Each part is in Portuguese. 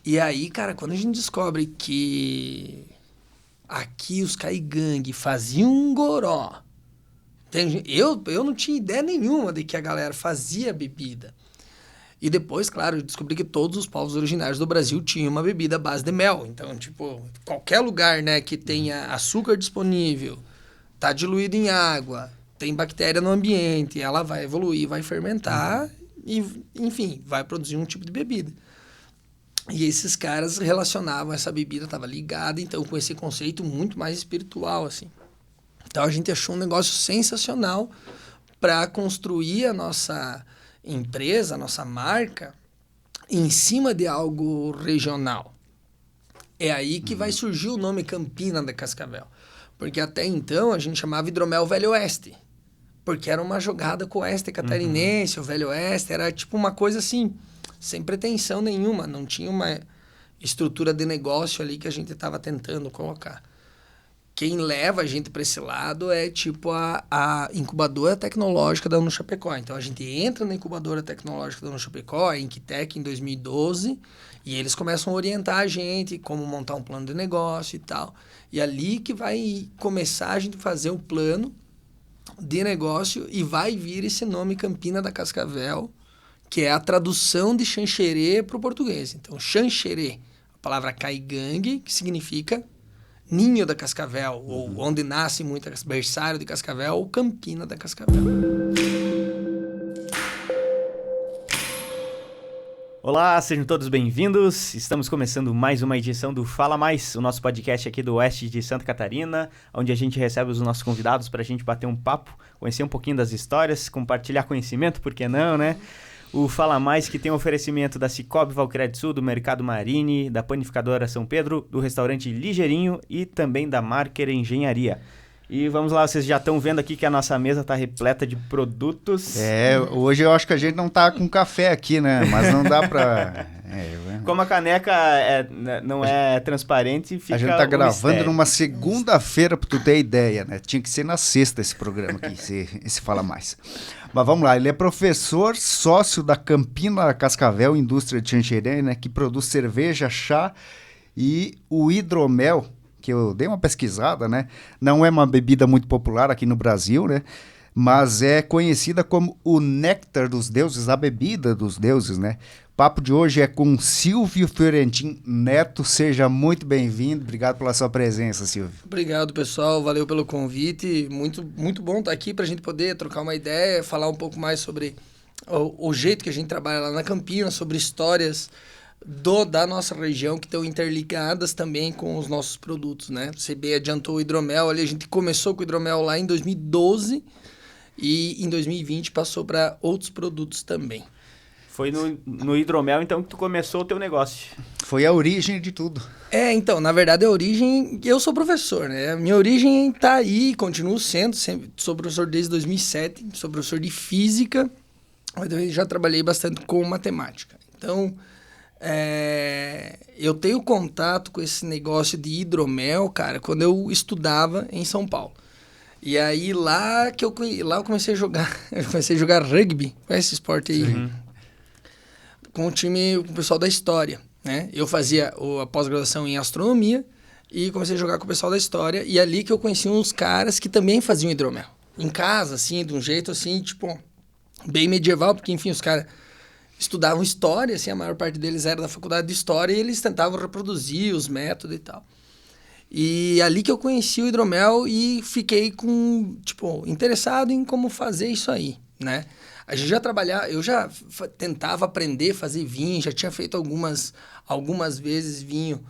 E aí, cara, quando a gente descobre que aqui os caigangue faziam um goró, entende? Eu não tinha ideia nenhuma de que a galera fazia bebida. E depois, claro, eu descobri que todos os povos originários do Brasil tinham uma bebida à base de mel. Então, tipo, qualquer lugar, né, que tenha açúcar disponível, tá diluído em água, tem bactéria no ambiente, ela vai evoluir, vai fermentar e, enfim, vai produzir um tipo de bebida. E esses caras relacionavam essa bebida, estava ligada, então, com esse conceito muito mais espiritual, assim. Então, a gente achou um negócio sensacional para construir a nossa empresa, a nossa marca, em cima de algo regional. É aí que vai surgir o nome Campina da Cascavel. Porque até então a gente chamava Hidromel Velho Oeste. Porque era uma jogada com o oeste catarinense, o Velho Oeste. Era tipo uma coisa assim, sem pretensão nenhuma. Não tinha uma estrutura de negócio ali que a gente estava tentando colocar. Quem leva a gente para esse lado é tipo a incubadora tecnológica da Unochapecó. Então a gente entra na incubadora tecnológica da Unochapecó, a Inquitec, em 2012, e eles começam a orientar a gente como montar um plano de negócio e tal. E ali que vai começar a gente fazer o plano de negócio e vai vir esse nome Campina da Cascavel, que é a tradução de Xanxerê para o português. Então, Xanxerê, a palavra caigangue, que significa ninho da Cascavel, ou onde nasce muito berçário de Cascavel, ou Campina da Cascavel. Olá, sejam todos bem-vindos. Estamos começando mais uma edição do Fala Mais, o nosso podcast aqui do oeste de Santa Catarina, onde a gente recebe os nossos convidados para a gente bater um papo, conhecer um pouquinho das histórias, compartilhar conhecimento, por que não, né? O Fala Mais, que tem oferecimento da Cicobi Valcredsul, do Mercado Marine, da Panificadora São Pedro, do restaurante Ligeirinho e também da Marker Engenharia. E vamos lá, vocês já estão vendo aqui que a nossa mesa está repleta de produtos. Hoje eu acho que a gente não tá com café aqui, né? Mas não dá pra... Como a caneca não é transparente, fica a gente tá gravando mistério. numa segunda-feira, pra tu ter ideia, né? Tinha que ser na sexta esse programa aqui, esse Fala Mais. Mas vamos lá, ele é professor, sócio da Campina Cascavel Indústria de Xanxerê, né? Que produz cerveja, chá e o hidromel, que eu dei uma pesquisada, né? Não é uma bebida muito popular aqui no Brasil, né? Mas é conhecida como o néctar dos deuses, a bebida dos deuses, né? O papo de hoje é com Silvio Fiorentin Neto. Seja muito bem-vindo. Obrigado pela sua presença, Silvio. Obrigado, pessoal. Valeu pelo convite. Muito, muito bom estar aqui para a gente poder trocar uma ideia, falar um pouco mais sobre o jeito que a gente trabalha lá na Campina, sobre histórias da nossa região que estão interligadas também com os nossos produtos, né? Você bem adiantou o hidromel ali, a gente começou com o hidromel lá em 2012 e em 2020 passou para outros produtos também. Foi no hidromel, então, que tu começou o teu negócio. Foi a origem de tudo. Então, na verdade, a origem... Eu sou professor, né? A minha origem tá aí, continuo sendo, sempre, sou professor desde 2007, sou professor de física, mas eu já trabalhei bastante com matemática. Então, eu tenho contato com esse negócio de hidromel, cara, quando eu estudava em São Paulo. E aí, lá eu comecei a jogar, rugby, conhece esse esporte aí? Uhum. Com o pessoal da história, né? Eu fazia a pós-graduação em astronomia e comecei a jogar com o pessoal da história. E ali que eu conheci uns caras que também faziam hidromel. Em casa, assim, de um jeito, assim, tipo, bem medieval. Porque, enfim, os caras estudavam história, assim, a maior parte deles era da faculdade de história. E eles tentavam reproduzir os métodos e tal. E ali que eu conheci o hidromel e fiquei interessado em como fazer isso aí, né? A gente eu já tentava aprender a fazer vinho, já tinha feito algumas vezes vinho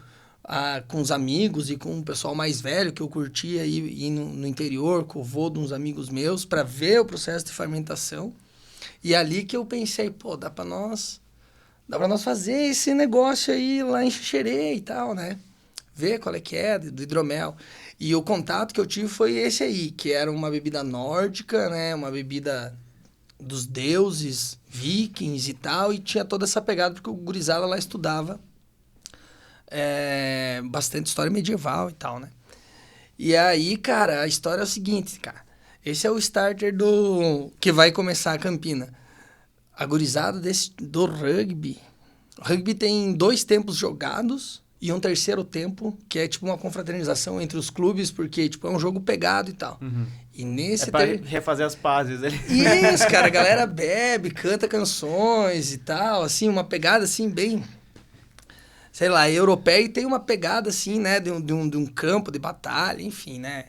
com os amigos e com o pessoal mais velho que eu curtia ir no interior com o vô de uns amigos meus para ver o processo de fermentação. E ali que eu pensei, pô, dá para nós fazer esse negócio aí lá em Xanxerê e tal, né? Ver qual é que é do hidromel. E o contato que eu tive foi esse aí, que era uma bebida nórdica, né? Uma bebida dos deuses vikings e tal, e tinha toda essa pegada, porque o gurizada lá estudava bastante história medieval e tal, né? E aí, cara, a história é o seguinte, cara. Esse é o starter que vai começar a Campina. A gurizada do rugby O rugby tem 2 tempos jogados e um terceiro tempo, que é tipo uma confraternização entre os clubes, porque tipo, é um jogo pegado e tal. E nesse... pra refazer as pazes ali. Isso, cara, a galera bebe, canta canções e tal, assim, uma pegada assim bem... Sei lá, europeia e tem uma pegada assim, né, de um campo de batalha, enfim, né.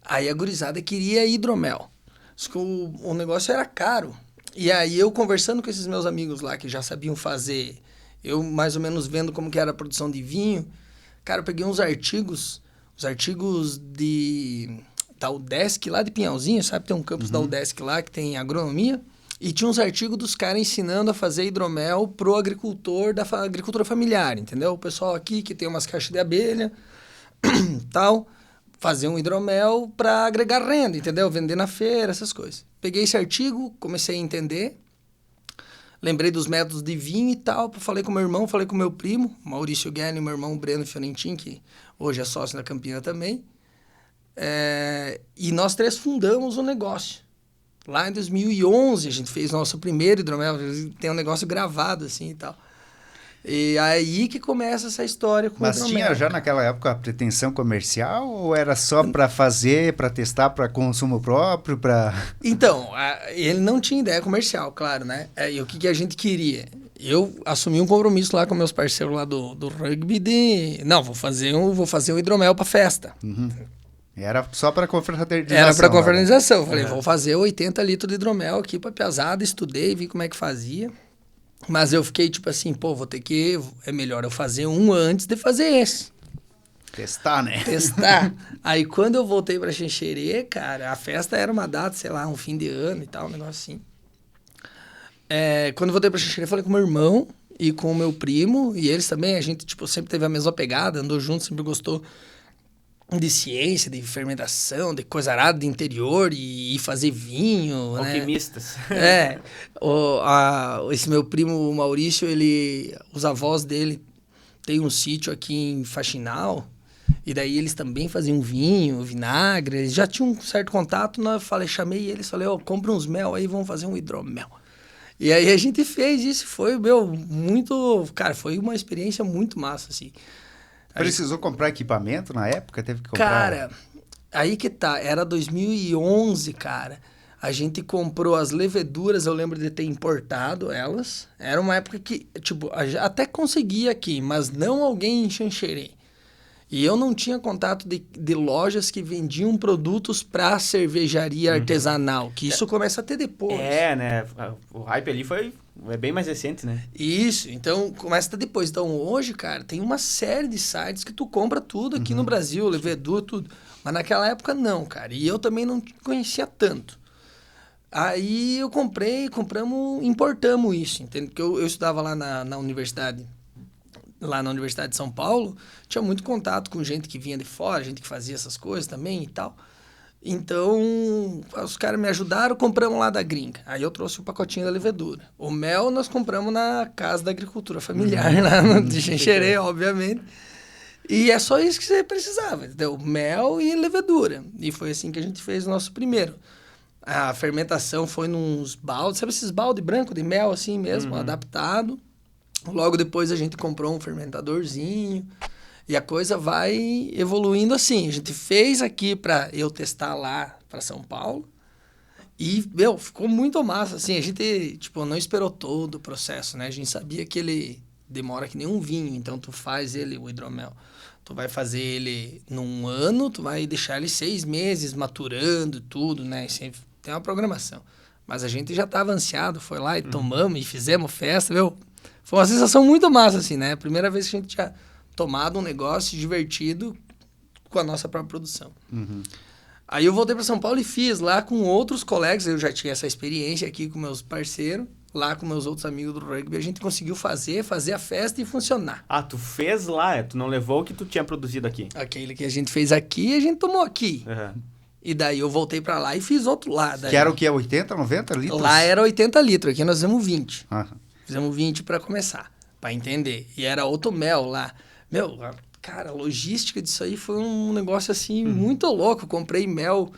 Aí a gurizada queria hidromel. Só que o negócio era caro. E aí eu conversando com esses meus amigos lá que já sabiam fazer, eu mais ou menos vendo como que era a produção de vinho, cara, eu peguei uns artigos da UDESC lá de Pinhalzinho, sabe? Tem um campus da UDESC lá que tem agronomia. E tinha uns artigos dos caras ensinando a fazer hidromel pro agricultor da agricultura familiar, entendeu? O pessoal aqui que tem umas caixas de abelha, tal, fazer um hidromel para agregar renda, entendeu? Vender na feira, essas coisas. Peguei esse artigo, comecei a entender, lembrei dos métodos de vinho e tal, falei com meu irmão, falei com meu primo, Maurício Guelli, e meu irmão Breno Fiorentin, que hoje é sócio da Campina também. E nós 3 fundamos o negócio. Lá em 2011 a gente fez nosso primeiro hidromel, tem um negócio gravado assim e tal. E aí que começa essa história com o hidromel. Mas tinha já naquela época a pretensão comercial ou era só para fazer, para testar, para consumo próprio, para... Então, ele não tinha ideia comercial, claro, né? E o que a gente queria? Eu assumi um compromisso lá com meus parceiros lá do rugby de... Não, vou fazer um hidromel para festa. Era só para confraternização. Era para confraternização. Eu falei, vou fazer 80 litros de hidromel aqui para piazada, estudei, vi como é que fazia. Mas eu fiquei tipo assim, vou ter que... É melhor eu fazer um antes de fazer esse. Testar, né? Testar. Aí quando eu voltei para Xanxerê, cara, a festa era uma data, sei lá, um fim de ano e tal, um negócio assim. Quando eu voltei para Xanxerê, falei com meu irmão e com o meu primo, e eles também, a gente tipo, sempre teve a mesma pegada, andou junto, sempre gostou de ciência, de fermentação, de coisa arada de interior e fazer vinho, Alquimistas. Né? Esse meu primo Maurício, os avós dele têm um sítio aqui em Faxinal, e daí eles também faziam vinho, vinagre, eles já tinham um certo contato, chamei eles, falei, compra uns mel aí, vamos fazer um hidromel. E aí a gente fez isso, foi, muito... Cara, foi uma experiência muito massa, assim. Precisou comprar equipamento na época? Teve que comprar? Cara, aí que tá. Era 2011, cara. A gente comprou as leveduras, eu lembro de ter importado elas. Era uma época que, tipo, até conseguia aqui, mas não alguém em Xanxerê. E eu não tinha contato de lojas que vendiam produtos para cervejaria artesanal, que isso começa a ter depois. Né? O hype ali é bem mais recente, né? Isso, então começa a ter depois. Então hoje, cara, tem uma série de sites que tu compra tudo aqui no Brasil, levedura, tudo. Mas naquela época não, cara. E eu também não conhecia tanto. Aí eu importamos isso, entende? Porque eu estudava lá na universidade. Lá na Universidade de São Paulo, tinha muito contato com gente que vinha de fora, gente que fazia essas coisas também e tal. Então, os caras me ajudaram, compramos lá da gringa. Aí eu trouxe o pacotinho da levedura. O mel nós compramos na Casa da Agricultura Familiar, lá de Xanxerê, obviamente. E é só isso que você precisava, entendeu? Mel e levedura. E foi assim que a gente fez o nosso primeiro. A fermentação foi nos baldes, sabe esses balde branco de mel assim mesmo, adaptado. Logo depois a gente comprou um fermentadorzinho e a coisa vai evoluindo assim. A gente fez aqui para eu testar lá para São Paulo e, ficou muito massa. Assim, a gente, tipo, não esperou todo o processo, né? A gente sabia que ele demora que nem um vinho, então tu faz ele, o hidromel. Tu vai fazer ele num ano, tu vai deixar ele 6 meses maturando tudo, né? Sempre tem uma programação. Mas a gente já estava ansiado, foi lá e tomamos e fizemos festa, Foi uma sensação muito massa, assim, né? Primeira vez que a gente tinha tomado um negócio divertido com a nossa própria produção. Aí eu voltei para São Paulo e fiz lá com outros colegas. Eu já tinha essa experiência aqui com meus parceiros. Lá com meus outros amigos do rugby, a gente conseguiu fazer a festa e funcionar. Ah, tu fez lá? Tu não levou o que tu tinha produzido aqui? Aquele que a gente fez aqui, a gente tomou aqui. E daí eu voltei para lá e fiz outro lá. Daí, que era o que? 80, 90 litros? Lá era 80 litros, aqui nós fizemos 20. Fizemos 20 para começar, para entender. E era outro mel lá. Cara, a logística disso aí foi um negócio assim muito louco. Eu comprei mel.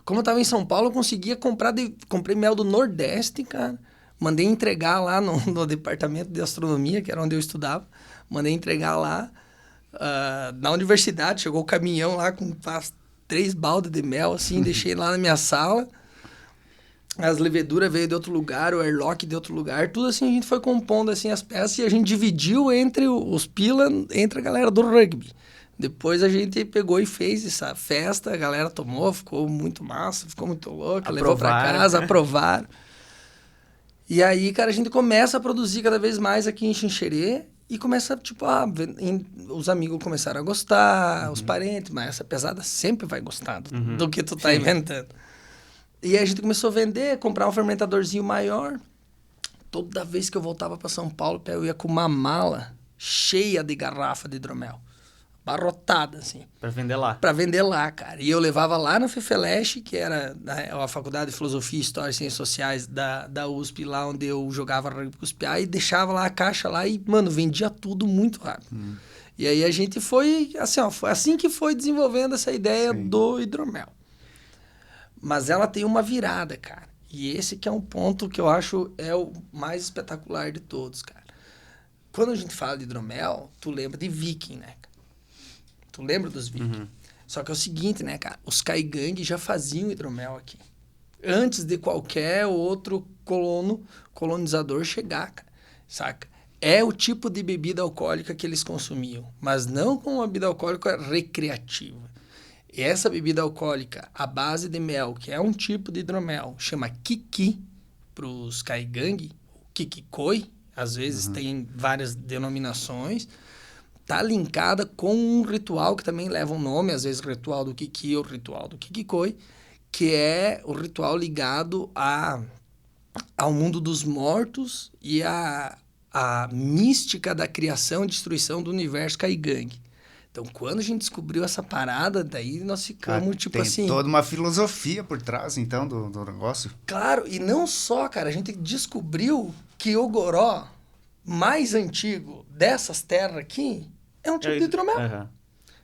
Como eu tava em São Paulo, eu conseguia comprei mel do Nordeste, cara. Mandei entregar lá no departamento de astronomia, que era onde eu estudava. Mandei entregar lá. Na universidade, chegou o caminhão lá com 3 baldes de mel, assim, deixei lá na minha sala. As leveduras veio de outro lugar, o airlock de outro lugar, tudo assim, a gente foi compondo assim as peças e a gente dividiu entre os pila, entre a galera do rugby. Depois a gente pegou e fez essa festa, a galera tomou, ficou muito massa, ficou muito louca, levou pra casa, aprovaram. E aí, cara, a gente começa a produzir cada vez mais aqui em Xinxerê e começa, tipo, os amigos começaram a gostar, os parentes, mas essa pesada sempre vai gostar do que tu tá inventando. E aí a gente começou a vender, comprar um fermentadorzinho maior. Toda vez que eu voltava para São Paulo, eu ia com uma mala cheia de garrafa de hidromel. Abarrotada, assim. Pra vender lá. Pra vender lá, cara. E eu levava lá na FEFELESH, que era a Faculdade de Filosofia, História e Ciências Sociais da USP, lá onde eu jogava rugby com os piá, e deixava lá a caixa lá e, mano, vendia tudo muito rápido. E aí a gente foi, assim, foi assim que foi desenvolvendo essa ideia do hidromel. Mas ela tem uma virada, cara. E esse que é um ponto que eu acho é o mais espetacular de todos, cara. Quando a gente fala de hidromel, tu lembra de viking, né, cara? Tu lembra dos vikings? Só que é o seguinte, né, cara? Os caigangue já faziam hidromel aqui. Antes de qualquer outro colonizador chegar, cara. Saca? É o tipo de bebida alcoólica que eles consumiam. Mas não como uma bebida alcoólica recreativa. E essa bebida alcoólica, à base de mel, que é um tipo de hidromel, chama kiki para os caigangue, kikikoi, às vezes tem várias denominações, tá linkada com um ritual que também leva um nome, às vezes ritual do kiki ou ritual do kikikoi, que é o ritual ligado ao mundo dos mortos e a mística da criação e destruição do universo caigangue. Então, quando a gente descobriu essa parada, daí nós ficamos, tem toda uma filosofia por trás, então, do negócio. Claro, e não só, cara, a gente descobriu que o goró mais antigo dessas terras aqui é um tipo de hidromel.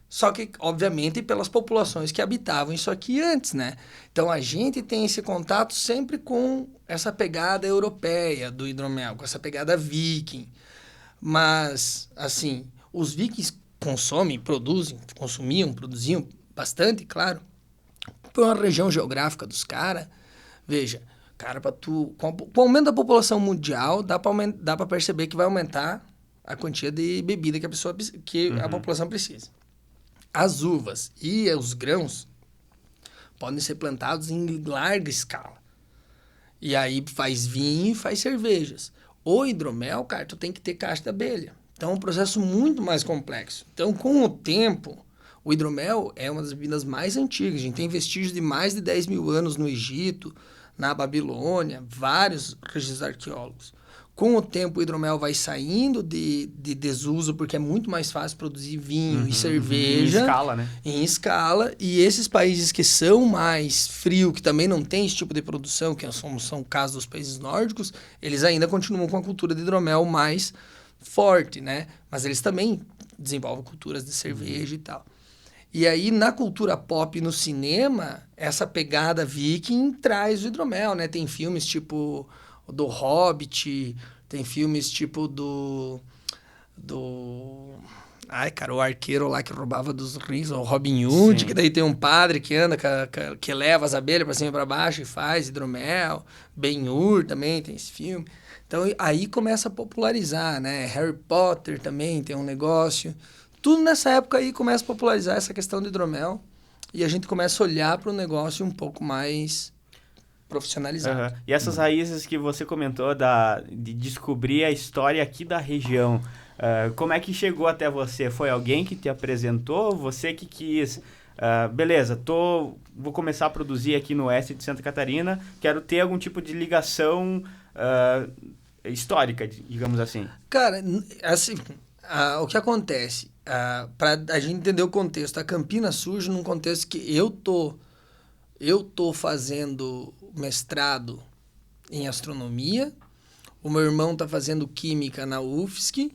Só que, obviamente, pelas populações que habitavam isso aqui antes, né? Então, a gente tem esse contato sempre com essa pegada europeia do hidromel, com essa pegada viking. Mas, assim, os vikings produziam bastante, claro. Por uma região geográfica dos caras, veja, cara, com o aumento da população mundial, dá para perceber que vai aumentar a quantia de bebida que a população precisa. As uvas e os grãos podem ser plantados em larga escala. E aí faz vinho e faz cervejas. O hidromel, cara, tu tem que ter caixa de abelha. Então, é um processo muito mais complexo. Então, com o tempo, o hidromel é uma das bebidas mais antigas. A gente tem vestígios de mais de 10 mil anos no Egito, na Babilônia, vários registros arqueólogos. Com o tempo, o hidromel vai saindo de desuso, porque é muito mais fácil produzir vinho e cerveja. Em escala, né? Em escala. E esses países que são mais frios, que também não tem esse tipo de produção, que são casos dos países nórdicos, eles ainda continuam com a cultura de hidromel mais forte, né? Mas eles também desenvolvem culturas de cerveja e tal. E aí, na cultura pop, no cinema, essa pegada viking traz o hidromel, né? Tem filmes tipo do Hobbit, tem filmes tipo Ai, cara, o arqueiro lá que roubava dos rins, o Robin Hood, que daí tem um padre que anda, que leva as abelhas pra cima e pra baixo e faz hidromel. Ben-Hur também tem esse filme. Então, aí começa a popularizar, né? Harry Potter também tem um negócio. Tudo nessa época aí começa a popularizar essa questão do hidromel. E a gente começa a olhar para o negócio um pouco mais profissionalizado. E essas raízes que você comentou de descobrir a história aqui da região, como é que chegou até você? Foi alguém que te apresentou? Você que quis... beleza, vou começar a produzir aqui no oeste de Santa Catarina, quero ter algum tipo de ligação histórica, digamos assim. Cara, assim, o que acontece? Para a gente entender o contexto, a Campina surge num contexto que eu tô fazendo mestrado em astronomia, o meu irmão tá fazendo química na UFSC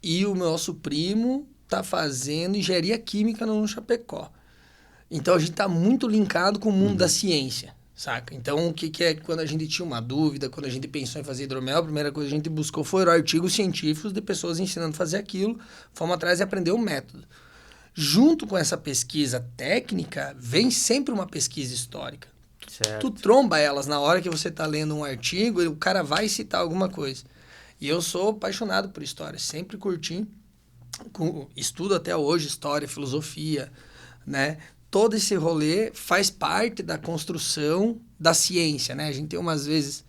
e o nosso primo tá fazendo engenharia química no Chapecó. Então, a gente tá muito linkado com o mundo da ciência, saca? Então, o que é quando a gente tinha uma dúvida, quando a gente pensou em fazer hidromel, a primeira coisa que a gente buscou foram artigos científicos de pessoas ensinando a fazer aquilo, fomos atrás e aprender o método. Junto com essa pesquisa técnica, vem sempre uma pesquisa histórica. Certo. Tu tromba elas na hora que você está lendo um artigo, o cara vai citar alguma coisa. E eu sou apaixonado por história, sempre curti, estudo até hoje história, filosofia, né? Todo esse rolê faz parte da construção da ciência, né? A gente tem umas vezes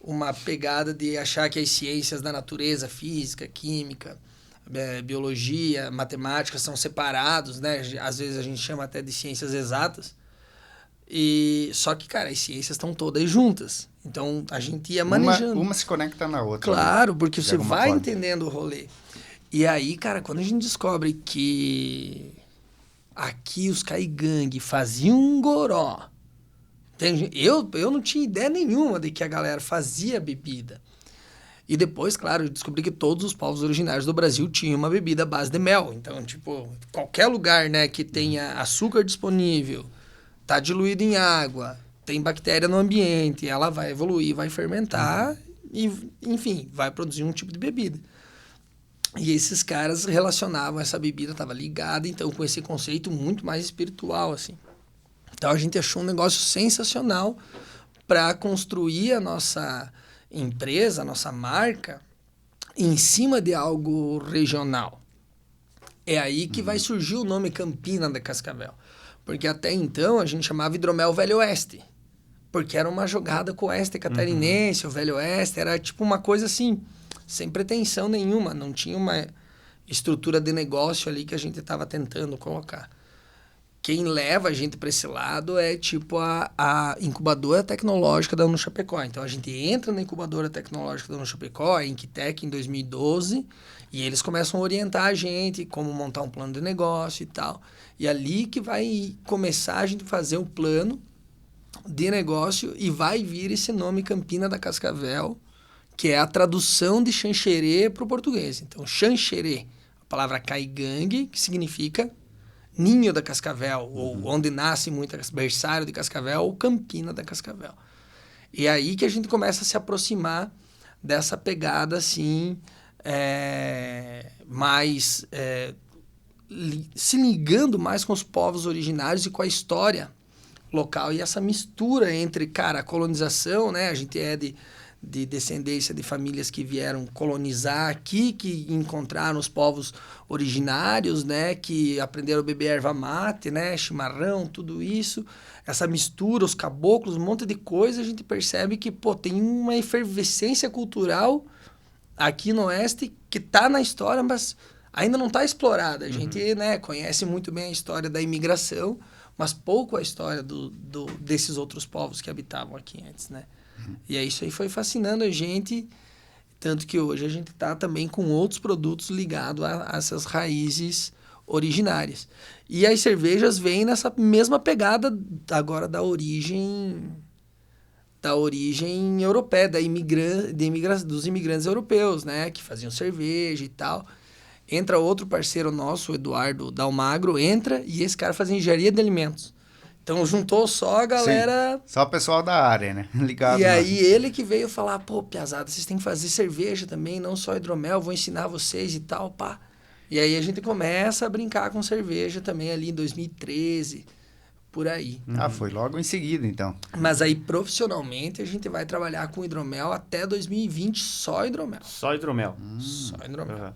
uma pegada de achar que as ciências da natureza, física, química, biologia, matemática são separados, né? Às vezes a gente chama até de ciências exatas. Só que, cara, as ciências estão todas juntas. Então, a gente ia manejando. Uma se conecta na outra. Claro, porque de você vai forma. entendendo o rolê. E aí, cara, quando a gente descobre que aqui os caigangue faziam um goró. Eu não tinha ideia nenhuma de que a galera fazia bebida. E depois, claro, eu descobri que todos os povos originários do Brasil tinham uma bebida à base de mel. Então, tipo, qualquer lugar, né, que tenha açúcar disponível, tá diluído em água, tem bactéria no ambiente, ela vai evoluir, vai fermentar e, enfim, vai produzir um tipo de bebida. E esses caras relacionavam essa bebida, estava ligada, então, com esse conceito muito mais espiritual, assim. Então, a gente achou um negócio sensacional para construir a nossa empresa, a nossa marca, em cima de algo regional. É aí que vai surgir o nome Campina da Cascavel. Porque até então a gente chamava Hidromel Velho Oeste. Porque era uma jogada com o Oeste catarinense, o Velho Oeste, era tipo uma coisa assim, sem pretensão nenhuma, não tinha uma estrutura de negócio ali que a gente estava tentando colocar. Quem leva a gente para esse lado é tipo a incubadora tecnológica da UniChapecó. Então a gente entra na incubadora tecnológica da UniChapecó, a Inquitec, em 2012, e eles começam a orientar a gente como montar um plano de negócio e tal. E ali que vai começar a gente fazer o plano de negócio e vai vir esse nome Campina da Cascavel, que é a tradução de Xanxerê para o português. Então, Xanxerê, a palavra caigangue, que significa ninho da Cascavel, ou onde nasce muito berçário de Cascavel, ou Campina da Cascavel. E aí que a gente começa a se aproximar dessa pegada, assim, mais... se ligando mais com os povos originários e com a história local. E essa mistura entre, cara, a colonização, né? A gente é de descendência de famílias que vieram colonizar aqui, que encontraram os povos originários, né? Que aprenderam a beber erva mate, né? Chimarrão, tudo isso. Essa mistura, os caboclos, um monte de coisa, a gente percebe que, pô, tem uma efervescência cultural aqui no Oeste que tá na história, mas ainda não está explorada. A gente, né, conhece muito bem a história da imigração, mas pouco a história desses outros povos que habitavam aqui antes, né? E aí isso aí foi fascinando a gente, tanto que hoje a gente está também com outros produtos ligados a essas raízes originárias. E as cervejas vêm nessa mesma pegada agora da origem europeia, dos imigrantes europeus, né? Que faziam cerveja e tal. Entra outro parceiro nosso, o Eduardo Dalmagro, entra e esse cara fazia engenharia de alimentos. Então juntou só a galera... Sim, só o pessoal da área, né? Ligado. E aí ele que veio falar, pô, piazada, vocês têm que fazer cerveja também, não só hidromel, vou ensinar vocês e tal, pá. E aí a gente começa a brincar com cerveja também ali em 2013, por aí. Foi logo em seguida, então. Mas aí profissionalmente a gente vai trabalhar com hidromel até 2020, só hidromel. Só hidromel. Só hidromel.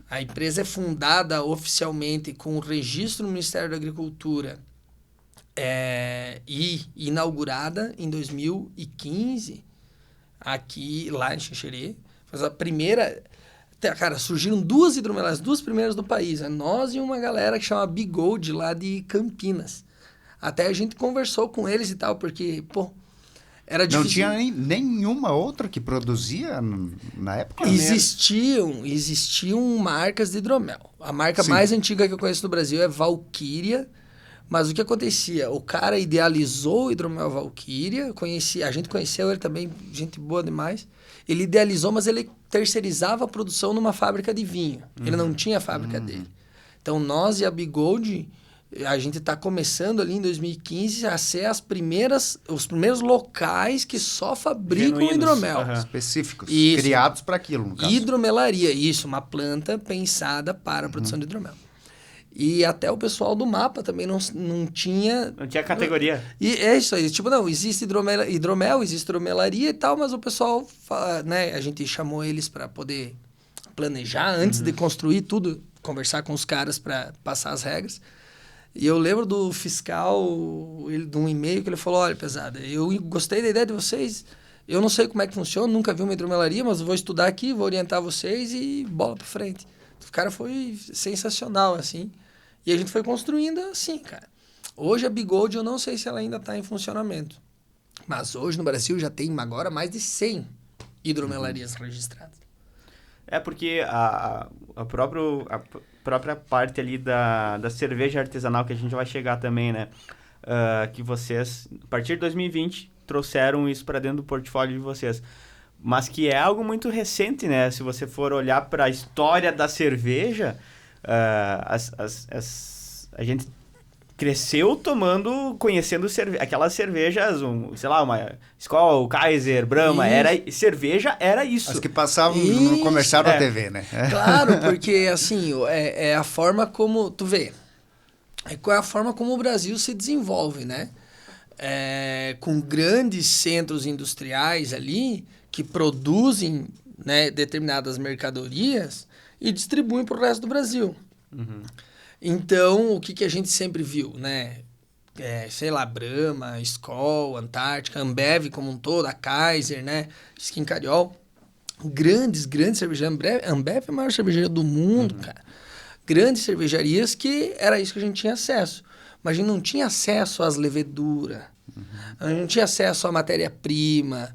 A empresa é fundada oficialmente com o registro no Ministério da Agricultura e inaugurada em 2015 aqui, lá em Xanxerê. Foi a primeira... Cara, surgiram duas hidromelas, as duas primeiras do país. Nós e uma galera que chama Bigold, lá de Campinas. Até a gente conversou com eles e tal, porque, pô, era difícil. Não tinha nenhuma outra que produzia na época? Existiam marcas de hidromel. A marca mais antiga que eu conheço no Brasil é Valkyria. Mas o que acontecia? O cara idealizou o hidromel Valkyria. A gente conheceu ele também, gente boa demais. Ele idealizou, mas ele terceirizava a produção numa fábrica de vinho. Ele não tinha a fábrica dele. Então, nós e a Bigold A gente está começando ali em 2015 a ser os primeiros locais que só fabricam Genuínos. hidromel. Aham. Específicos, Isso. criados para aquilo, no caso. Hidromelaria, isso, uma planta pensada para a produção de hidromel. E até o pessoal do mapa também não tinha... Não tinha categoria. E é isso aí, tipo, não, existe hidromel, existe hidromelaria e tal, mas o pessoal, né, a gente chamou eles para poder planejar antes de construir tudo, conversar com os caras para passar as regras. E eu lembro do fiscal, de um e-mail que ele falou, olha, pesada, eu gostei da ideia de vocês, eu não sei como é que funciona, nunca vi uma hidromelaria, mas vou estudar aqui, vou orientar vocês e bola para frente. O cara foi sensacional, assim. E a gente foi construindo assim, cara. Hoje a Bigold, eu não sei se ela ainda está em funcionamento. Mas hoje no Brasil já tem agora mais de 100 hidromelarias registradas. É porque a própria parte ali da cerveja artesanal, que a gente vai chegar também, né? Que vocês, a partir de 2020, trouxeram isso para dentro do portfólio de vocês. Mas que é algo muito recente, né? Se você for olhar para a história da cerveja, a gente cresceu conhecendo aquelas cervejas, sei lá, uma Skol, Kaiser, Brahma, cerveja era isso. As que passavam no comercial da TV, né? Claro, porque assim, é a forma como, tu vê, é a forma como o Brasil se desenvolve, né? Com grandes centros industriais ali, que produzem, né, determinadas mercadorias e distribuem para o resto do Brasil. Uhum. Então, o que a gente sempre viu, né? Sei lá, Brahma, Skol, Antártica, Ambev como um todo, a Kaiser, né? Skin Cariol. Grandes cervejarias. Ambev é a maior cervejaria do mundo, cara. Grandes cervejarias que era isso que a gente tinha acesso. Mas a gente não tinha acesso às leveduras. A gente não tinha acesso à matéria-prima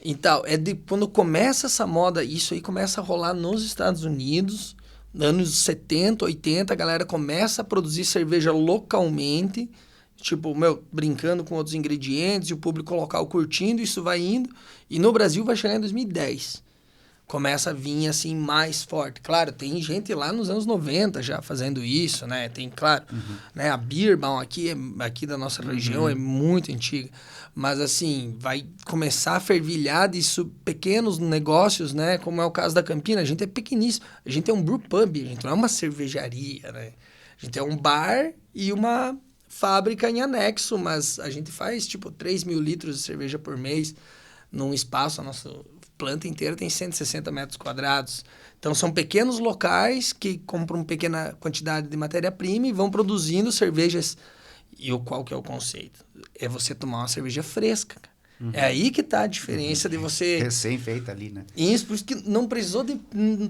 e tal. Quando começa essa moda, isso aí começa a rolar nos Estados Unidos, anos 70, 80, a galera começa a produzir cerveja localmente, tipo, brincando com outros ingredientes, e o público local curtindo, isso vai indo, e no Brasil vai chegar em 2010. Começa a vir, assim, mais forte. Claro, tem gente lá nos anos 90 já fazendo isso, né? Tem, claro, né? A Bierbaum aqui da nossa região é muito antiga. Mas, assim, vai começar a fervilhar disso, pequenos negócios, né? Como é o caso da Campina. A gente é pequeníssimo. A gente é um brew pub, a gente não é uma cervejaria, né? A gente é um bar e uma fábrica em anexo, mas a gente faz, tipo, 3 mil litros de cerveja por mês num espaço, a nossa planta inteira tem 160 metros quadrados. Então, são pequenos locais que compram pequena quantidade de matéria-prima e vão produzindo cervejas. E qual que é o conceito? É você tomar uma cerveja fresca. É aí que está a diferença de você... Recém-feita ali, né? Isso, por isso que não precisou de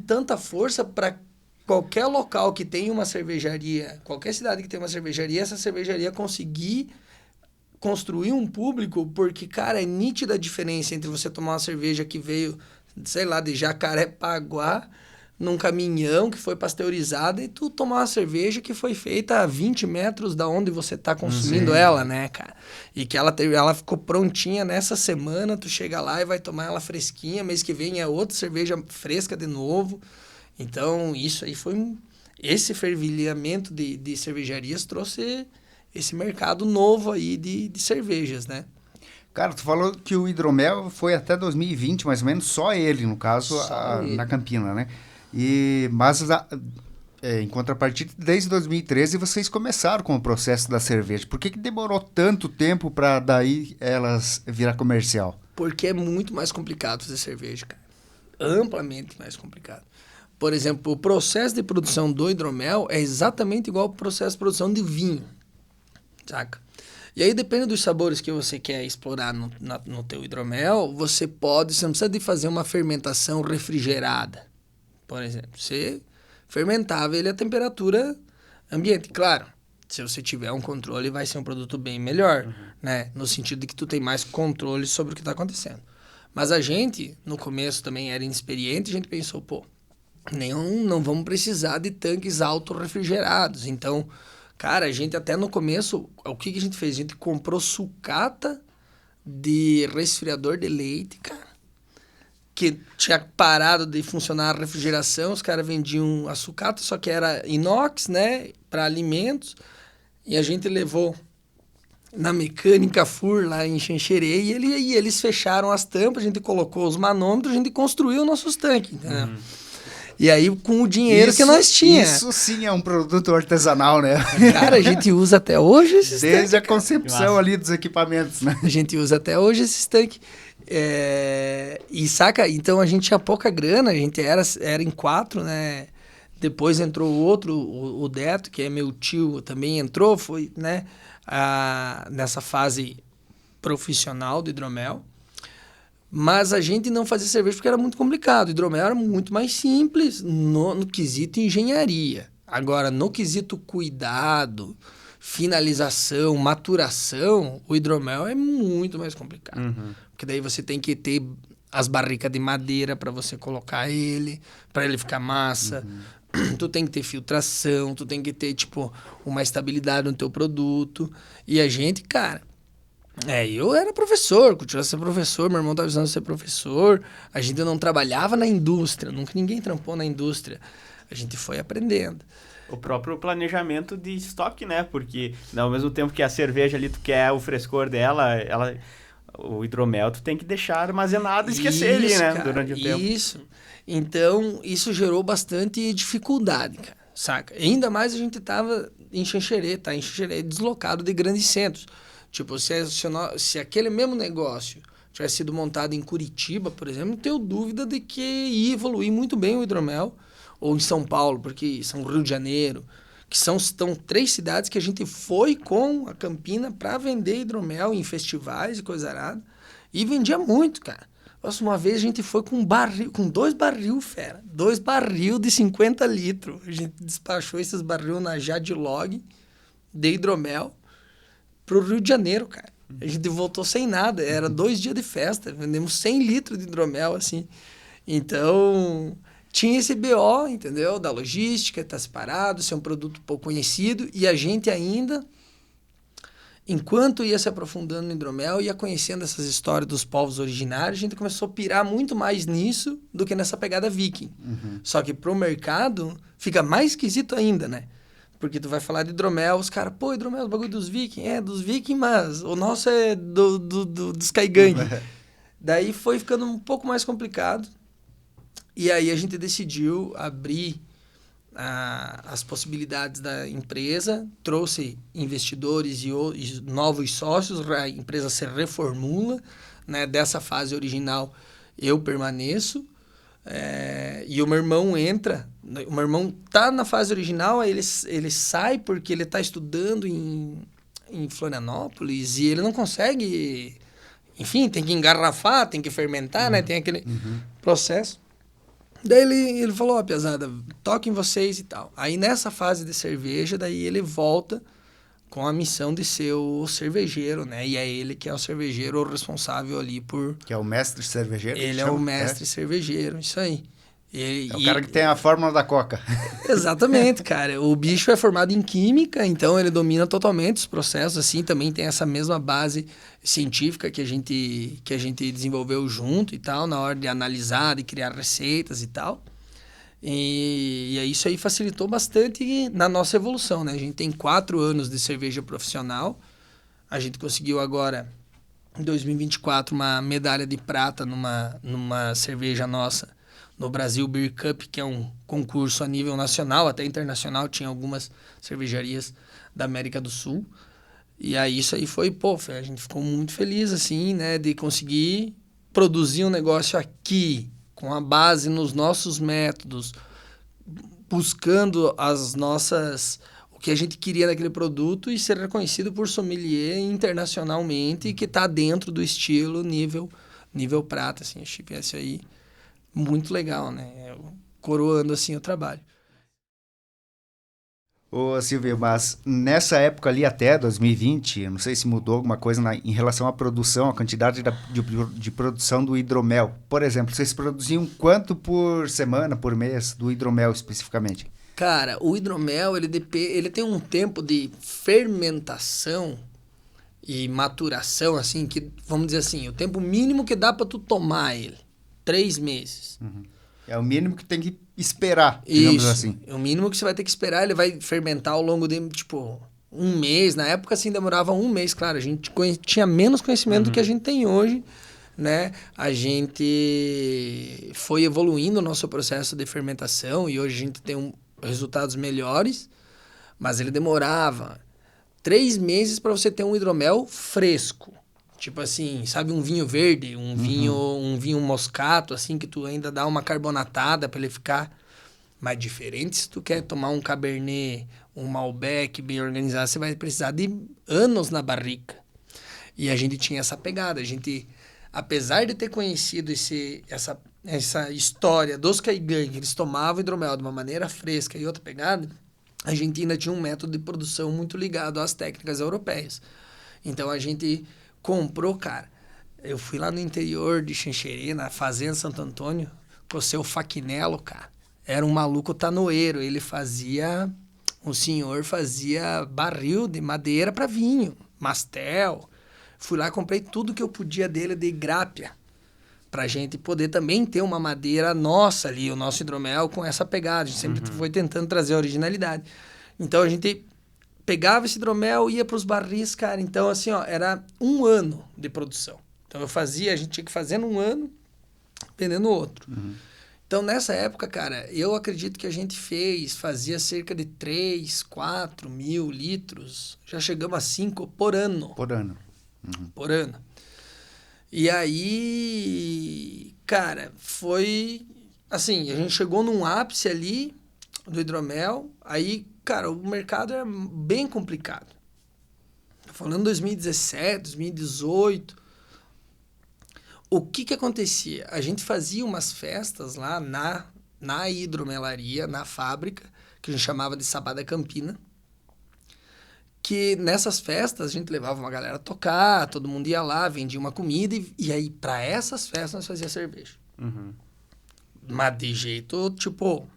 tanta força para qualquer local que tenha uma cervejaria, qualquer cidade que tenha uma cervejaria, essa cervejaria conseguir construir um público, porque, cara, é nítida a diferença entre você tomar uma cerveja que veio, sei lá, de Jacarepaguá, num caminhão que foi pasteurizada, e tu tomar uma cerveja que foi feita a 20 metros da onde você tá consumindo ela, né, cara? E que ela ficou prontinha nessa semana, tu chega lá e vai tomar ela fresquinha, mês que vem é outra cerveja fresca de novo. Então, isso aí foi... Esse fervilhamento de cervejarias trouxe esse mercado novo aí de cervejas, né? Cara, tu falou que o hidromel foi até 2020, mais ou menos, só ele, no caso, na Campina, né? Mas, em contrapartida, desde 2013 vocês começaram com o processo da cerveja. Por que demorou tanto tempo para daí elas virar comercial? Porque é muito mais complicado fazer cerveja, cara. Amplamente mais complicado. Por exemplo, o processo de produção do hidromel é exatamente igual ao processo de produção de vinho, saca? E aí, depende dos sabores que você quer explorar no teu hidromel, você não precisa de fazer uma fermentação refrigerada. Por exemplo, você fermentava ele a temperatura ambiente. Claro, se você tiver um controle, vai ser um produto bem melhor, né? No sentido de que tu tem mais controle sobre o que está acontecendo. Mas a gente, no começo também era inexperiente, a gente pensou, não vamos precisar de tanques auto-refrigerados. Então, cara, a gente até no começo, o que a gente fez? A gente comprou sucata de resfriador de leite, cara, que tinha parado de funcionar a refrigeração, os caras vendiam a sucata, só que era inox, né, para alimentos. E a gente levou na mecânica FUR lá em Xanxerê e eles fecharam as tampas, a gente colocou os manômetros, a gente construiu nossos tanques, entendeu? E aí, com o dinheiro que nós tínhamos. Isso sim é um produto artesanal, né? Cara, a gente usa até hoje esses tanques. Desde a concepção ali dos equipamentos, né? A gente usa até hoje esses tanques. E saca, então a gente tinha pouca grana, a gente era em 4, né? Depois entrou outro, o Deto, que é meu tio, também entrou, foi, né? Nessa fase profissional do hidromel. Mas a gente não fazia cerveja porque era muito complicado. O hidromel era muito mais simples no quesito engenharia. Agora, no quesito cuidado, finalização, maturação, o hidromel é muito mais complicado. Porque daí você tem que ter as barricas de madeira para você colocar ele, para ele ficar massa. Tu tem que ter filtração, tu tem que ter, tipo, uma estabilidade no teu produto. E a gente, cara... eu era professor, continuava sendo professor, meu irmão estava precisando ser professor. A gente não trabalhava na indústria, nunca ninguém trampou na indústria. A gente foi aprendendo. O próprio planejamento de estoque, né? Porque ao mesmo tempo que a cerveja ali, tu quer o frescor dela, o hidromel, tu tem que deixar armazenado e esquecer ali, né? Cara, durante o tempo. Isso. Então, isso gerou bastante dificuldade, cara, saca? Ainda mais a gente estava em Xanxerê, tá? Em Xanxerê, deslocado de grandes centros. Tipo, se aquele mesmo negócio tivesse sido montado em Curitiba, por exemplo, não tenho dúvida de que ia evoluir muito bem o hidromel, ou em São Paulo, porque são Rio de Janeiro, que estão 3 cidades que a gente foi com a Campina para vender hidromel em festivais e coisa arada, e vendia muito, cara. Nossa, uma vez a gente foi com 2 barril, fera, 2 barril de 50 litros. A gente despachou esses barril na Jadlog de hidromel pro Rio de Janeiro, cara. A gente voltou sem nada. Era 2 dias de festa. Vendemos 100 litros de hidromel, assim. Então, tinha esse BO, entendeu? Da logística, tá separado, ser um produto pouco conhecido. E a gente ainda, enquanto ia se aprofundando no hidromel, ia conhecendo essas histórias dos povos originários, a gente começou a pirar muito mais nisso do que nessa pegada viking. Só que pro mercado, fica mais esquisito ainda, né? Porque tu vai falar de hidromel, os caras, pô, hidromel é o bagulho dos vikings. É, dos vikings, mas o nosso é dos caigangue. Daí foi ficando um pouco mais complicado. E aí a gente decidiu abrir as possibilidades da empresa, trouxe investidores e novos sócios, a empresa se reformula, né? Dessa fase original eu permaneço. E o meu irmão entra, o meu irmão tá na fase original, aí ele sai porque ele tá estudando em Florianópolis e ele não consegue, enfim, tem que engarrafar, tem que fermentar, né? Tem aquele processo. Daí ele falou, ó, pesada, toquem vocês e tal. Aí nessa fase de cerveja, daí ele volta com a missão de ser o cervejeiro, né? E é ele que é o cervejeiro responsável ali por... Que é o mestre cervejeiro? Ele é o mestre cervejeiro, isso aí. É o cara que tem a fórmula da Coca. Exatamente, cara. O bicho é formado em química, então ele domina totalmente os processos, assim, também tem essa mesma base científica que a gente desenvolveu junto e tal, na hora de analisar, de criar receitas e tal. E isso aí facilitou bastante na nossa evolução, né? A gente tem 4 anos de cerveja profissional. A gente conseguiu agora, em 2024, uma medalha de prata numa cerveja nossa, no Brasil Beer Cup, que é um concurso a nível nacional, até internacional, tinha algumas cervejarias da América do Sul. E aí isso aí foi, a gente ficou muito feliz, assim, né? De conseguir produzir um negócio aqui, com a base nos nossos métodos, buscando o que a gente queria naquele produto e ser reconhecido por sommelier internacionalmente, que está dentro do estilo nível prata, assim, achei que esse aí muito legal, né? Coroando, assim, o trabalho. Ô Silvio, mas nessa época ali até 2020, eu não sei se mudou alguma coisa em relação à produção, a quantidade de produção do hidromel. Por exemplo, vocês produziam quanto por semana, por mês, do hidromel especificamente? Cara, o hidromel, ele tem um tempo de fermentação e maturação, assim, que, vamos dizer assim, o tempo mínimo que dá para tu tomar ele, 3 meses. É o mínimo que tem que esperar, digamos assim. É o mínimo que você vai ter que esperar, ele vai fermentar ao longo de, tipo, um mês. Na época, assim, demorava um mês. Claro, a gente tinha menos conhecimento do que a gente tem hoje, né? A gente foi evoluindo o nosso processo de fermentação e hoje a gente tem resultados melhores, mas ele demorava 3 meses para você ter um hidromel fresco. Tipo assim, sabe, um vinho verde, um vinho moscato, assim, que tu ainda dá uma carbonatada para ele ficar mais diferente. Se tu quer tomar um Cabernet, um Malbec bem organizado, você vai precisar de anos na barrica. E a gente tinha essa pegada. A gente, apesar de ter conhecido essa história dos caigangue, eles tomavam hidromel de uma maneira fresca e outra pegada, a gente ainda tinha um método de produção muito ligado às técnicas europeias. Então, a gente comprou, cara. Eu fui lá no interior de Xanxerê, na Fazenda Santo Antônio, com o seu Faquinello, cara. Era um maluco tanoeiro. O senhor fazia barril de madeira para vinho, mastel. Fui lá e comprei tudo que eu podia dele de grápia, pra gente poder também ter uma madeira nossa ali, o nosso hidromel com essa pegada. A gente sempre foi tentando trazer a originalidade. Então, a gente pegava esse hidromel, ia para os barris, cara. Então, assim, ó, era 1 ano de produção. Então, a gente tinha que fazer num ano, vendendo outro. Então, nessa época, cara, eu acredito que a gente fazia cerca de 3, 4 mil litros. Já chegamos a 5 por ano. Por ano. Por ano. E aí, cara, foi assim, a gente chegou num ápice ali do hidromel. Aí, cara, o mercado era bem complicado. Tô falando 2017, 2018. O que acontecia? A gente fazia umas festas lá na hidromelaria, na fábrica, que a gente chamava de Sabada Campina. Que nessas festas a gente levava uma galera a tocar, todo mundo ia lá, vendia uma comida, e aí para essas festas nós fazia cerveja. Mas de jeito, tipo,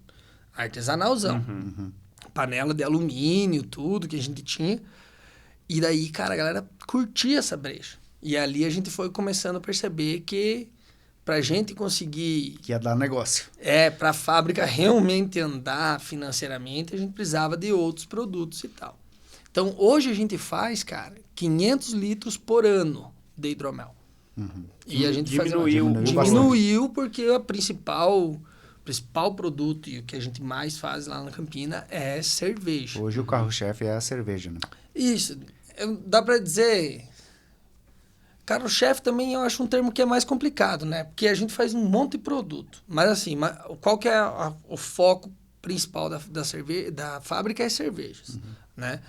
artesanalzão. Panela de alumínio, tudo que a gente tinha. E daí, cara, a galera curtia essa breja. E ali a gente foi começando a perceber que pra gente conseguir... Que ia dar negócio. Pra fábrica realmente andar financeiramente, a gente precisava de outros produtos e tal. Então, hoje a gente faz, cara, 500 litros por ano de hidromel. E a gente diminuiu porque o principal produto e o que a gente mais faz lá na Campina é cerveja. Hoje o carro-chefe é a cerveja, né? Isso. Dá para dizer... Carro-chefe também eu acho um termo que é mais complicado, né? Porque a gente faz um monte de produto. Mas assim, qual que é o foco principal da fábrica é cervejas, né?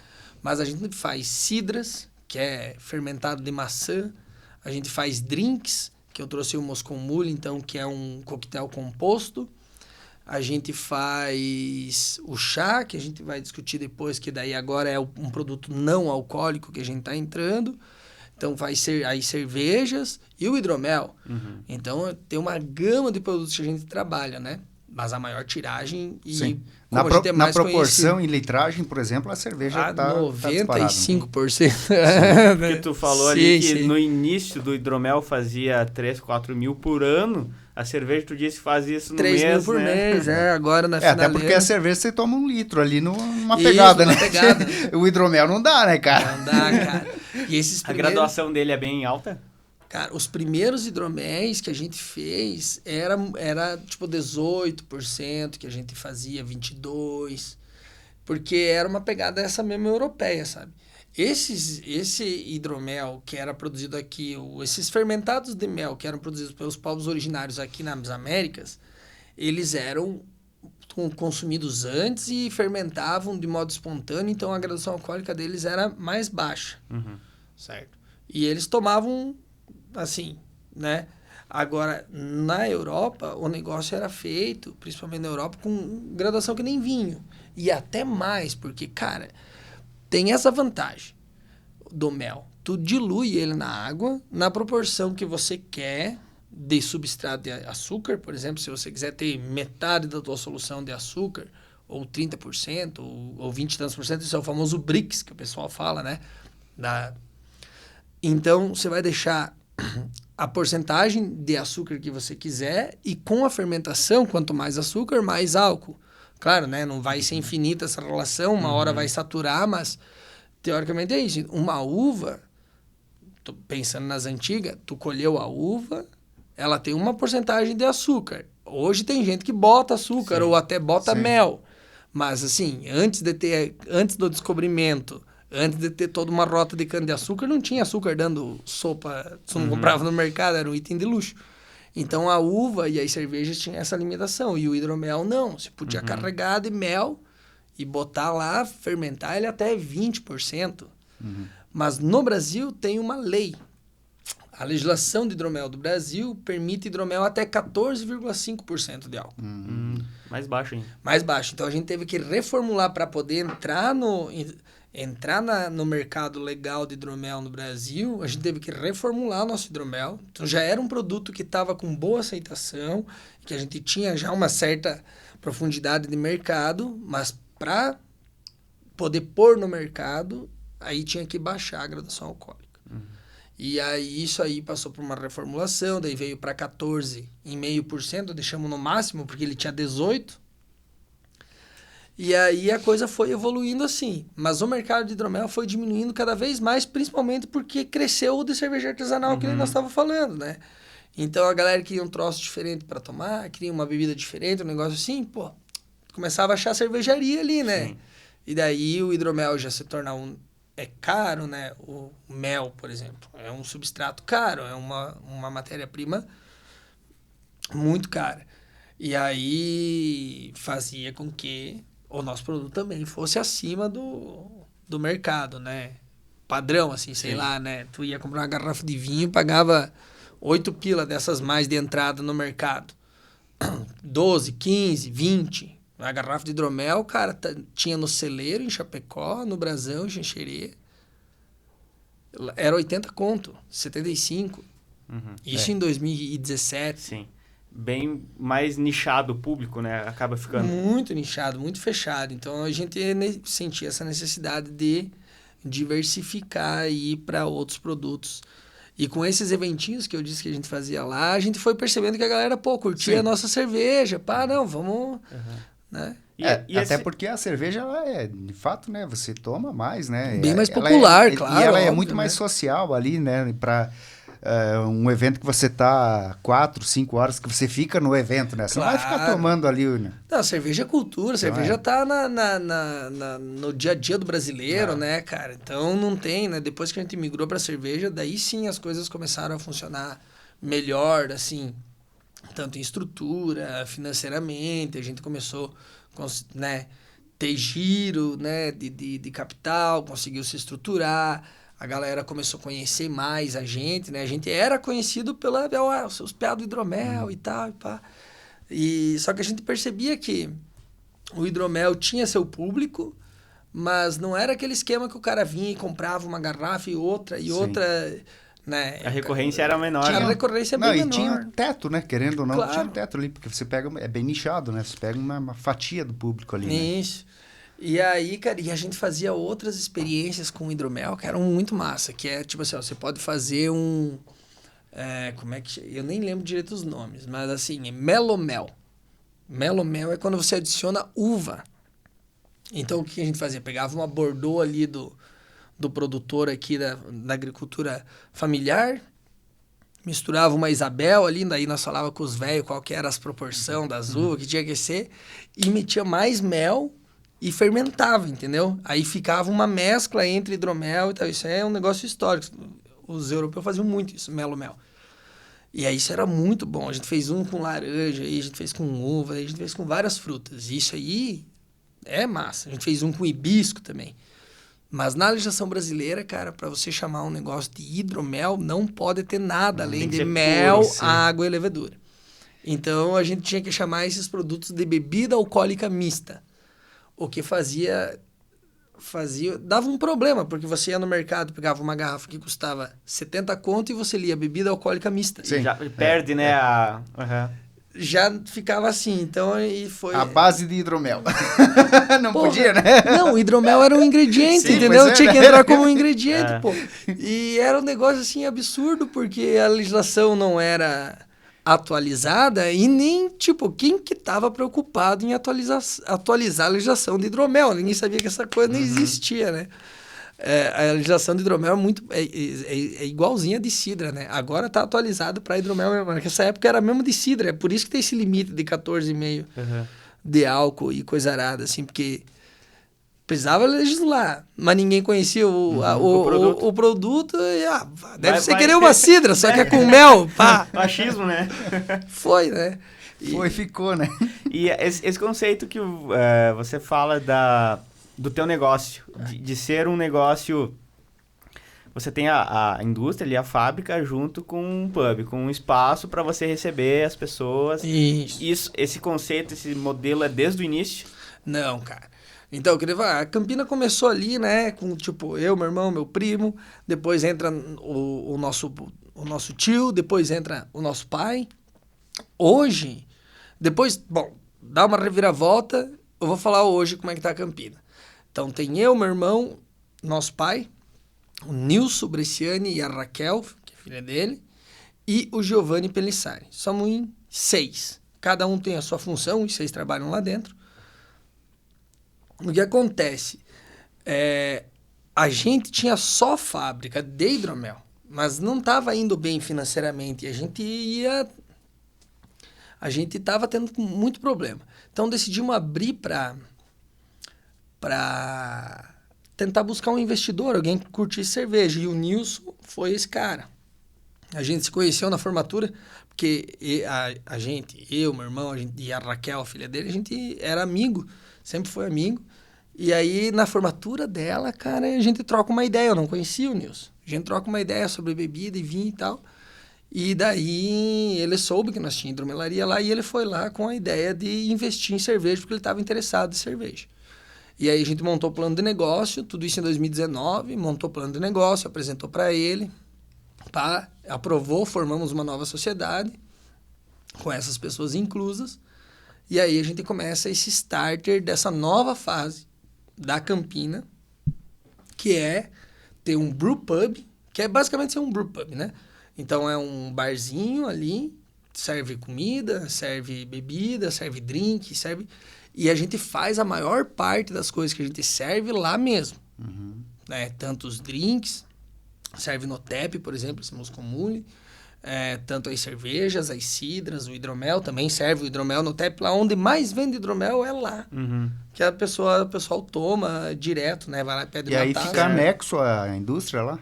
Mas a gente faz cidras, que é fermentado de maçã. A gente faz drinks, que eu trouxe o Moscow Mule, então, que é um coquetel composto. A gente faz o chá, que a gente vai discutir depois, que daí agora é um produto não alcoólico que a gente está entrando. Então, vai ser aí cervejas e o hidromel. Então, tem uma gama de produtos que a gente trabalha, né? Mas a maior tiragem e... Sim. Na proporção em litragem, por exemplo, a cerveja está 95%. Tá porque tu falou ali que no início do hidromel fazia 3, 4 mil por ano. A cerveja, tu disse que faz isso no 3 mês, mil por mês, agora na finaleira. Até porque a cerveja você toma 1 litro ali numa pegada, né? O hidromel não dá, né, cara? Não dá, cara. E a graduação dele é bem alta? Cara, os primeiros hidroméis que a gente fez era tipo 18%, que a gente fazia 22%, porque era uma pegada essa mesmo europeia, sabe? Esse hidromel que era produzido aqui, esses fermentados de mel que eram produzidos pelos povos originários aqui nas Américas, eles eram consumidos antes e fermentavam de modo espontâneo, então a graduação alcoólica deles era mais baixa, certo? E eles tomavam assim, né? Agora, na Europa, o negócio era feito, principalmente na Europa, com graduação que nem vinho. E até mais, porque, cara, tem essa vantagem do mel. Tu dilui ele na água, na proporção que você quer de substrato de açúcar. Por exemplo, se você quiser ter metade da tua solução de açúcar, ou 30%, ou 20 e tantos por cento, isso é o famoso BRICS, que o pessoal fala, né? Então, você vai deixar a porcentagem de açúcar que você quiser e com a fermentação, quanto mais açúcar, mais álcool. Claro, né? Não vai ser infinita essa relação, uma hora vai saturar, mas Teoricamente é isso. Uma uva, pensando nas antigas, tu colheu a uva, ela tem uma porcentagem de açúcar. Hoje tem gente que bota açúcar ou até bota mel. Mas assim, antes do descobrimento, antes de ter toda uma rota de cana-de-açúcar, não tinha açúcar dando sopa, tu não comprava no mercado, era um item de luxo. Então a uva e as cervejas tinham essa limitação, e o hidromel não. Você podia carregar de mel e botar lá, fermentar ele até 20%. Mas no Brasil tem uma lei. A legislação de hidromel do Brasil permite hidromel até 14,5% de álcool. Mais baixo ainda. Mais baixo. Então a gente teve que reformular para poder entrar no mercado legal de hidromel no Brasil. A gente teve que reformular nosso hidromel. Então já era um produto que estava com boa aceitação, que a gente tinha já uma certa profundidade de mercado, mas para poder pôr no mercado, aí tinha que baixar a graduação alcoólica. E aí isso aí passou por uma reformulação, daí veio para 14,5%, deixamos no máximo, porque ele tinha 18%. E aí a coisa foi evoluindo assim. Mas o mercado de hidromel foi diminuindo cada vez mais, principalmente porque cresceu o de cerveja artesanal que nós estávamos falando, né? Então a galera queria um troço diferente para tomar, queria uma bebida diferente, um negócio assim, pô, começava a achar cervejaria ali, né? Sim. E daí o hidromel já se torna é caro, né? O mel, por exemplo, é um substrato caro, é uma matéria-prima muito cara. E aí fazia com que o nosso produto também fosse acima do mercado, né? Padrão, assim, sei lá, né? Tu ia comprar uma garrafa de vinho, pagava 8 pila dessas mais de entrada no mercado. 12, 15, 20. A garrafa de hidromel, cara, tinha no Celeiro, em Chapecó, no Brasão, em Xanxerê. Era 80 conto, 75. Isso em 2017. Sim. Bem mais nichado o público, né? Acaba ficando. Muito nichado, muito fechado. Então a gente sentia essa necessidade de diversificar aí para outros produtos. E com esses eventinhos que eu disse que a gente fazia lá, a gente foi percebendo que a galera, pô, curtia a nossa cerveja. Pá, não, vamos... Né? E até porque a cerveja, ela é, de fato, né? Você toma mais, né? Bem mais popular, claro. E ela é óbvio, muito mais né? social ali, né? Para um evento que você tá 4, 5 horas que você fica no evento, né? Você não vai ficar tomando ali, né? Não, cerveja é cultura, cerveja tá no dia a dia do brasileiro, né, cara? Então não tem, né? Depois que a gente migrou pra cerveja, daí sim as coisas começaram a funcionar melhor, assim, tanto em estrutura, financeiramente, a gente começou, né, ter giro, né, de capital, conseguiu se estruturar, a galera começou a conhecer mais a gente, né, a gente era conhecido pela, os piados do hidromel e tal, e pá. E só que a gente percebia que o hidromel tinha seu público, mas não era aquele esquema que o cara vinha e comprava uma garrafa e outra, né? A recorrência era menor. A né? recorrência é bem menor. E tinha um teto, né? Querendo ou não, Claro. tinha um teto ali, porque você pega, é bem nichado, né? Você pega uma fatia do público ali, né? Isso. E aí, cara, e a gente fazia outras experiências com hidromel que eram muito massa, que é tipo assim, ó, você pode fazer como é que chama? Eu nem lembro direito os nomes, mas assim, é melomel. Melomel é quando você adiciona uva. Então, o que a gente fazia? Pegava uma Bordeaux ali do produtor aqui da agricultura familiar, misturava uma Isabel ali, daí nós falava com os velhos qual que era as proporções das uvas, que tinha que ser, e metia mais mel e fermentava, entendeu? Aí ficava uma mescla entre hidromel e tal. Isso é um negócio histórico. Os europeus faziam muito isso, mel. E aí isso era muito bom. A gente fez um com laranja, aí a gente fez com uva, aí a gente fez com várias frutas. Isso aí é massa. A gente fez um com hibisco também. Mas na legislação brasileira, cara, para você chamar um negócio de hidromel, não pode ter nada além de mel, água e levedura. Então a gente tinha que chamar esses produtos de bebida alcoólica mista. O que dava um problema, porque você ia no mercado, pegava uma garrafa que custava 70 conto e você lia bebida alcoólica mista. Sim. Já perde, né, Já ficava assim, então e foi... A base de hidromel. Não Porra, podia, né? Não, o hidromel era um ingrediente, Sim, entendeu? pois é, Tinha que né? entrar como um ingrediente, pô. E era um negócio, assim, absurdo, porque a legislação não era atualizada e nem, tipo, quem que tava preocupado em atualizar a legislação de hidromel? Ninguém sabia que essa coisa não existia, né? a legislação de hidromel é igualzinha de cidra, né? Agora tá atualizado para hidromel mesmo. Nessa época era mesmo de cidra, é por isso que tem esse limite de 14,5 de álcool e coisa arada, assim, porque precisava legislar, mas ninguém conhecia o produto e, deve ser querer uma cidra, só que é com mel, pá. Machismo, né? Foi, né? Ficou, né? E esse conceito que você fala do teu negócio, de ser um negócio... Você tem a indústria ali, a fábrica, junto com um pub, com um espaço para você receber as pessoas. Esse conceito, esse modelo é desde o início? Não, cara. Então, eu queria falar, a Campina começou ali, né, com tipo eu, meu irmão, meu primo, depois entra o nosso tio, depois entra o nosso pai. Hoje, depois, bom, dá uma reviravolta, eu vou falar hoje como é que tá a Campina. Então, tem eu, meu irmão, nosso pai, o Nilson Bresciani e a Raquel, que é filha dele, e o Giovanni Pelissari. Somos em 6. Cada um tem a sua função, os 6 trabalham lá dentro. O que acontece? A gente tinha só fábrica de hidromel, mas não estava indo bem financeiramente. A gente estava tendo muito problema. Então decidimos abrir para tentar buscar um investidor, alguém que curtisse cerveja. E o Nilson foi esse cara. A gente se conheceu na formatura, porque a gente, eu, meu irmão, e a Raquel, a filha dele, a gente era amigo, sempre foi amigo. E aí, na formatura dela, cara, a gente troca uma ideia. Eu não conhecia o Nilson. A gente troca uma ideia sobre bebida e vinho e tal. E daí, ele soube que nós tínhamos hidromelaria lá e ele foi lá com a ideia de investir em cerveja, porque ele estava interessado em cerveja. E aí, a gente montou o plano de negócio, tudo isso em 2019, montou o plano de negócio, apresentou para ele, aprovou, formamos uma nova sociedade, com essas pessoas inclusas. E aí, a gente começa esse starter dessa nova fase da Campina, que é ter um brew pub, que é basicamente ser um brew pub, né? Então, é um barzinho ali, serve comida, serve bebida, serve drink, serve... E a gente faz a maior parte das coisas que a gente serve lá mesmo. Né? Tanto os drinks, serve no TEP, por exemplo, esse Moscomule, tanto as cervejas, as cidras, o hidromel também serve o hidromel no TEP. Lá onde mais vende hidromel é lá. Que o pessoal toma direto, né? Vai lá e pede uma taça. E aí fica anexo à indústria lá?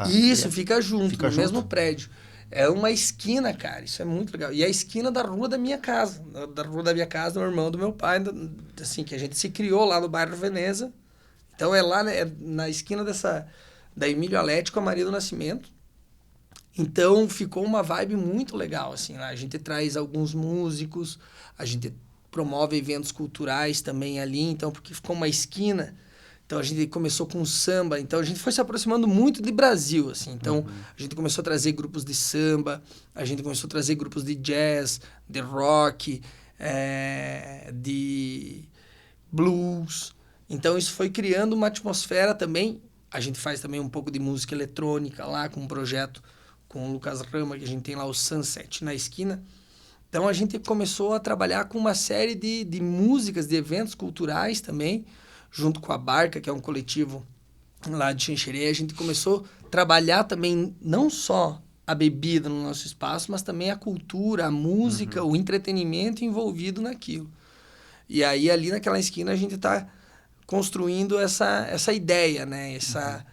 Isso, fica junto, no mesmo prédio. É uma esquina, cara, isso é muito legal. E é a esquina da rua da minha casa. Da rua da minha casa, do meu irmão, do meu pai, assim, que a gente se criou lá no bairro Veneza. Então é lá, né, na esquina da Emílio Alete com a Maria do Nascimento. Então, ficou uma vibe muito legal, assim, lá. A gente traz alguns músicos, a gente promove eventos culturais também ali, então, porque ficou uma esquina. Então, a gente começou com samba, então a gente foi se aproximando muito de Brasil, assim. Então, a gente começou a trazer grupos de samba, a gente começou a trazer grupos de jazz, de rock, de blues. Então, isso foi criando uma atmosfera também. A gente faz também um pouco de música eletrônica lá, com um projeto com o Lucas Rama, que a gente tem lá o Sunset na esquina. Então, a gente começou a trabalhar com uma série de músicas, de eventos culturais também, junto com a Barca, que é um coletivo lá de Xanxerê. A gente começou a trabalhar também não só a bebida no nosso espaço, mas também a cultura, a música, o entretenimento envolvido naquilo. E aí, ali naquela esquina, a gente está construindo essa ideia, né? Essa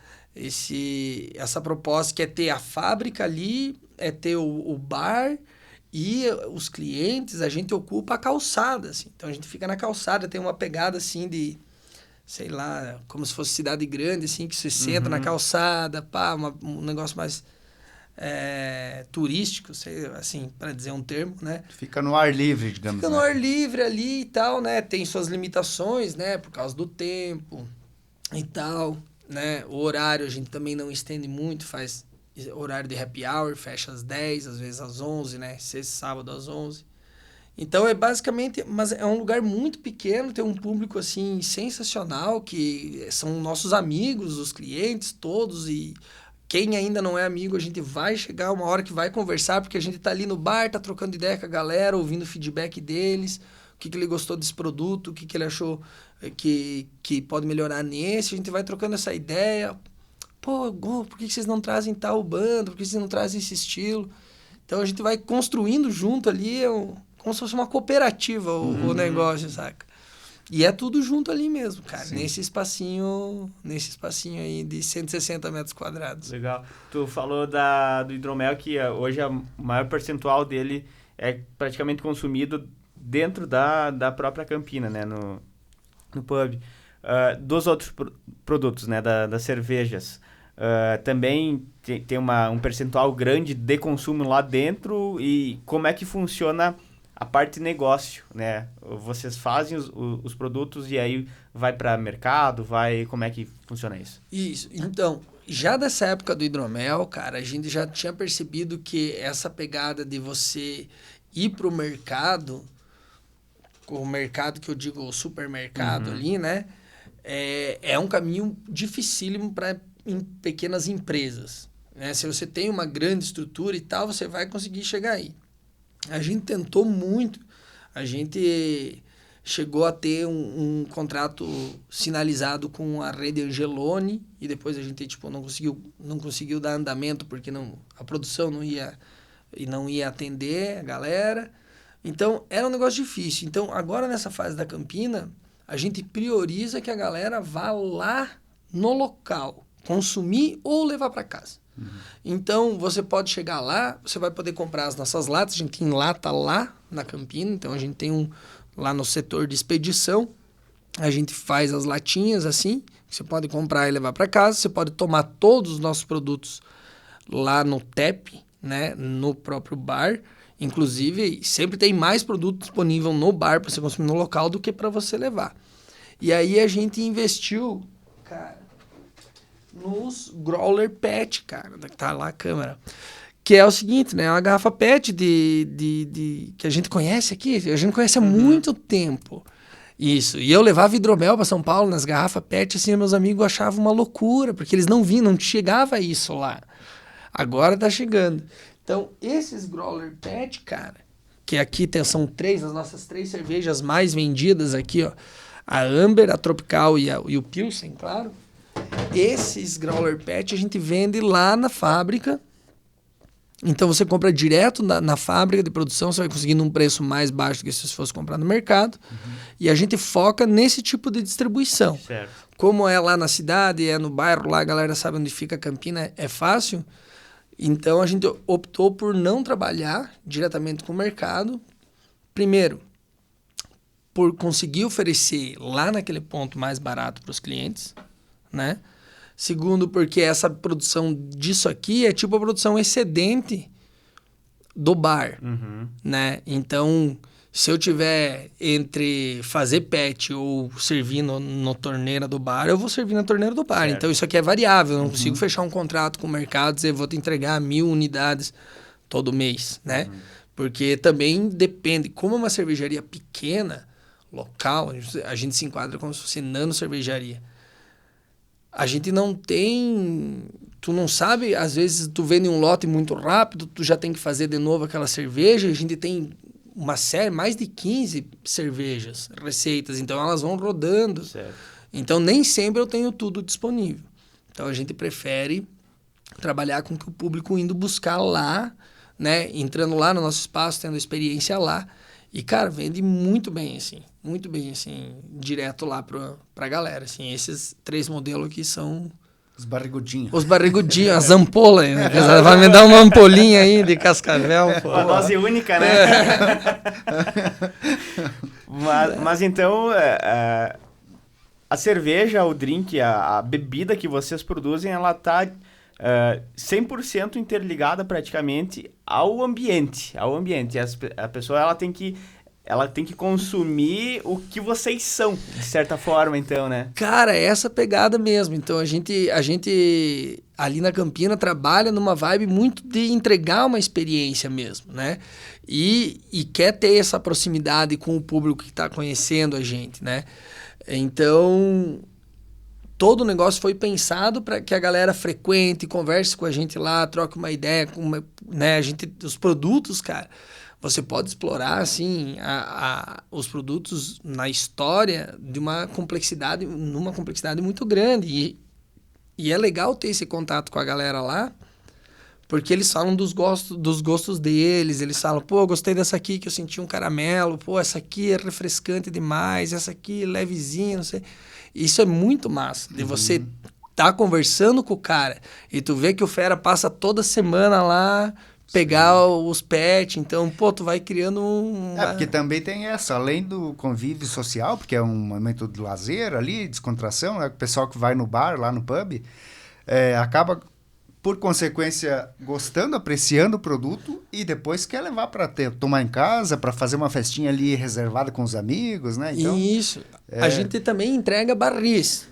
proposta que é ter a fábrica ali, é ter o bar e os clientes, a gente ocupa a calçada, assim. Então, a gente fica na calçada, tem uma pegada, assim, de, sei lá, como se fosse cidade grande, assim, que você senta na calçada, um negócio mais turístico, sei, assim, para dizer um termo, né? Fica no ar livre, digamos. Fica no ar livre ali e tal, né? Tem suas limitações, né? Por causa do tempo e tal, né? O horário a gente também não estende muito, faz horário de happy hour, fecha às 10, às vezes às 11, né? Sexta e sábado às 11. Então, é basicamente... Mas é um lugar muito pequeno, tem um público, assim, sensacional, que são nossos amigos, os clientes todos, e quem ainda não é amigo, a gente vai chegar uma hora que vai conversar, porque a gente tá ali no bar, tá trocando ideia com a galera, ouvindo o feedback deles, o que ele gostou desse produto, o que ele achou que pode melhorar nesse, a gente vai trocando essa ideia. Pô, por que vocês não trazem tal banda? Por que vocês não trazem esse estilo? Então a gente vai construindo junto ali, como se fosse uma cooperativa o negócio, saca? E é tudo junto ali mesmo, cara, nesse espacinho aí de 160 metros quadrados. Legal. Tu falou do hidromel, que hoje o maior percentual dele é praticamente consumido dentro da própria Campina, né, no pub. Dos outros produtos, né, das cervejas, também tem um percentual grande de consumo lá dentro, e como é que funciona a parte de negócio, né? Vocês fazem os produtos e aí vai para mercado, como é que funciona isso? Isso. Então, já dessa época do hidromel, cara, a gente já tinha percebido que essa pegada de você ir pro mercado, o mercado que eu digo, o supermercado ali, né? É um caminho dificílimo para pequenas empresas, né? Se você tem uma grande estrutura e tal, você vai conseguir chegar aí. A gente tentou muito, a gente chegou a ter um contrato sinalizado com a Rede Angeloni e depois a gente não conseguiu dar andamento porque a produção não ia atender a galera. Então, era um negócio difícil. Então, agora nessa fase da Campina, a gente prioriza que a galera vá lá no local, consumir ou levar para casa. Então, você pode chegar lá, você vai poder comprar as nossas latas, a gente enlata lá na Campina, então a gente tem lá no setor de expedição, a gente faz as latinhas assim, você pode comprar e levar para casa, você pode tomar todos os nossos produtos lá no TEP, né, no próprio bar, inclusive sempre tem mais produto disponível no bar para você consumir no local do que para você levar. E aí a gente investiu, cara, nos growler PET, cara, tá lá a câmera, que é o seguinte, né, é uma garrafa PET que a gente conhece aqui, a gente conhece há muito tempo, isso, e eu levava hidromel para São Paulo nas garrafas PET, assim, meus amigos achavam uma loucura, porque eles não chegava isso lá, agora tá chegando. Então, esses growler PET, cara, que aqui são as nossas 3 cervejas mais vendidas aqui, ó, a Amber, a Tropical e o Pilsen, claro. Esses growler PET a gente vende lá na fábrica. Então você compra direto na fábrica de produção, você vai conseguir num preço mais baixo do que se fosse comprar no mercado. E a gente foca nesse tipo de distribuição. Certo. Como é lá na cidade, é no bairro, lá a galera sabe onde fica a Campina, é fácil. Então a gente optou por não trabalhar diretamente com o mercado. Primeiro, por conseguir oferecer lá naquele ponto mais barato para os clientes, né? Segundo, porque essa produção disso aqui é tipo a produção excedente do bar, né? Então, se eu tiver entre fazer PET ou servir na torneira do bar, eu vou servir na torneira do bar. Certo. Então, isso aqui é variável. Eu não consigo fechar um contrato com o mercado e dizer, vou te entregar 1.000 unidades todo mês, né? Porque também depende. Como é uma cervejaria pequena, local, a gente se enquadra como se fosse nano cervejaria. A gente não tem... Tu não sabe, às vezes tu vende um lote muito rápido, tu já tem que fazer de novo aquela cerveja. A gente tem uma série, mais de 15 cervejas, receitas. Então elas vão rodando. Certo. Então nem sempre eu tenho tudo disponível. Então a gente prefere trabalhar com que o público indo buscar lá, né? Entrando lá no nosso espaço, tendo experiência lá. E, cara, vende muito bem, assim, direto lá pra galera, assim. Esses 3 modelos aqui são... Os barrigudinhos. Os barrigudinhos, as ampolas, né? Vai me dar uma ampolinha aí de cascavel, pô. Uma dose única, né? Mas então, a cerveja, o drink, a bebida que vocês produzem, ela tá 100% interligada praticamente ao ambiente. A pessoa ela tem que consumir o que vocês são, de certa forma, então, né? Cara, é essa pegada mesmo. Então, a gente ali na Campina trabalha numa vibe muito de entregar uma experiência mesmo, né? E quer ter essa proximidade com o público que está conhecendo a gente, né? Então, todo o negócio foi pensado para que a galera frequente, converse com a gente lá, troque uma ideia, né? Os produtos, cara... você pode explorar, assim, os produtos na história numa complexidade muito grande. E é legal ter esse contato com a galera lá, porque eles falam dos gostos deles, eles falam, pô, gostei dessa aqui que eu senti um caramelo, pô, essa aqui é refrescante demais, essa aqui é levezinha, não sei. Isso é muito massa, de você tá conversando com o cara e tu vê que o fera passa toda semana lá pegar os pets, então, pô, tu vai criando porque também tem essa, além do convívio social, porque é um momento de lazer ali, descontração, né? O pessoal que vai no bar, lá no pub, acaba, por consequência, gostando, apreciando o produto e depois quer levar para tomar em casa, para fazer uma festinha ali reservada com os amigos, né? Então, isso. A gente também entrega barris.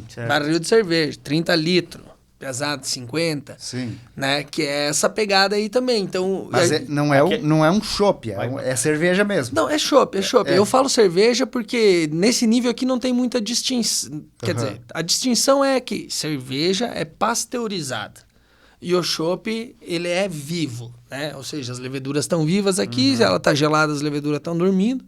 Certo. Barril de cerveja, 30 litros. Pesado, 50. Sim. Né? Que é essa pegada aí também. Então, Mas não é um chopp, é cerveja mesmo. Não, é chopp, é chopp. Eu falo cerveja porque nesse nível aqui não tem muita distinção. Quer dizer, a distinção é que cerveja é pasteurizada. E o chopp, ele é vivo, né? Ou seja, as leveduras estão vivas aqui, se ela está gelada, as leveduras estão dormindo.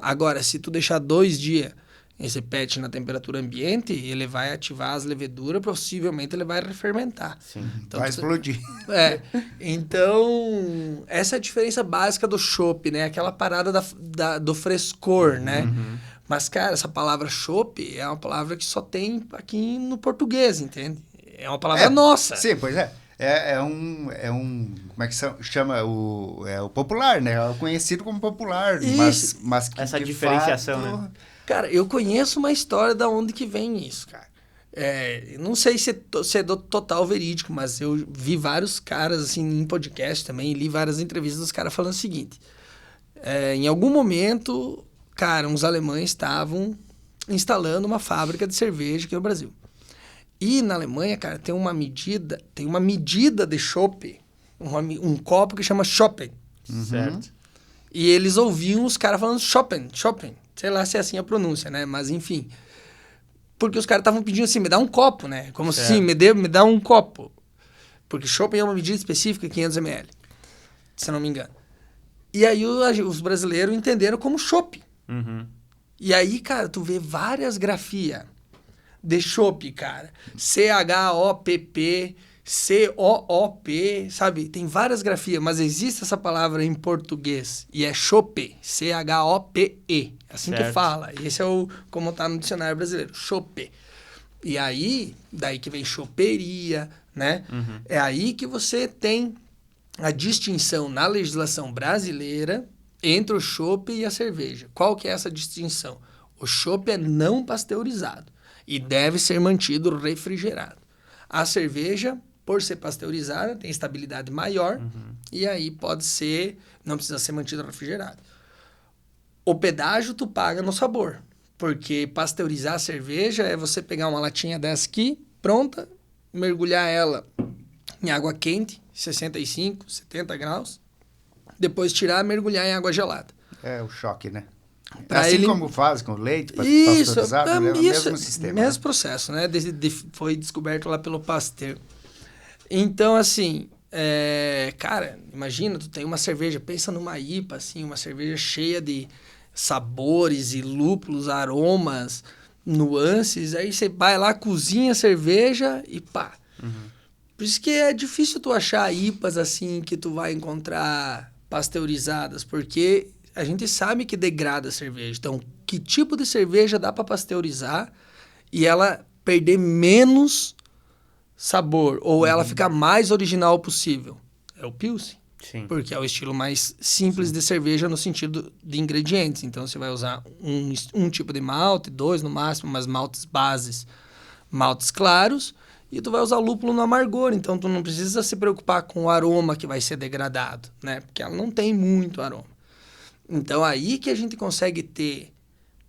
Agora, se tu deixar 2 dias esse pet na temperatura ambiente, ele vai ativar as leveduras, possivelmente ele vai refermentar. Sim. Então, vai explodir. Então, essa é a diferença básica do chopp, né? Aquela parada do frescor, né? Mas, cara, essa palavra chopp é uma palavra que só tem aqui no português, entende? É uma palavra nossa. Sim, pois é. É um como é que chama? O popular, né? É conhecido como popular. Mas que, essa diferenciação, fato, né? Cara, eu conheço uma história da onde que vem isso, cara. Não sei se é do total verídico, mas eu vi vários caras, assim, em podcast também, li várias entrevistas dos caras falando o seguinte. Em algum momento, cara, uns alemães estavam instalando uma fábrica de cerveja aqui no Brasil. E na Alemanha, cara, tem uma medida de chopp, um copo que chama Schoppen. Certo. E eles ouviam os caras falando Schoppen. Sei lá se é assim a pronúncia, né? Mas, enfim. Porque os caras estavam pedindo assim, me dá um copo, né? Como assim, me dá um copo. Porque Schoppen é uma medida específica, 500 ml. Se eu não me engano. E aí os brasileiros entenderam como chopp. E aí, cara, tu vê várias grafias de chopp, cara. CHOPP, COOP, sabe? Tem várias grafias, mas existe essa palavra em português. E é chope, CHOPE. Assim que fala. Esse é como tá no dicionário brasileiro, chope. E aí, daí que vem choperia, né? É aí que você tem a distinção na legislação brasileira entre o chope e a cerveja. Qual que é essa distinção? O chope é não pasteurizado e deve ser mantido refrigerado. A cerveja, por ser pasteurizada, tem estabilidade maior e aí não precisa ser mantido refrigerado. O pedágio tu paga no sabor, porque pasteurizar a cerveja é você pegar uma latinha dessa aqui, pronta, mergulhar ela em água quente, 65, 70 graus, depois tirar e mergulhar em água gelada. É o choque, né? Pra assim ele... como faz com leite Isso, pasteurizado, é o mesmo sistema. Mesmo processo, né? Foi descoberto lá pelo Pasteur. Então, assim, cara, imagina, tu tem uma cerveja, pensa numa IPA, assim, uma cerveja cheia de sabores e lúpulos, aromas, nuances, aí você vai lá, cozinha a cerveja e pá. Por isso que é difícil tu achar IPAs, assim, que tu vai encontrar pasteurizadas, porque a gente sabe que degrada a cerveja. Então, que tipo de cerveja dá para pasteurizar e ela perder menos sabor ou ela ficar mais original possível? É o Pilsen. Sim. Porque é o estilo mais simples de cerveja no sentido de ingredientes. Então, você vai usar um tipo de malte, 2 no máximo, mas maltes bases, maltes claros, e tu vai usar lúpulo no amargor. Então, tu não precisa se preocupar com o aroma que vai ser degradado, né? Porque ela não tem muito aroma. Então, aí que a gente consegue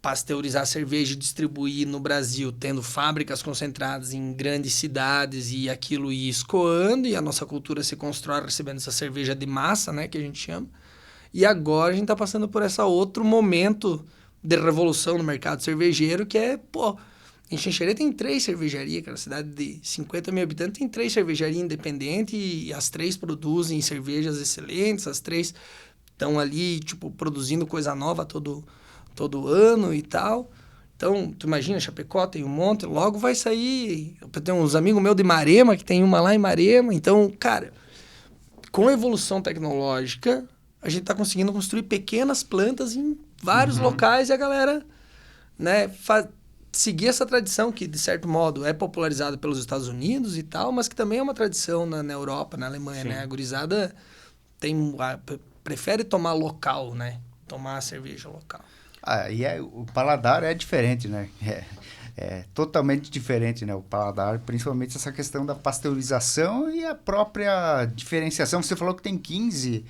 pasteurizar cerveja e distribuir no Brasil, tendo fábricas concentradas em grandes cidades e aquilo ir escoando, e a nossa cultura se constrói recebendo essa cerveja de massa, né, que a gente chama. E agora a gente está passando por esse outro momento de revolução no mercado cervejeiro, que é, Em Xanxerê tem 3 cervejarias, cara. Cidade de 50 mil habitantes tem 3 cervejarias independentes e as 3 produzem cervejas excelentes. As 3 estão ali, tipo, produzindo coisa nova todo ano e tal. Então, tu imagina, Chapecó tem um monte, logo vai sair... Eu tenho uns amigos meus de Marema, que tem uma lá em Marema. Então, cara, com a evolução tecnológica, a gente tá conseguindo construir pequenas plantas em vários locais e a galera, né, seguir essa tradição que, de certo modo, é popularizada pelos Estados Unidos e tal, mas que também é uma tradição na Europa, na Alemanha, né? A gurizada prefere tomar local, né? Tomar cerveja local. O paladar é diferente, né? É totalmente diferente, né? O paladar, principalmente essa questão da pasteurização e a própria diferenciação. Você falou que tem 15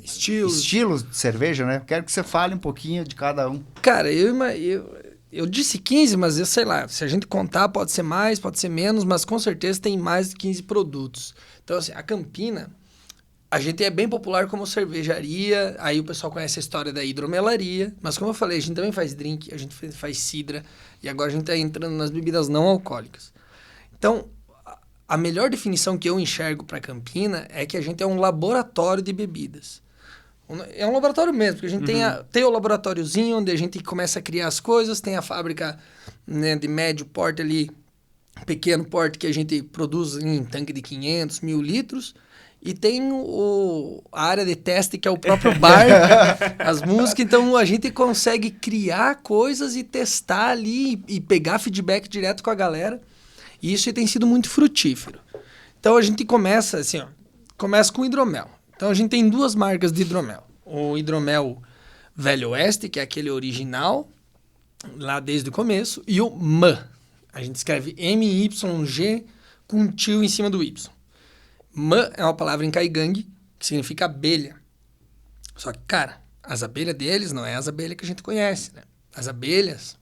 estilos de cerveja, né? Quero que você fale um pouquinho de cada um. Cara, eu disse 15, mas eu sei lá, se a gente contar pode ser mais, pode ser menos, mas com certeza tem mais de 15 produtos. Então, assim, a Campina... A gente é bem popular como cervejaria, aí o pessoal conhece a história da hidromelaria, mas como eu falei, a gente também faz drink, a gente faz cidra, e agora a gente está entrando nas bebidas não alcoólicas. Então, a melhor definição que eu enxergo para Campina é que a gente é um laboratório de bebidas. É um laboratório mesmo, porque a gente tem o laboratóriozinho onde a gente começa a criar as coisas, tem a fábrica, né, de médio porte ali, pequeno porte que a gente produz em tanque de 500, 1.000 litros, e tem a área de teste, que é o próprio bar, as músicas. Então, a gente consegue criar coisas e testar ali e pegar feedback direto com a galera. E isso tem sido muito frutífero. Então, a gente começa assim, ó, começa com o hidromel. Então, a gente tem 2 marcas de hidromel. O hidromel Velho Oeste, que é aquele original, lá desde o começo. E o MY. A gente escreve MYG com um tio em cima do Y. MY é uma palavra em caigangue que significa abelha. Só que, cara, as abelhas deles não é as abelhas que a gente conhece, né? As abelhas,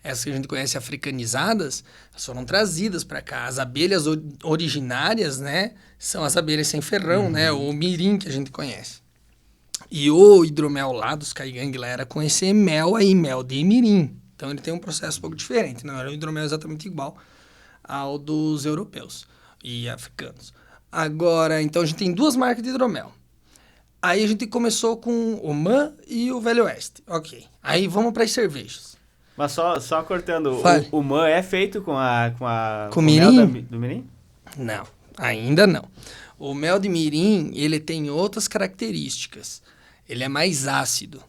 essas que a gente conhece africanizadas, foram trazidas para cá. As abelhas originárias, né, são as abelhas sem ferrão, né? O mirim que a gente conhece. E o hidromel lá dos caigangue lá era com esse mel aí, mel de mirim. Então ele tem um processo um pouco diferente. Não era um hidromel exatamente igual ao dos europeus e africanos. Agora, então a gente tem 2 marcas de hidromel. Aí a gente começou com o MY e o Velho Oeste. Ok. Aí vamos para as cervejas. Mas só cortando, o MY é feito com o mirim? Mel do mirim? Não, ainda não. O mel de mirim, ele tem outras características. Ele é mais ácido.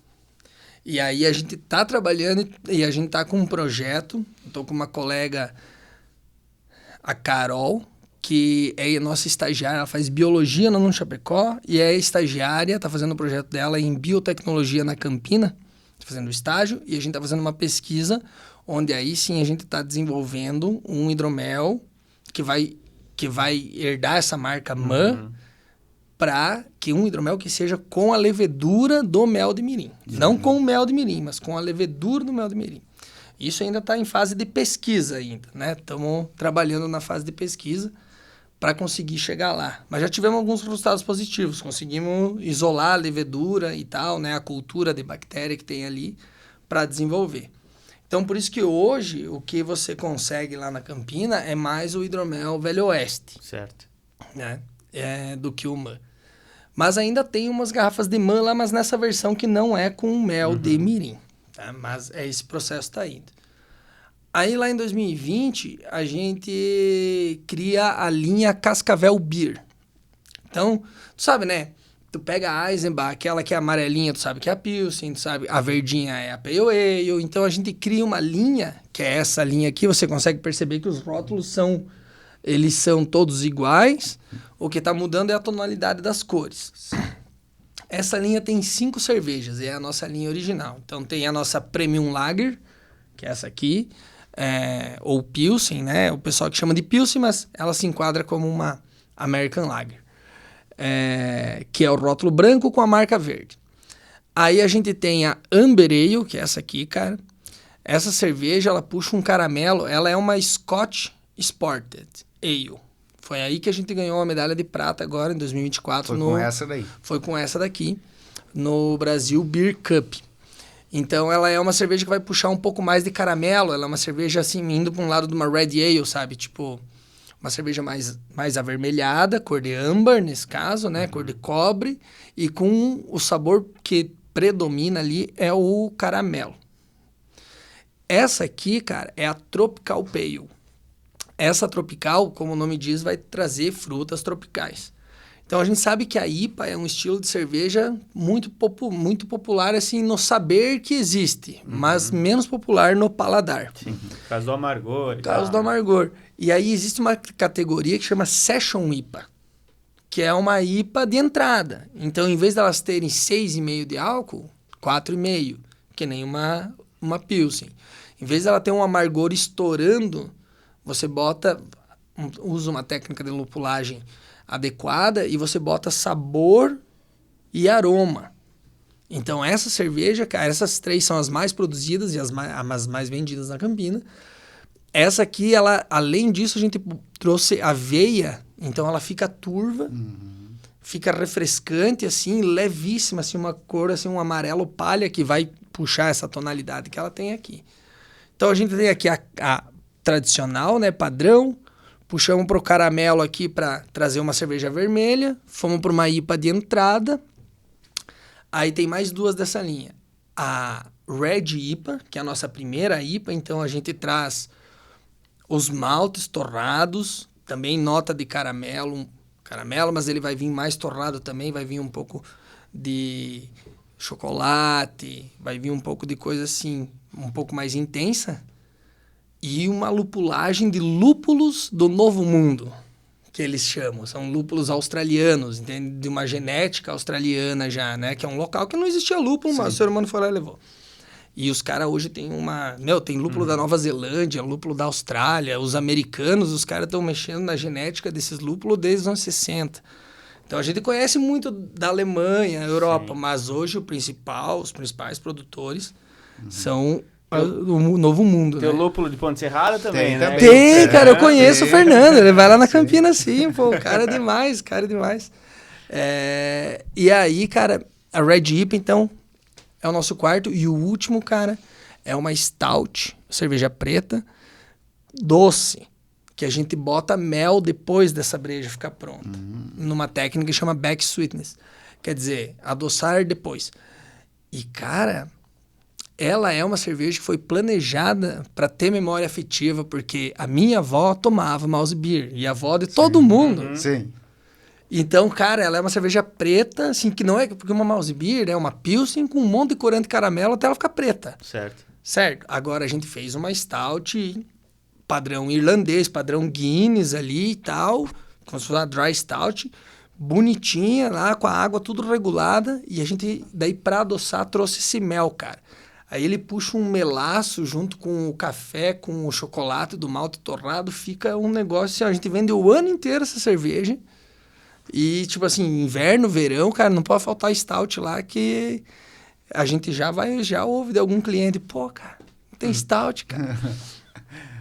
E aí a gente tá trabalhando e a gente tá com um projeto. Eu tô com uma colega, a Carol, que é a nossa estagiária, ela faz biologia no Chapecó e é estagiária, tá fazendo o projeto dela em biotecnologia na Campina, fazendo estágio, e a gente tá fazendo uma pesquisa onde aí sim a gente tá desenvolvendo um hidromel que vai herdar essa marca MY para que um hidromel que seja com a levedura do mel de mirim. Não com o mel de mirim, mas com a levedura do mel de mirim. Isso ainda está em fase de pesquisa ainda, né? Estamos trabalhando na fase de pesquisa para conseguir chegar lá. Mas já tivemos alguns resultados positivos. Conseguimos isolar a levedura e tal, né? A cultura de bactéria que tem ali para desenvolver. Então, por isso que hoje, o que você consegue lá na Campina é mais o hidromel Velho Oeste. Certo. Né? Do que o MY. Mas ainda tem umas garrafas de MY lá, mas nessa versão que não é com mel de mirim. Tá? Mas esse processo está indo. Aí lá em 2020, a gente cria a linha Cascavel Beer. Então, tu sabe, né? Tu pega a Eisenbach, aquela que é amarelinha, tu sabe que é a Pilsen, tu sabe, a verdinha é a Pale Ale. Então, a gente cria uma linha, que é essa linha aqui, você consegue perceber que os rótulos eles são todos iguais. O que está mudando é a tonalidade das cores. Essa linha tem 5 cervejas, é a nossa linha original. Então, tem a nossa Premium Lager, que é essa aqui, ou Pilsen, né? O pessoal que chama de Pilsen, mas ela se enquadra como uma American Lager. Que é o rótulo branco com a marca verde. Aí a gente tem a Amber Ale, que é essa aqui, cara. Essa cerveja, ela puxa um caramelo, ela é uma Scotch Spotted Ale. Foi aí que a gente ganhou a medalha de prata agora, em 2024. Foi com essa daí. Foi com essa daqui, no Brasil Beer Cup. Então, ela é uma cerveja que vai puxar um pouco mais de caramelo. Ela é uma cerveja, assim, indo para um lado de uma Red Ale, sabe? Tipo, uma cerveja mais avermelhada, cor de âmbar, nesse caso, né? Cor de cobre. E com o sabor que predomina ali é o caramelo. Essa aqui, cara, é a Tropical Pale. Essa tropical, como o nome diz, vai trazer frutas tropicais. Então, a gente sabe que a IPA é um estilo de cerveja muito popular, assim, no saber que existe, mas menos popular no paladar. Sim, por causa do amargor. Por causa do amargor. E aí, existe uma categoria que chama Session IPA, que é uma IPA de entrada. Então, em vez de elas terem 6,5 de álcool, 4,5, que nem uma Pilsen. Em vez de ela ter um amargor estourando, você usa uma técnica de lupulagem adequada e você bota sabor e aroma. Então, essa cerveja, cara, essas 3 são as mais produzidas e as mais vendidas na Campina. Essa aqui, ela, além disso, a gente trouxe aveia, então ela fica turva, fica refrescante, assim, levíssima, assim, uma cor, assim, um amarelo palha que vai puxar essa tonalidade que ela tem aqui. Então, a gente tem aqui a tradicional, né, padrão. Puxamos para o caramelo aqui para trazer uma cerveja vermelha. Fomos para uma IPA de entrada. Aí tem mais 2 dessa linha. A Red IPA, que é a nossa primeira IPA. Então, a gente traz os maltes torrados. Também nota de caramelo, mas ele vai vir mais torrado também. Vai vir um pouco de chocolate. Vai vir um pouco de coisa assim, um pouco mais intensa. E uma lupulagem de lúpulos do Novo Mundo, que eles chamam. São lúpulos australianos, entende? De uma genética australiana já, né? Que é um local que não existia lúpulo, mas o ser humano foi lá e levou. E os caras hoje tem tem lúpulo da Nova Zelândia, lúpulo da Austrália. Os americanos, os caras estão mexendo na genética desses lúpulos desde os anos 60. Então, a gente conhece muito da Alemanha, Europa, mas hoje os principais produtores são... o Novo Mundo, Tem né? o lúpulo de Ponte Serrada também, né? Tem, cara, eu conheço o Fernando, ele vai lá na Campina sim, pô, cara é demais. E aí, cara, a Red IPA, então, é o nosso quarto, e o último, cara, é uma Stout, cerveja preta, doce, que a gente bota mel depois dessa breja ficar pronta, numa técnica que chama back sweetness, quer dizer, adoçar depois. E, cara... ela é uma cerveja que foi planejada para ter memória afetiva, porque a minha avó tomava mouse beer, e a avó de todo mundo. Sim. Então, cara, ela é uma cerveja preta, assim, que não é... porque uma mouse beer é uma Pilsen com um monte de corante caramelo até ela ficar preta. Certo. Agora, a gente fez uma stout padrão irlandês, padrão Guinness ali e tal, como se fosse uma dry stout, bonitinha lá, com a água tudo regulada, e a gente, daí, para adoçar, trouxe esse mel, cara. Aí ele puxa um melaço junto com o café, com o chocolate do malte torrado, fica um negócio assim, ó, a gente vende o ano inteiro essa cerveja. E, tipo assim, inverno, verão, cara, não pode faltar stout lá que a gente já ouve de algum cliente, pô, cara, não tem stout, cara.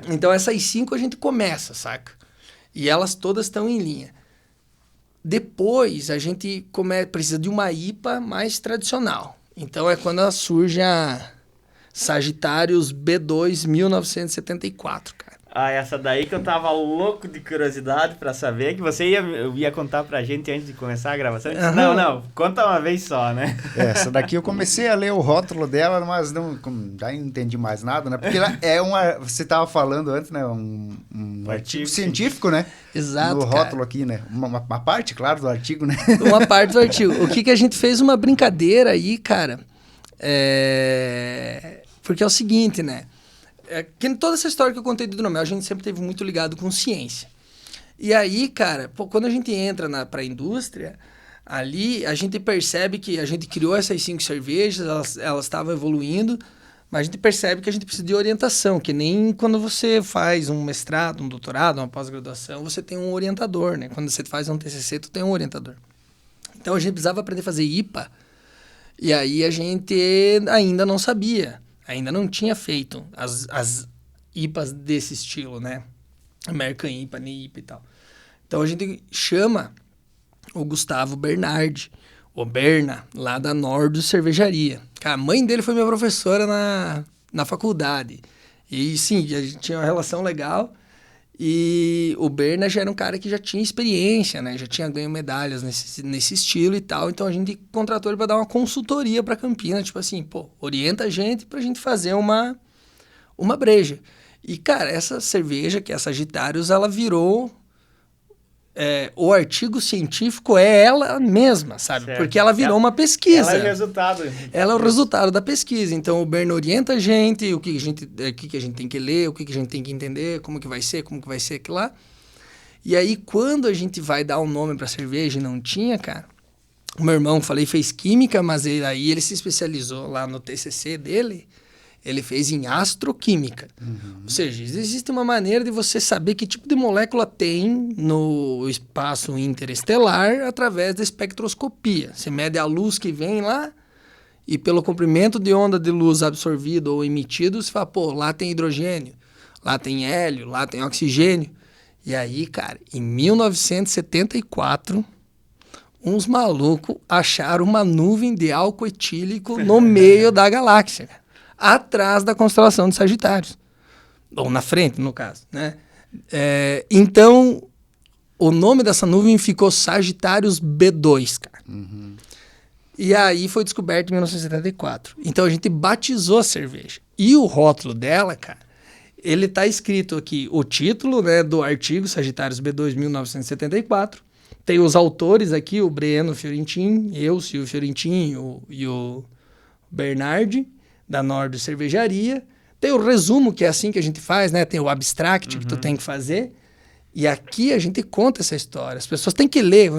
Então, essas 5 a gente começa, saca? E elas todas estão em linha. Depois, a gente precisa de uma IPA mais tradicional. Então, é quando surge a Sagitários B2 1974, cara. Ah, essa daí que eu tava louco de curiosidade pra saber, que você ia contar pra gente antes de começar a gravação. Disse, não, conta uma vez só, né? Essa daqui eu comecei a ler o rótulo dela, mas já não entendi mais nada, né? Porque ela é você tava falando antes, né? Um artigo científico, né? Exato, no rótulo aqui, né? Uma parte, claro, do artigo, né? Uma parte do artigo. O que a gente fez uma brincadeira aí, cara, porque é o seguinte, né? Que toda essa história que eu contei do hidromel, a gente sempre teve muito ligado com ciência. E aí, cara, quando a gente entra pra indústria, ali a gente percebe que a gente criou essas 5 cervejas, elas estavam evoluindo, mas a gente percebe que a gente precisa de orientação, que nem quando você faz um mestrado, um doutorado, uma pós-graduação, você tem um orientador, né? Quando você faz um TCC, tu tem um orientador. Então, a gente precisava aprender a fazer IPA, e aí a gente ainda não sabia. Ainda não tinha feito as IPAs desse estilo, né? American IPA, NIPA e tal. Então, a gente chama o Gustavo Bernardi, o Berna, lá da Nordo Cervejaria. Cara, a mãe dele foi minha professora na faculdade. E sim, a gente tinha uma relação legal. E o Berna já era um cara que já tinha experiência, né? Já tinha ganho medalhas nesse estilo e tal. Então a gente contratou ele para dar uma consultoria para Campinas. Tipo assim, pô, orienta a gente pra gente fazer uma breja. E, cara, essa cerveja, que é a Sagitários, ela virou... o artigo científico é ela mesma, sabe? Certo. Porque ela virou uma pesquisa. Ela é o resultado. Ela é o resultado da pesquisa. Então, o Berna orienta a gente, o que a gente tem que ler, o que a gente tem que entender, como que vai ser aquilo lá. E aí, quando a gente vai dar um nome pra cerveja e não tinha, cara... O meu irmão, fez química, mas aí ele se especializou lá no TCC dele... Ele fez em astroquímica. Ou seja, existe uma maneira de você saber que tipo de molécula tem no espaço interestelar através da espectroscopia. Você mede a luz que vem lá e pelo comprimento de onda de luz absorvido ou emitido, você fala, pô, lá tem hidrogênio, lá tem hélio, lá tem oxigênio. E aí, cara, em 1974... uns malucos acharam uma nuvem de álcool etílico no meio da galáxia, atrás da constelação de Sagitários. Ou na frente, no caso, né? Então, o nome dessa nuvem ficou Sagitários B2, cara. E aí foi descoberto em 1974. Então, a gente batizou a cerveja. E o rótulo dela, cara, ele tá escrito aqui, o título, né, do artigo Sagitários B2, 1974. Tem os autores aqui, o Breno Fiorentin, eu, Silvio Fiorentin e o Bernardi, da Nordo Cervejaria. Tem o resumo, que é assim que a gente faz, né? Tem o abstract que tu tem que fazer. E aqui a gente conta essa história. As pessoas têm que ler.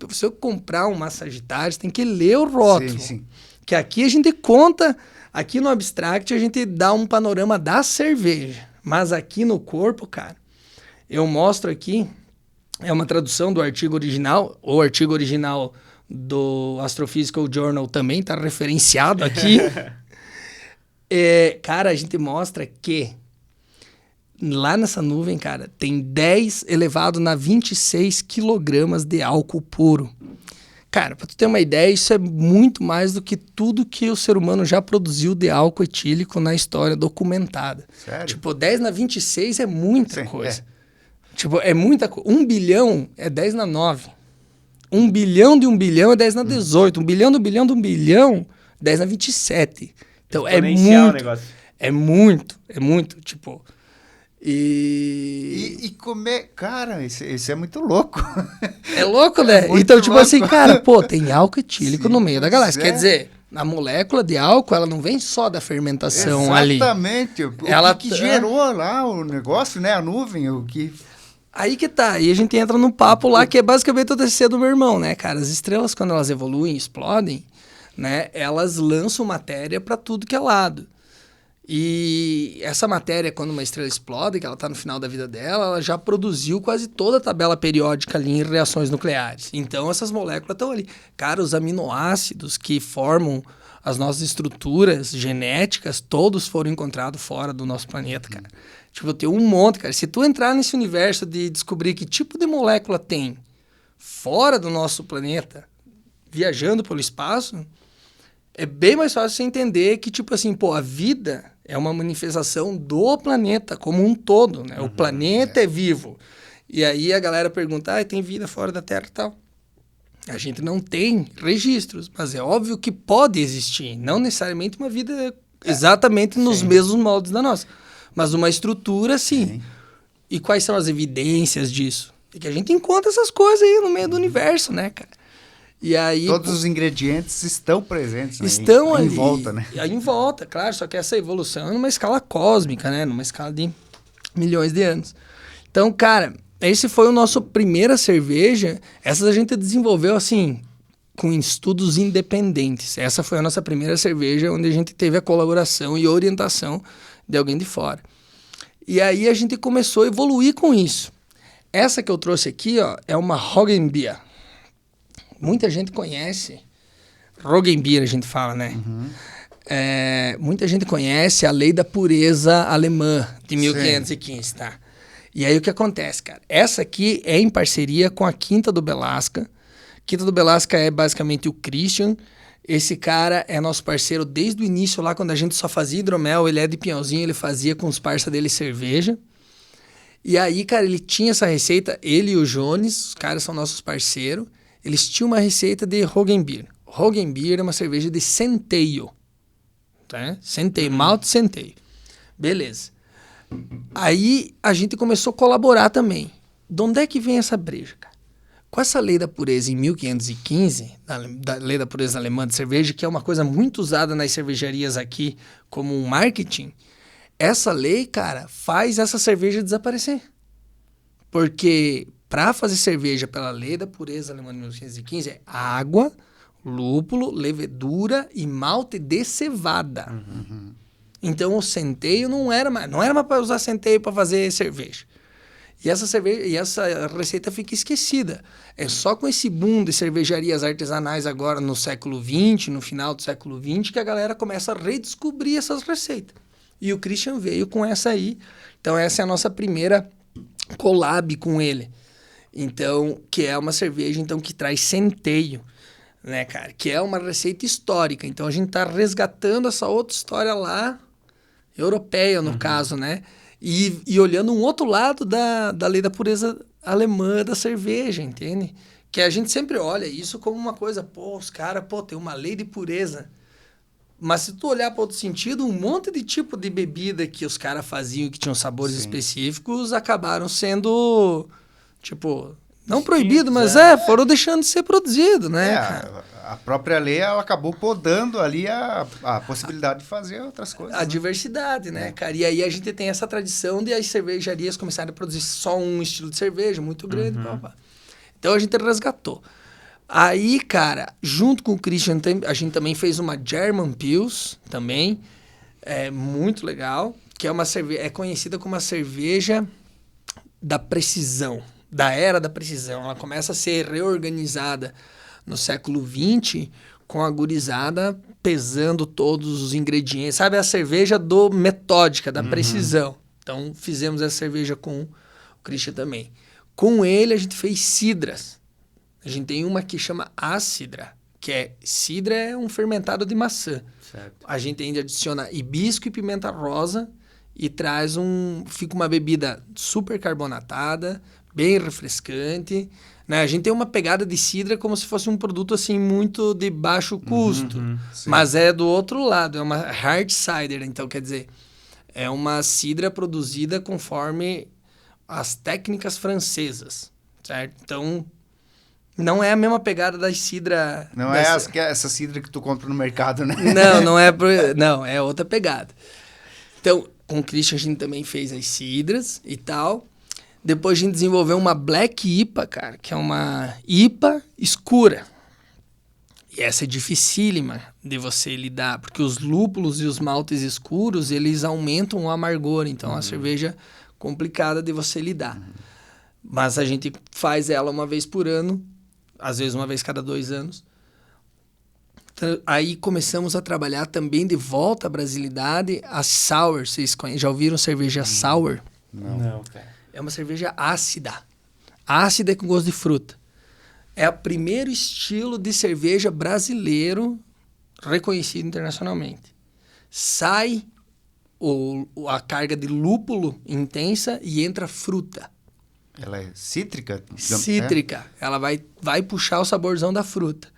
Se eu comprar uma Sagitários, tem que ler o rótulo. Sim, sim. Que aqui a gente conta, aqui no abstract a gente dá um panorama da cerveja. Mas aqui no corpo, cara, eu mostro aqui, é uma tradução do artigo original. O artigo original do Astrophysical Journal também está referenciado aqui. Cara, a gente mostra que lá nessa nuvem, cara, tem 10 elevado na 26 quilogramas de álcool puro. Cara, pra tu ter uma ideia, isso é muito mais do que tudo que o ser humano já produziu de álcool etílico na história documentada. Sério? Tipo, 10 na 26 é muita coisa. Tipo, é muita coisa. 1 bilhão é 10 na 9. 1 bilhão de 1 bilhão é 10 na 18. 1 bilhão do bilhão de 1 bilhão, 10 na 27. Então, é muito, tipo... E comer... Cara, isso é muito louco. É louco, né? Muito então, tipo louco. assim, cara, pô, tem álcool etílico no meio da galáxia. é. Quer dizer, a molécula de álcool, ela não vem só da fermentação ali. Exatamente. Ela que gerou lá o negócio, né? A nuvem, o que... Aí que tá, aí a gente entra no papo lá, que é basicamente o TCC do meu irmão, né, cara? As estrelas, quando elas evoluem, explodem, né, elas lançam matéria para tudo que é lado. E essa matéria, quando uma estrela explode, que ela tá no final da vida dela, ela já produziu quase toda a tabela periódica ali em reações nucleares. Então, essas moléculas estão ali. Cara, os aminoácidos que formam as nossas estruturas genéticas, todos foram encontrados fora do nosso planeta, cara. Tipo, tem um monte, cara. Se tu entrar nesse universo de descobrir que tipo de molécula tem fora do nosso planeta, viajando pelo espaço, é bem mais fácil você entender que, tipo assim, pô, a vida é uma manifestação do planeta como um todo, né? O planeta é vivo. E aí a galera pergunta, tem vida fora da Terra e tal. A gente não tem registros, mas é óbvio que pode existir. Não necessariamente uma vida exatamente nos mesmos moldes da nossa. Mas uma estrutura, sim. E quais são as evidências disso? É que a gente encontra essas coisas aí no meio do universo, né, cara? E aí, todos os ingredientes estão presentes, né? Estão ali. Em volta, né? Em volta, claro. Só que essa evolução é numa escala cósmica, né? Numa escala de milhões de anos. Então, cara, esse foi o nosso primeira cerveja. Essa a gente desenvolveu, assim, com estudos independentes. Essa foi a nossa primeira cerveja onde a gente teve a colaboração e orientação de alguém de fora. E aí a gente começou a evoluir com isso. Essa que eu trouxe aqui, ó, é uma Roggenbier. Muita gente conhece, Roggenbier a gente fala, né? Muita gente conhece a lei da pureza alemã de 1515, tá? E aí o que acontece, cara? Essa aqui é em parceria com a Quinta do Belasca, Quinta do Belasca é basicamente o Christian. Esse cara é nosso parceiro desde o início lá, quando a gente só fazia hidromel. Ele é de Pinhalzinho, ele fazia com os parça dele cerveja. E aí, cara, ele tinha essa receita, ele e o Jones, os caras são nossos parceiros. Eles tinham uma receita de Roggenbier. Roggenbier é uma cerveja de centeio. Tá? Centeio, malte centeio. Beleza. Aí a gente começou a colaborar também. De onde é que vem essa breja, cara? Com essa lei da pureza em 1515, da lei da pureza alemã de cerveja, que é uma coisa muito usada nas cervejarias aqui como um marketing, essa lei, cara, faz essa cerveja desaparecer. Porque para fazer cerveja pela lei da pureza alemã de 1515 é água, lúpulo, levedura e malte de cevada. Uhum. Então o centeio não era mais para usar centeio para fazer cerveja. E essa receita fica esquecida. É só com esse boom de cervejarias artesanais agora no século XX, no final do século XX, que a galera começa a redescobrir essas receitas. E o Christian veio com essa aí. Então essa é a nossa primeira collab com ele. Então, que é uma cerveja então, que traz centeio, né, cara? Que é uma receita histórica. Então a gente tá resgatando essa outra história lá, europeia no caso, né? E olhando um outro lado da lei da pureza alemã da cerveja, entende? Que a gente sempre olha isso como uma coisa, os caras, tem uma lei de pureza. Mas se tu olhar para outro sentido, um monte de tipo de bebida que os caras faziam que tinham sabores específicos acabaram sendo, não proibido, mas foram deixando de ser produzido, né, cara? A própria lei, ela acabou podando ali a possibilidade de fazer outras coisas. A diversidade, né, cara? E aí a gente tem essa tradição de as cervejarias começarem a produzir só um estilo de cerveja muito grande. Então a gente resgatou. Aí, cara, junto com o Christian, a gente também fez uma German Pils também, muito legal, que é uma cerveja, é conhecida como a cerveja da precisão, da era da precisão. Ela começa a ser reorganizada no século XX, com a gurizada pesando todos os ingredientes. Sabe, a cerveja metódica, da precisão. Então, fizemos essa cerveja com o Christian também. Com ele, a gente fez cidras. A gente tem uma que chama ácidra, cidra é um fermentado de maçã. Certo. A gente ainda adiciona hibisco e pimenta rosa e fica uma bebida super carbonatada, bem refrescante, né? A gente tem uma pegada de cidra como se fosse um produto assim muito de baixo custo, mas é do outro lado, é uma hard cider, então quer dizer, é uma cidra produzida conforme as técnicas francesas, certo? Então, não é a mesma pegada da cidra... Não é essa cidra que tu compra no mercado, né? Não, é outra pegada. Então, com o Christian a gente também fez as cidras e tal. Depois a gente desenvolveu uma Black IPA, cara, que é uma IPA escura. E essa é dificílima de você lidar, porque os lúpulos e os maltes escuros, eles aumentam o amargor. Então, é uma cerveja complicada de você lidar. Mas a gente faz ela uma vez por ano, às vezes uma vez cada 2 anos. Aí começamos a trabalhar também de volta à brasilidade a sour. Vocês já ouviram cerveja sour? Não, cara. É uma cerveja ácida. Ácida com gosto de fruta. É o primeiro estilo de cerveja brasileiro reconhecido internacionalmente. Sai a carga de lúpulo intensa e entra fruta. Ela é cítrica? Cítrica. Ela vai puxar o saborzão da fruta.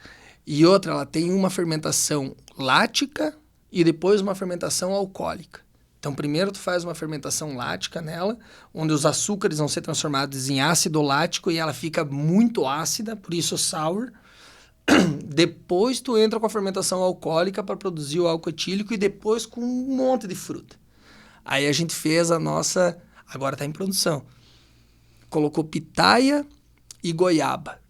E outra, ela tem uma fermentação lática e depois uma fermentação alcoólica. Então, primeiro tu faz uma fermentação lática nela, onde os açúcares vão ser transformados em ácido lático e ela fica muito ácida, por isso sour. Depois tu entra com a fermentação alcoólica para produzir o álcool etílico e depois com um monte de fruta. Aí a gente fez a nossa... Agora está em produção. Colocou pitaia e goiaba.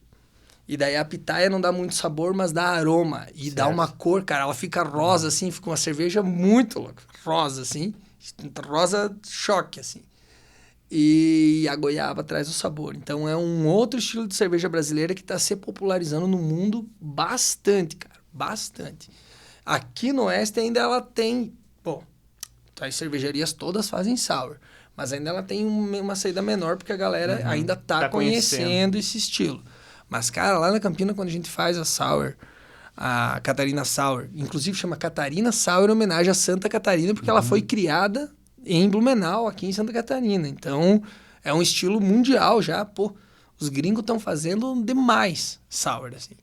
E daí a pitaia não dá muito sabor, mas dá aroma. E dá uma cor, cara. Ela fica rosa, assim. Fica uma cerveja muito louca. Rosa, assim. Rosa choque, assim. E a goiaba traz o sabor. Então é um outro estilo de cerveja brasileira que está se popularizando no mundo bastante, cara. Bastante. Aqui no Oeste ainda ela tem... as cervejarias todas fazem sour. Mas ainda ela tem uma saída menor porque a galera ainda tá conhecendo esse estilo. Mas, cara, lá na Campina, quando a gente faz a Sour, a Catarina Sour, inclusive chama Catarina Sour em homenagem a Santa Catarina, porque ela foi criada em Blumenau, aqui em Santa Catarina. Então, é um estilo mundial já, pô. Os gringos estão fazendo demais Sour, assim.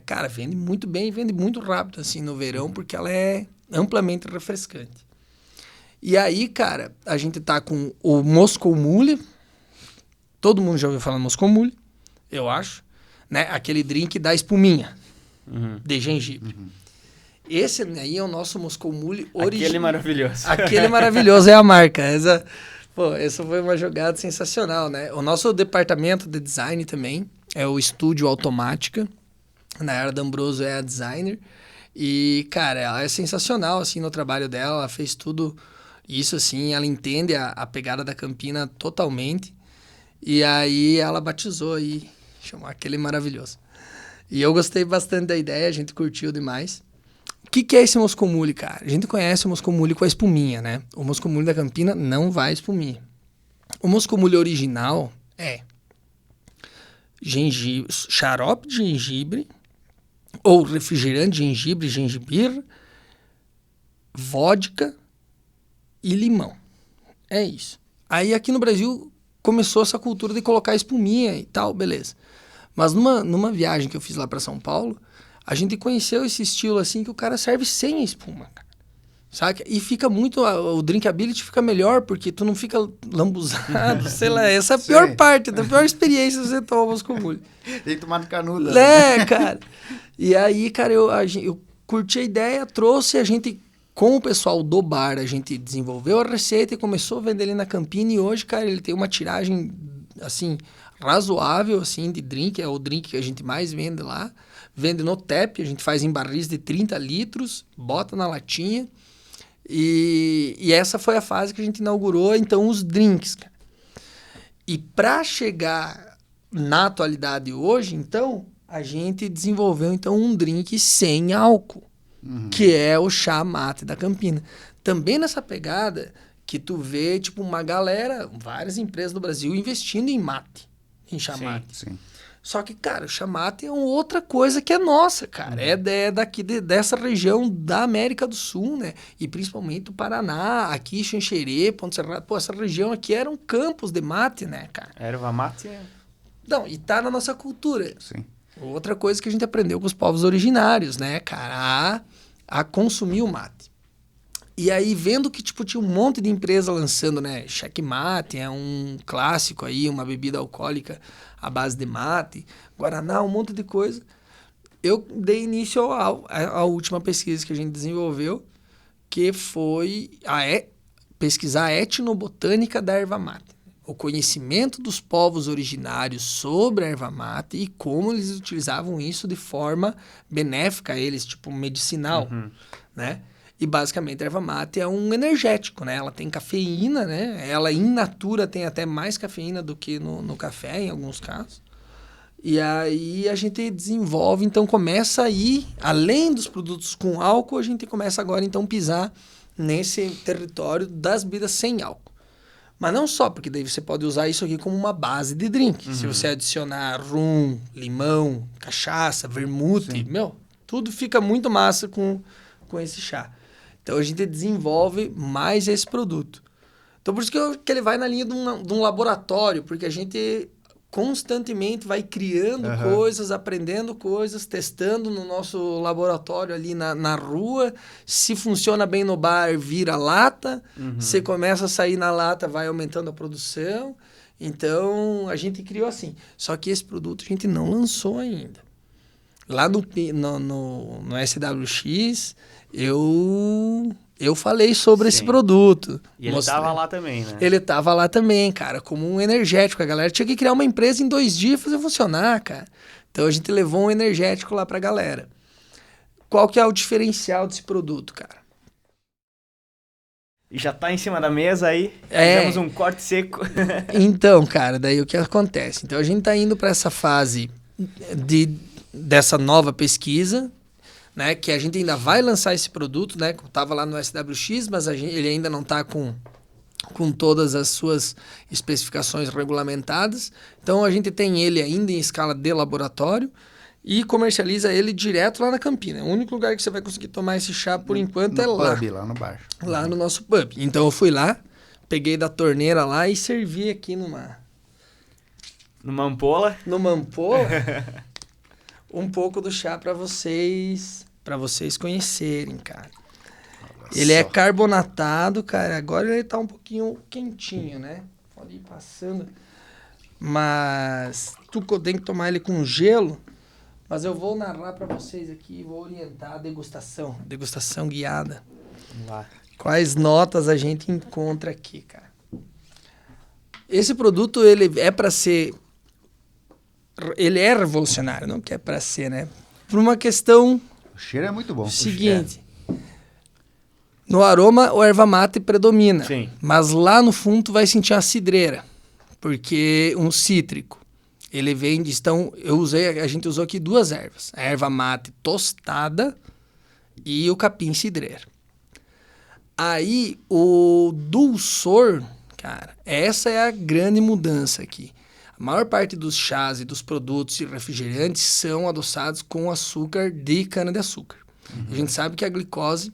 Cara, vende muito bem, vende muito rápido, assim, no verão, porque ela é amplamente refrescante. E aí, cara, a gente tá com o Moscow Mule. Todo mundo já ouviu falar Moscow Mule, eu acho. Né? Aquele drink da espuminha de gengibre. Esse aí é o nosso Moscow Mule original. Aquele maravilhoso. Aquele maravilhoso é a marca. Essa foi uma jogada sensacional, né? O nosso departamento de design também é o Estúdio Automática. Na era da Ambroso é a designer. E, cara, ela é sensacional, assim, no trabalho dela. Ela fez tudo isso, assim. Ela entende a pegada da Campina totalmente. E aí ela batizou aí, chamou aquele maravilhoso. E eu gostei bastante da ideia, a gente curtiu demais. O que é esse Moscow Mule, cara? A gente conhece o Moscow Mule com a espuminha, né? O Moscow Mule da Campina não vai espuminha. O Moscow Mule original é xarope de gengibre, ou refrigerante de gengibre, gengibir, vodka e limão. É isso. Aí aqui no Brasil começou essa cultura de colocar espuminha e tal, beleza. Mas numa viagem que eu fiz lá para São Paulo, a gente conheceu esse estilo assim que o cara serve sem a espuma, cara. Saca? E fica muito... O drinkability fica melhor porque tu não fica lambuzado, sei lá. Essa é a pior parte, a pior experiência que você toma Moscow Mule. Tem que tomar no canudo. Cara. E aí, cara, eu curti a ideia, trouxe a gente... Com o pessoal do bar, a gente desenvolveu a receita e começou a vender ele na Campina. E hoje, cara, ele tem uma tiragem, assim, razoável, assim, de drink. É o drink que a gente mais vende lá. Vende no TEP, a gente faz em barris de 30 litros, bota na latinha. E essa foi a fase que a gente inaugurou, então, os drinks, cara. E para chegar na atualidade hoje, então, a gente desenvolveu, então, um drink sem álcool. Que é o chá mate da Campina. Também nessa pegada que tu vê, tipo, uma galera, várias empresas do Brasil investindo em mate, em chá mate. Sim. Só que, cara, o chá mate é outra coisa que é nossa, cara. É daqui, dessa região da América do Sul, né? E principalmente do Paraná, aqui, Xanxerê, Ponto Serrado. Pô, essa região aqui eram campos de mate, né, cara? Erva mate Não, e tá na nossa cultura. Sim. Outra coisa que a gente aprendeu com os povos originários, né, cara? A consumir o mate. E aí, vendo que, tipo, tinha um monte de empresa lançando, né? Checkmate é um clássico aí, uma bebida alcoólica à base de mate, guaraná, um monte de coisa. Eu dei início à última pesquisa que a gente desenvolveu, que foi pesquisar a etnobotânica da erva mate. O conhecimento dos povos originários sobre a erva mate e como eles utilizavam isso de forma benéfica a eles, tipo medicinal, né? E basicamente a erva mate é um energético, né? Ela tem cafeína, né? Ela in natura tem até mais cafeína do que no café, em alguns casos. E aí a gente desenvolve, então começa aí, além dos produtos com álcool, a gente começa agora então pisar nesse território das bebidas sem álcool. Mas não só, porque daí você pode usar isso aqui como uma base de drink. Se você adicionar rum, limão, cachaça, vermute, tudo fica muito massa com esse chá. Então a gente desenvolve mais esse produto. Então por isso que ele vai na linha de um laboratório, porque a gente constantemente vai criando coisas, aprendendo coisas, testando no nosso laboratório ali na rua. Se funciona bem no bar, vira lata. Você começa a sair na lata, vai aumentando a produção. Então, a gente criou assim. Só que esse produto a gente não lançou ainda. Lá no SWX, eu falei sobre esse produto. E ele estava lá também, né? Ele estava lá também, cara, como um energético. A galera tinha que criar uma empresa em 2 dias e fazer funcionar, cara. Então a gente levou um energético lá pra galera. Qual que é o diferencial desse produto, cara? E já tá em cima da mesa aí, fizemos um corte seco. Então, cara, daí o que acontece? Então a gente tá indo para essa fase dessa nova pesquisa, né, que a gente ainda vai lançar esse produto, né, que estava lá no SWX, mas ele ainda não está com com todas as suas especificações regulamentadas. Então, a gente tem ele ainda em escala de laboratório e comercializa ele direto lá na Campina. O único lugar que você vai conseguir tomar esse chá, por enquanto, é lá. Pub, lá no bar. Lá no nosso pub. Então, eu fui lá, peguei da torneira lá e servi aqui numa ampola. Um pouco do chá para vocês conhecerem, cara. Ele é carbonatado, cara. Agora ele tá um pouquinho quentinho, né? Pode ir passando. Mas tu tem que tomar ele com gelo. Mas eu vou narrar para vocês aqui, vou orientar a degustação guiada. Vamos lá. Quais notas a gente encontra aqui, cara? Esse produto, ele é para ser... Ele é revolucionário, não que é para ser, né? Por uma questão... O cheiro é muito bom. Seguinte... No aroma, o erva mate predomina. Sim. Mas lá no fundo, tu vai sentir uma cidreira. Porque um cítrico, ele vem de... Então, a gente usou aqui 2 ervas. A erva mate tostada e o capim cidreiro. Aí, o dulçor, cara, essa é a grande mudança aqui. A maior parte dos chás e dos produtos e refrigerantes são adoçados com açúcar de cana-de-açúcar. A gente sabe que a glicose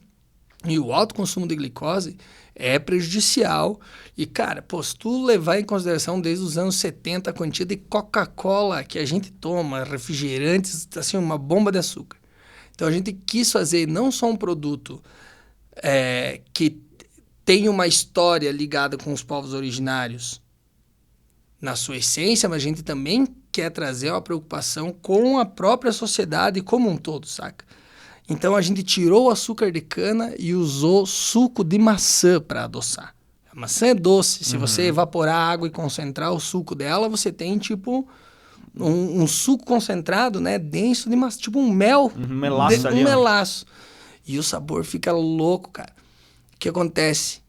e o alto consumo de glicose é prejudicial. E, cara, se tu levar em consideração desde os anos 70 a quantia de Coca-Cola que a gente toma, refrigerantes, assim, uma bomba de açúcar. Então, a gente quis fazer não só um produto que tem uma história ligada com os povos originários na sua essência, mas a gente também quer trazer uma preocupação com a própria sociedade como um todo, saca? Então, a gente tirou o açúcar de cana e usou suco de maçã para adoçar. A maçã é doce. Se você evaporar a água e concentrar o suco dela, você tem, tipo, um suco concentrado, né? Denso de maçã. Tipo um mel. Um melaço ali. Um melaço. E o sabor fica louco, cara. O que acontece?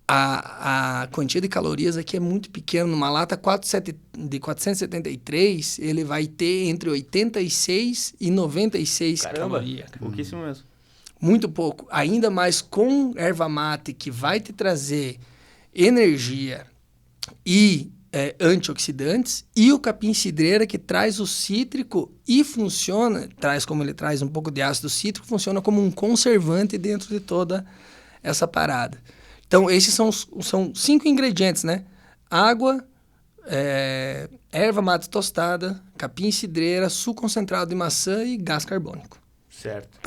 A quantia de calorias aqui é muito pequena. Numa lata de 473, ele vai ter entre 86 e 96 calorias. Pouquíssimo mesmo. Muito pouco. Ainda mais com erva mate, que vai te trazer energia e antioxidantes, e o capim cidreira, que traz o cítrico e funciona, como ele traz um pouco de ácido cítrico, funciona como um conservante dentro de toda essa parada. Então, esses são 5 ingredientes, né? Água, erva mate tostada, capim cidreira, suco concentrado de maçã e gás carbônico. Certo.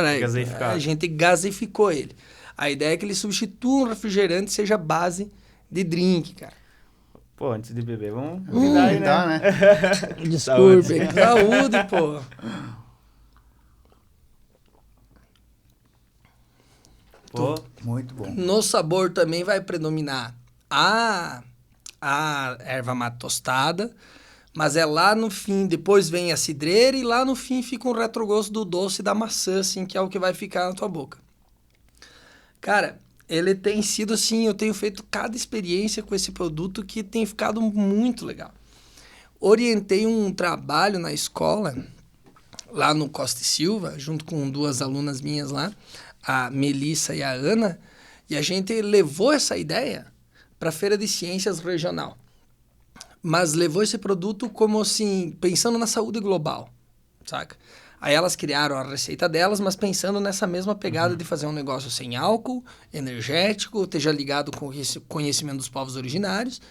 A gente gasificou ele. A ideia é que ele substitua um refrigerante e seja base de drink, cara. Pô, antes de beber, vamos brindar aí, né? Desculpe. Saúde, pô. Pô, muito bom. No sabor também vai predominar a erva mate tostada, mas é lá no fim, depois vem a cidreira e lá no fim fica um retrogosto do doce da maçã, assim, que é o que vai ficar na tua boca. Cara, ele tem sido assim, eu tenho feito cada experiência com esse produto que tem ficado muito legal. Orientei um trabalho na escola, lá no Costa e Silva, junto com 2 alunas minhas lá, a Melissa e a Ana, e a gente levou essa ideia para a Feira de Ciências Regional. Mas levou esse produto como assim, pensando na saúde global, saca? Aí elas criaram a receita delas, mas pensando nessa mesma pegada de fazer um negócio sem álcool, energético, esteja ligado com o conhecimento dos povos originários.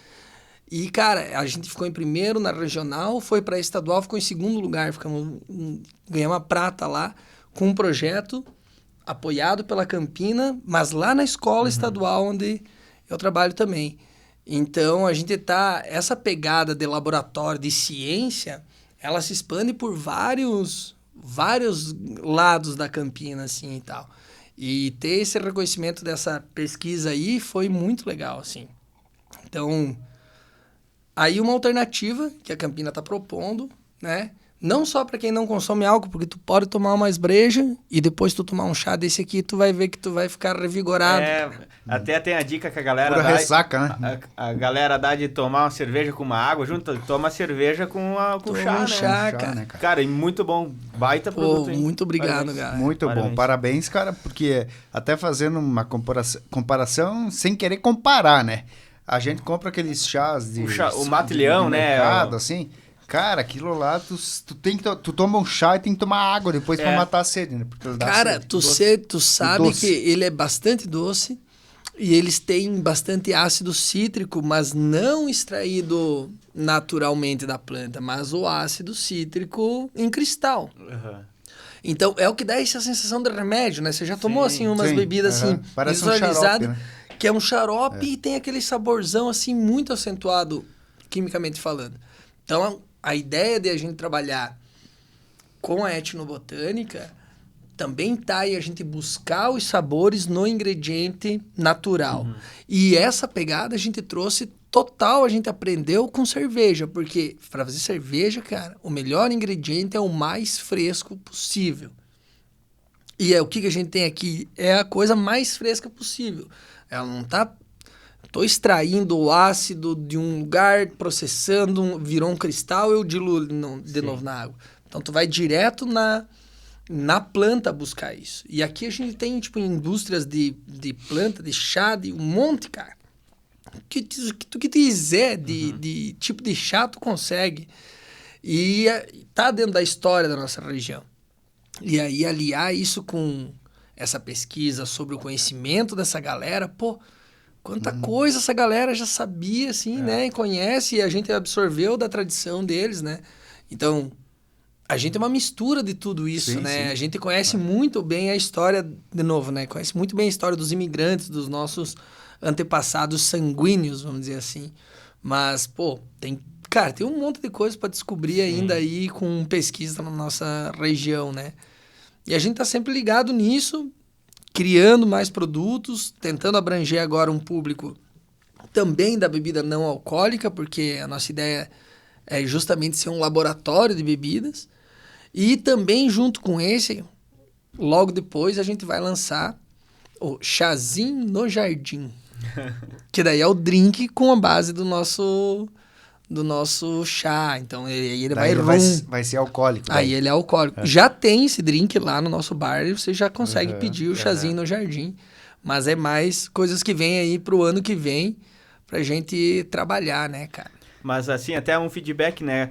E, cara, a gente ficou em primeiro na regional, foi para a estadual, ficou em segundo lugar, ganhamos uma prata lá, com um projeto apoiado pela Campina, mas lá na escola estadual onde eu trabalho também. Então, a gente essa pegada de laboratório, de ciência, ela se expande por vários lados da Campina, assim, e tal. E ter esse reconhecimento dessa pesquisa aí foi muito legal, assim. Então, aí uma alternativa que a Campina está propondo, né? Não só para quem não consome álcool, porque tu pode tomar uma esbreja e depois tu tomar um chá desse aqui, tu vai ver que tu vai ficar revigorado. Até tem a dica que a galera pura dá. Ressaca, né? A galera dá de tomar uma cerveja com uma água junto, toma cerveja com chá, né? Chá, cara. Né, cara, e muito bom, baita produto, hein? Muito obrigado, Parabéns. galera. Muito bom, parabéns, cara, porque até fazendo uma comparação sem querer comparar, né? A gente compra aqueles chás de... O mate-leão, né? mercado, assim. Cara, aquilo lá, tu toma um chá e tem que tomar água depois pra matar a sede, né? Porque dá Cara, sede. tu sabe que ele é bastante doce e eles têm bastante ácido cítrico, mas não extraído naturalmente da planta, mas o ácido cítrico em cristal. Uhum. Então, é o que dá essa sensação de remédio, né? Você já tomou, assim, umas sim, bebidas, assim, parece um xarope, né? que é um xarope e tem aquele saborzão, assim, muito acentuado, quimicamente falando. Então, a ideia de a gente trabalhar com a etnobotânica também tá em a gente buscar os sabores no ingrediente natural. Uhum. E essa pegada a gente trouxe total, a gente aprendeu com cerveja, porque para fazer cerveja, cara, o melhor ingrediente é o mais fresco possível. E é o que a gente tem aqui, é a coisa mais fresca possível. Ela não tá... Tô extraindo o ácido de um lugar, processando, virou um cristal, eu diluo de novo na água. Então, tu vai direto na planta buscar isso. E aqui a gente tem, tipo, indústrias de planta, de chá, de um monte, cara. O que tu quiser de tipo de chá, tu consegue. E tá dentro da história da nossa região. E aí, aliar isso com essa pesquisa sobre o conhecimento dessa galera, pô... Quanta coisa essa galera já sabia, assim, né? E conhece, e a gente absorveu da tradição deles, né? Então, a gente é uma mistura de tudo isso, né? Sim. A gente conhece muito bem a história, de novo, né? Conhece muito bem a história dos imigrantes, dos nossos antepassados sanguíneos, vamos dizer assim. Mas, pô, tem um monte de coisa para descobrir ainda aí com pesquisa na nossa região, né? E a gente tá sempre ligado nisso, criando mais produtos, tentando abranger agora um público também da bebida não alcoólica, porque a nossa ideia é justamente ser um laboratório de bebidas. E também, junto com esse, logo depois a gente vai lançar o Chazinho no Jardim, que daí é o drink com a base do nosso chá. Então, ele vai ser alcoólico. Aí ele é alcoólico. Já tem esse drink lá no nosso bar e você já consegue pedir o Chazinho no Jardim. Mas é mais coisas que vem aí pro ano que vem pra gente trabalhar, né, cara? Mas, assim, até um feedback, né?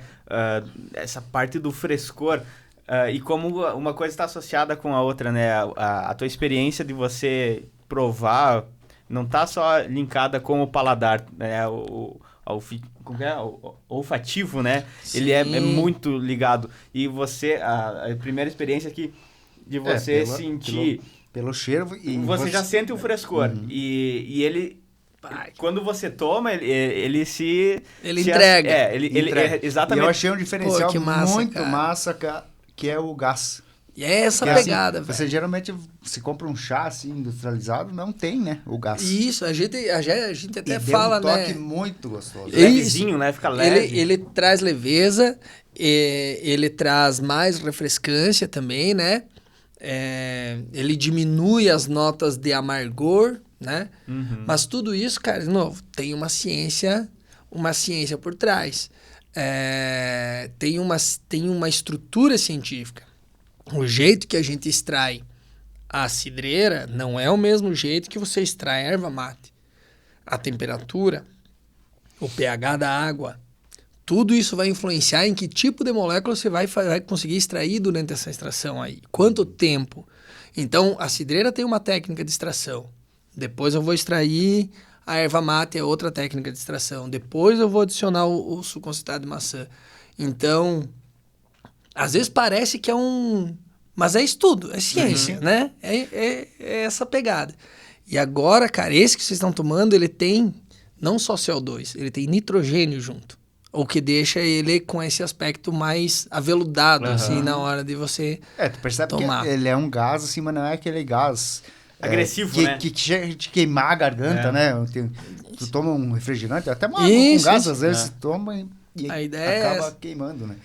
Essa parte do frescor. E como uma coisa está associada com a outra, né? A tua experiência de você provar não tá só linkada com o paladar, né? Como é? O olfativo, né? Sim. Ele é muito ligado. E você, a primeira experiência aqui de você sentir... Pelo cheiro... E você já sente o frescor. Uhum. E ele... Quando você toma, ele se... Ele entrega. Ele entrega. Exatamente. E eu achei um diferencial muito cara. Massa, que é o gás. E é essa pegada, assim, você geralmente, se compra um chá assim, industrializado, não tem, né, o gás. Isso, a gente até fala, né? Um toque muito gostoso. Levezinho, né? Fica leve. Ele traz leveza, ele traz mais refrescância também, né? Ele diminui as notas de amargor, né? Uhum. Mas tudo isso, cara, de novo, tem uma ciência por trás. Tem uma estrutura científica. O jeito que a gente extrai a cidreira não é o mesmo jeito que você extrai a erva mate. A temperatura, o pH da água, tudo isso vai influenciar em que tipo de molécula você vai conseguir extrair durante essa extração aí. Quanto tempo? Então, a cidreira tem uma técnica de extração. Depois eu vou extrair a erva mate, é outra técnica de extração. Depois eu vou adicionar o suco concentrado de maçã. Então... Às vezes parece que é mas é estudo, é ciência, né? É essa pegada. E agora, cara, esse que vocês estão tomando, ele tem não só CO2, ele tem nitrogênio junto. O que deixa ele com esse aspecto mais aveludado, assim, na hora de você tu percebe tomar. Que ele é um gás, assim, mas não é aquele gás... agressivo, né? Que chega de queimar a garganta, né? Tu toma um refrigerante, até com gás, às vezes, toma e a ideia acaba queimando, né?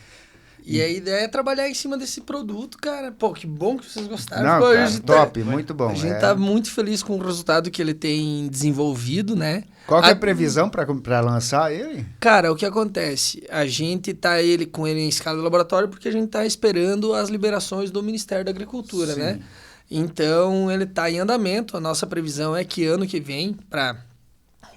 E a ideia é trabalhar em cima desse produto, cara. Pô, que bom que vocês gostaram. Não, pô, cara, top, muito bom. A gente tá muito feliz com o resultado que ele tem desenvolvido, né? Qual que é a previsão para lançar ele? Cara, o que acontece? A gente tá com ele em escala de laboratório porque a gente tá esperando as liberações do Ministério da Agricultura, né? Então, ele tá em andamento. A nossa previsão é que ano que vem, para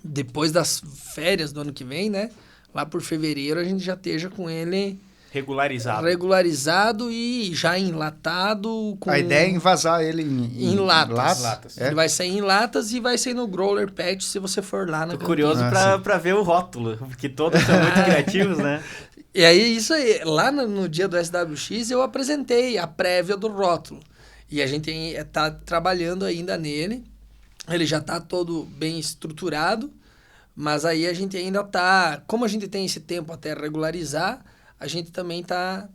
depois das férias do ano que vem, né? Lá por fevereiro a gente já esteja com ele regularizado e já enlatado. A ideia é envasar ele em latas. Ele vai sair em latas e vai sair no growler patch se você for lá na Tô curioso pra ver o rótulo, porque todos são muito criativos, né? E aí, isso aí. Lá no dia do SWX eu apresentei a prévia do rótulo. E a gente tá trabalhando ainda nele. Ele já tá todo bem estruturado. Mas aí a gente ainda tá... Como a gente tem esse tempo até regularizar, a gente também tá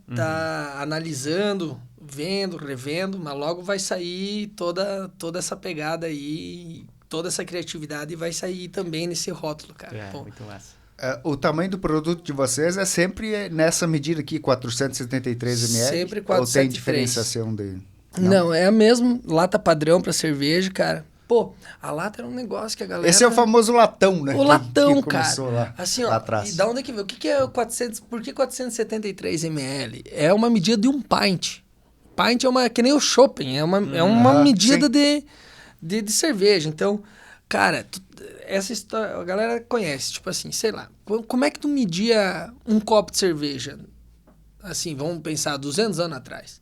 analisando, vendo, revendo, mas logo vai sair toda essa pegada aí, toda essa criatividade vai sair também nesse rótulo, cara. Muito massa. O tamanho do produto de vocês é sempre nessa medida aqui, 473 ml? Sempre 473. Ou tem diferenciação dele? Não, é a mesma lata padrão para cerveja, cara. Pô, a lata era um negócio que a galera... Esse é o famoso latão, né? O latão, que cara. Lá, assim, ó, lá atrás. E da onde é que veio? O que é 400... Por que 473 ml? É uma medida de um pint. Pint é uma... Que nem o shopping. É uma medida de cerveja. Então, cara, essa história... A galera conhece. Tipo assim, sei lá. Como é que tu media um copo de cerveja? Assim, vamos pensar 200 anos atrás.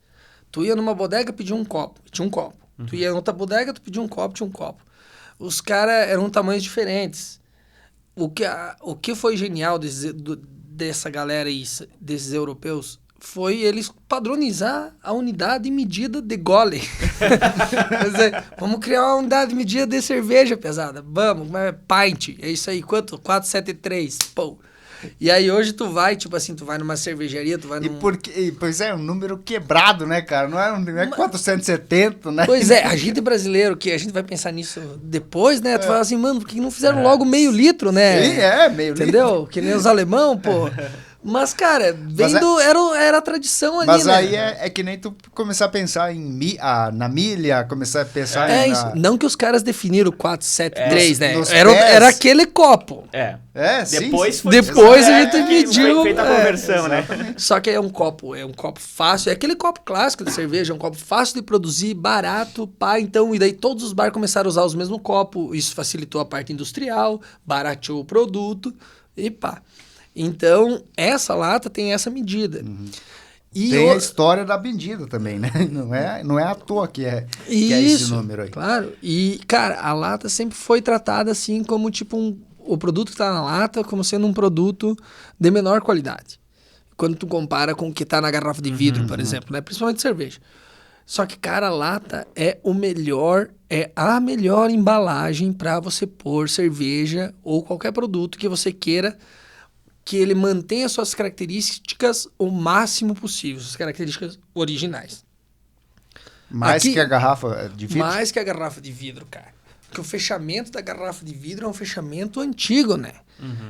Tu ia numa bodega pedir um copo. Tinha um copo. Tu ia em outra bodega, tu pedia um copo, tinha um copo. Os caras eram tamanhos diferentes. O que foi genial dessa galera aí, desses europeus, foi eles padronizar a unidade de medida de gole. Quer dizer, vamos criar uma unidade de medida de cerveja pesada. Vamos, pint, é isso aí. Quanto? 473, pô. E aí hoje tu vai, tipo assim, tu vai numa cervejaria, tu vai num... Pois é, um número quebrado, né, cara? Não é 470, né? Pois é, a gente brasileiro, que a gente vai pensar nisso depois, né? Tu fala assim, mano, por que não fizeram logo meio litro, né? Sim, meio litro. Entendeu? Que nem os alemão, pô. Mas, cara, era a tradição ali, mas né? Mas aí é que nem tu começar a pensar na milha, começar a pensar isso. Não que os caras definiram 473, né? Nos Era aquele copo. Sim. Depois a gente mediu. Foi feita a conversão, né? Só que é um copo fácil. É aquele copo clássico de cerveja, é um copo fácil de produzir, barato, pá. Então, e daí todos os bares começaram a usar os mesmos copos. Isso facilitou a parte industrial, barateou o produto e pá. Então, essa lata tem essa medida. E tem a história da medida também, né? Não é à toa que é esse número aí. Claro. E, cara, a lata sempre foi tratada assim como tipo o produto que está na lata como sendo um produto de menor qualidade. Quando tu compara com o que está na garrafa de vidro, por exemplo, né? Principalmente cerveja. Só que, cara, a lata é a melhor embalagem para você pôr cerveja ou qualquer produto que você queira que ele mantenha suas características o máximo possível, suas características originais. Mais que a garrafa de vidro? Mais que a garrafa de vidro, cara. Porque o fechamento da garrafa de vidro é um fechamento antigo, né?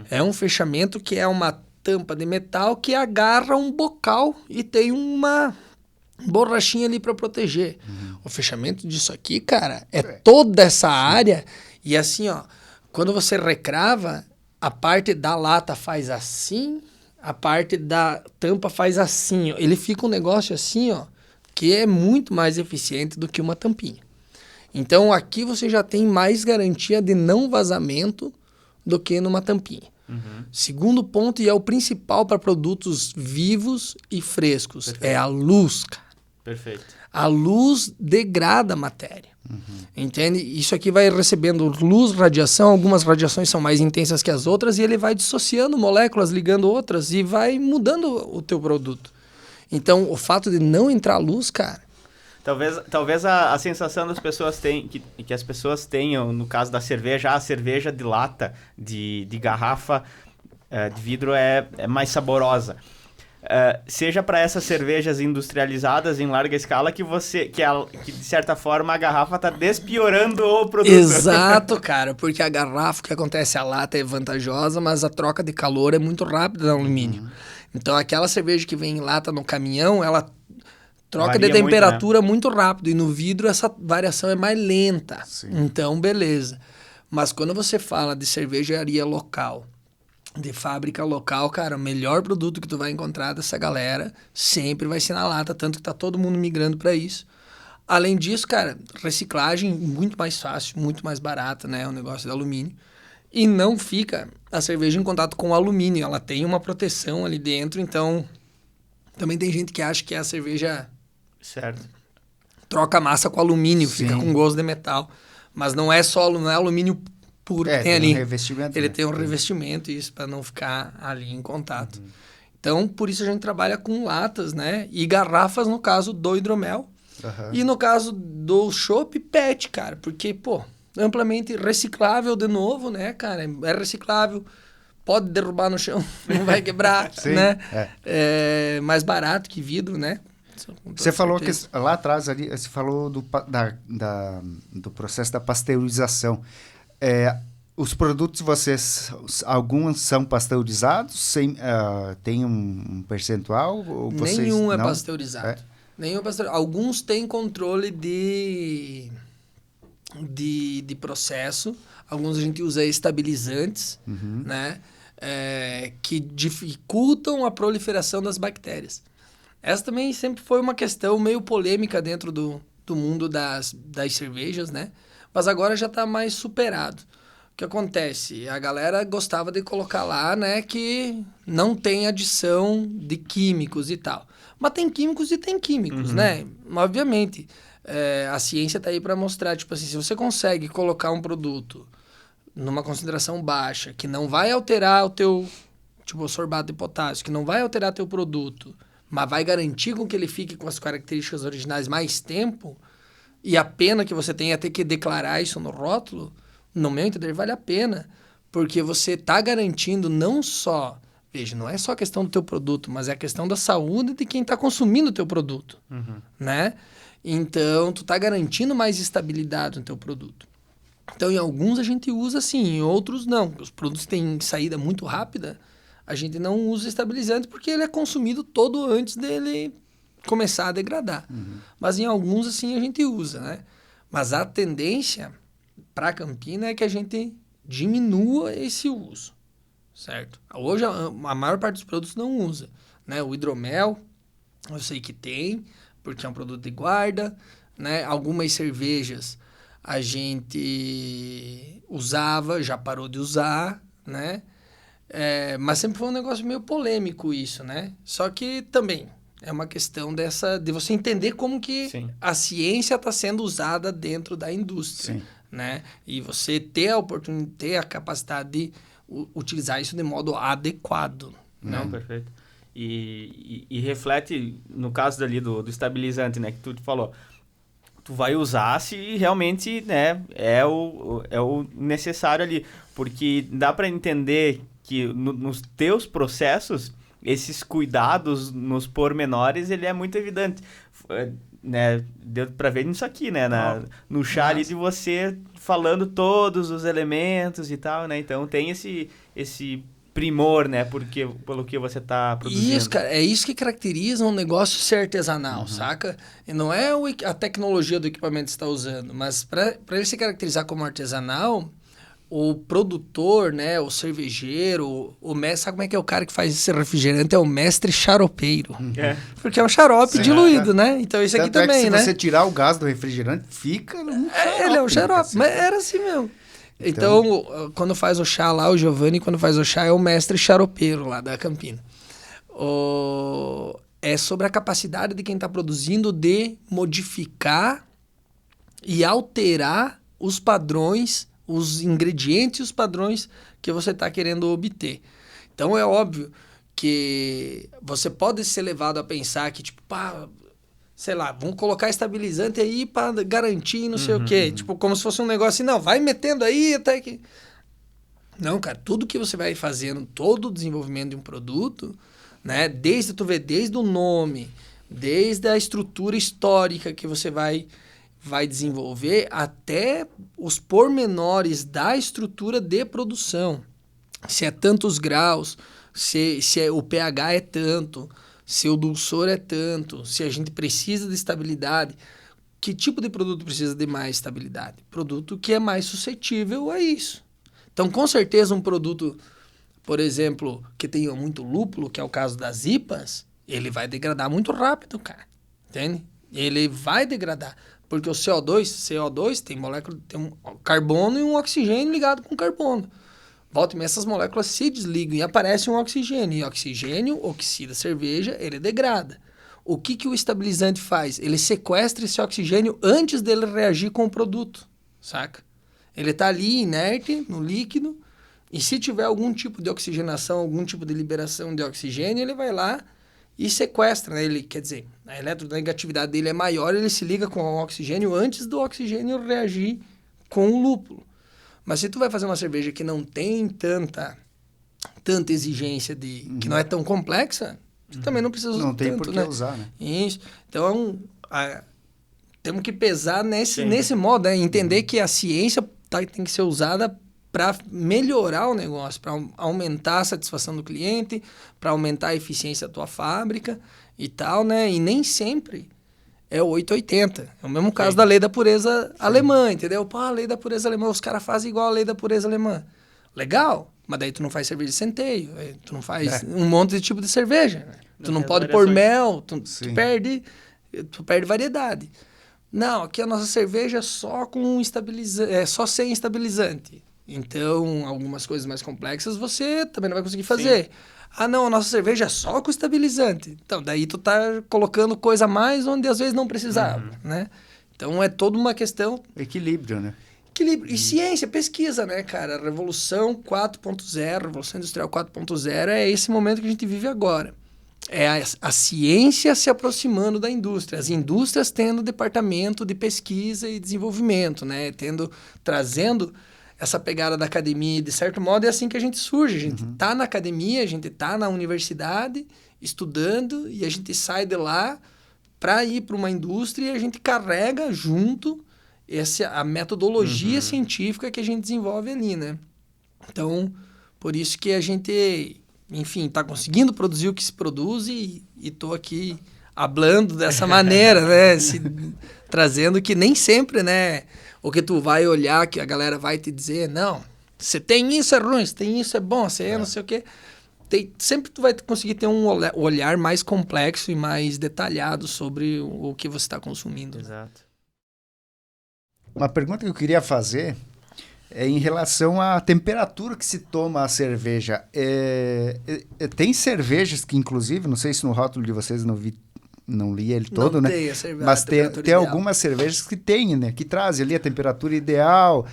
É um fechamento que é uma tampa de metal que agarra um bocal e tem uma borrachinha ali para proteger. O fechamento disso aqui, cara, é toda essa área. E assim, ó, quando você recrava, a parte da lata faz assim, a parte da tampa faz assim, ó. Ele fica um negócio assim, ó, que é muito mais eficiente do que uma tampinha. Então, aqui você já tem mais garantia de não vazamento do que numa tampinha. Segundo ponto, e é o principal para produtos vivos e frescos, Perfeito. É a luz, cara. Perfeito. A luz degrada a matéria. Entende? Isso aqui vai recebendo luz, radiação, algumas radiações são mais intensas que as outras e ele vai dissociando moléculas, ligando outras e vai mudando o teu produto. Então, o fato de não entrar luz, cara... Talvez a sensação das pessoas que as pessoas tenham, no caso da cerveja, a cerveja de lata, de garrafa, de vidro é mais saborosa. Seja para essas cervejas industrializadas em larga escala que de certa forma a garrafa está despiorando o produto. Exato, cara, porque a garrafa, o que acontece, a lata é vantajosa, mas a troca de calor é muito rápida no alumínio. Então aquela cerveja que vem em lata no caminhão, ela troca de temperatura muito rápido, e no vidro essa variação é mais lenta. Sim. Então, beleza. Mas quando você fala de cervejaria local, de fábrica local, cara, o melhor produto que tu vai encontrar dessa galera sempre vai ser na lata, tanto que tá todo mundo migrando para isso. Além disso, cara, reciclagem muito mais fácil, muito mais barata, né, o negócio do alumínio. e não fica a cerveja em contato com o alumínio. Ela tem uma proteção ali dentro, então também tem gente que acha que a cerveja Certo. troca massa com alumínio, Sim. fica com gosto de metal. Mas não é alumínio puro que tem tem ali. um revestimento. Ele né? tem um revestimento, isso, para não ficar ali em contato. Então, por isso a gente trabalha com latas, né? E garrafas, no caso do hidromel. Aham. E no caso do chopp, PET, cara. Porque, pô, amplamente reciclável de novo, né, cara? É reciclável, pode derrubar no chão, não vai quebrar, Sim, né? é. É mais barato que vidro, né? Com Você toda falou que certeza. lá atrás ali, você falou do processo da pasteurização. Os produtos vocês, alguns são pasteurizados, tem um percentual? Ou vocês Nenhum é não? pasteurizado. Nenhum é pasteurizado. Alguns têm controle de processo. Alguns a gente usa estabilizantes, né? Que dificultam a proliferação das bactérias. Essa também sempre foi uma questão meio polêmica dentro do mundo das cervejas, né? Mas agora já está mais superado. O que acontece? A galera gostava de colocar lá, né, que não tem adição de químicos e tal. Mas tem químicos e tem químicos, né? Obviamente, a ciência está aí para mostrar, tipo assim, se você consegue colocar um produto numa concentração baixa, que não vai alterar o teu, tipo, sorbato de potássio, que não vai alterar teu produto, mas vai garantir com que ele fique com as características originais mais tempo, e a pena que você tenha ter que declarar isso no rótulo, no meu entender, vale a pena. Porque você está garantindo não só... Veja, não é só a questão do teu produto, mas é a questão da saúde de quem está consumindo o teu produto, né? Então, tu está garantindo mais estabilidade no teu produto. Então, em alguns a gente usa sim, em outros não. Os produtos têm saída muito rápida, a gente não usa estabilizante porque ele é consumido todo antes dele começar a degradar. Mas em alguns, assim, a gente usa, né? Mas a tendência para Campina é que a gente diminua esse uso, certo? Hoje, a maior parte dos produtos não usa, né? O hidromel, eu sei que tem, porque é um produto de guarda, né? Algumas cervejas a gente usava, já parou de usar, né? Mas sempre foi um negócio meio polêmico isso, né? Só que também é uma questão de você entender como que Sim. a ciência está sendo usada dentro da indústria, Sim. né? E você ter a oportunidade, ter a capacidade de utilizar isso de modo adequado. Não, Né? perfeito. E reflete, no caso dali do estabilizante, né, que tu falou, tu vai usar se realmente, né, é o necessário ali, porque dá para entender que nos teus processos, esses cuidados nos pormenores, ele é muito evidente, né, deu para ver nisso aqui, né, no chá ali de você falando todos os elementos e tal, né, então tem esse primor, né, pelo que você tá produzindo. Isso, cara, é isso que caracteriza um negócio ser artesanal, saca? E não é a tecnologia do equipamento que você está usando, mas para ele se caracterizar como artesanal, o produtor, né, o cervejeiro, o mestre, sabe como é que é o cara que faz esse refrigerante? É o mestre xaropeiro. Porque é um xarope diluído, né? Então isso aqui Tanto também, é que se né? você tirar o gás do refrigerante, fica um xarope. Ele é um xarope, assim. mas era assim mesmo. Então, quando faz o chá lá, o Giovanni, quando faz o chá, é o mestre xaropeiro lá da Campina. É sobre a capacidade de quem está produzindo de modificar e alterar os padrões, os ingredientes e os padrões que você está querendo obter. Então, é óbvio que você pode ser levado a pensar que, tipo, pá, sei lá, vamos colocar estabilizante aí para garantir não sei o quê. Tipo, como se fosse um negócio assim, não, vai metendo aí até que... Não, cara, tudo que você vai fazendo, todo o desenvolvimento de um produto, né, desde o nome, desde a estrutura histórica que você vai desenvolver, até os pormenores da estrutura de produção. Se é tantos graus, se o pH é tanto, se o dulçor é tanto, se a gente precisa de estabilidade. Que tipo de produto precisa de mais estabilidade? Produto que é mais suscetível a isso. Então, com certeza, um produto, por exemplo, que tenha muito lúpulo, que é o caso das IPAs, ele vai degradar muito rápido, cara. Entende? Ele vai degradar. Porque o CO2 tem molécula, tem um carbono e um oxigênio ligado com carbono. volta e meia essas moléculas se desligam e aparece um oxigênio. E oxigênio oxida a cerveja, ele degrada. O que o estabilizante faz? Ele sequestra esse oxigênio antes dele reagir com o produto, saca? Ele está ali inerte, no líquido, e se tiver algum tipo de oxigenação, algum tipo de liberação de oxigênio, ele vai lá e sequestra, né? Ele, quer dizer, a eletronegatividade dele é maior, ele se liga com o oxigênio antes do oxigênio reagir com o lúpulo. Mas se tu vai fazer uma cerveja que não tem tanta exigência, que não é tão complexa, você também não precisa usar Não tem tanto, por que né? usar, né? Isso. Então, temos que pesar nesse modo, né? Entender que a ciência tem que ser usada para melhorar o negócio, para aumentar a satisfação do cliente, para aumentar a eficiência da tua fábrica e tal, né? E nem sempre é o 880. É o mesmo caso da lei da pureza alemã, entendeu? Pô, a lei da pureza alemã, os caras fazem igual a lei da pureza alemã. Legal, mas daí tu não faz cerveja de centeio, tu não faz um monte de tipo de cerveja. Né? Tu não pode pôr mel, tu perde variedade. Não, aqui a nossa cerveja é só com só sem estabilizante. Então, algumas coisas mais complexas você também não vai conseguir fazer. Sim. Ah, não, a nossa cerveja é só com estabilizante. Então, daí tu tá colocando coisa a mais onde às vezes não precisava, né? Então, é toda uma questão... Equilíbrio, né? Equilíbrio. E ciência, pesquisa, né, cara? A Revolução 4.0, Revolução Industrial 4.0 é esse momento que a gente vive agora. É a ciência se aproximando da indústria. As indústrias tendo departamento de pesquisa e desenvolvimento, né? Trazendo essa pegada da academia, de certo modo, é assim que a gente surge. A gente tá na academia, a gente tá na universidade, estudando, e a gente sai de lá para ir para uma indústria e a gente carrega junto a metodologia científica que a gente desenvolve ali, né? Então, por isso que a gente, enfim, tá conseguindo produzir o que se produz e tô aqui hablando dessa maneira, né? Trazendo que nem sempre, né? O que tu vai olhar, que a galera vai te dizer, não, você tem isso é ruim, você tem isso é bom, você não sei o quê. Sempre tu vai conseguir ter um olhar mais complexo e mais detalhado sobre o que você está consumindo. Exato. Uma pergunta que eu queria fazer é em relação à temperatura que se toma a cerveja. Tem cervejas que, inclusive, não sei se no rótulo de vocês não li ele todo, não né? Tem a cerveja, mas tem algumas cervejas que tem, né? Que trazem ali a temperatura ideal.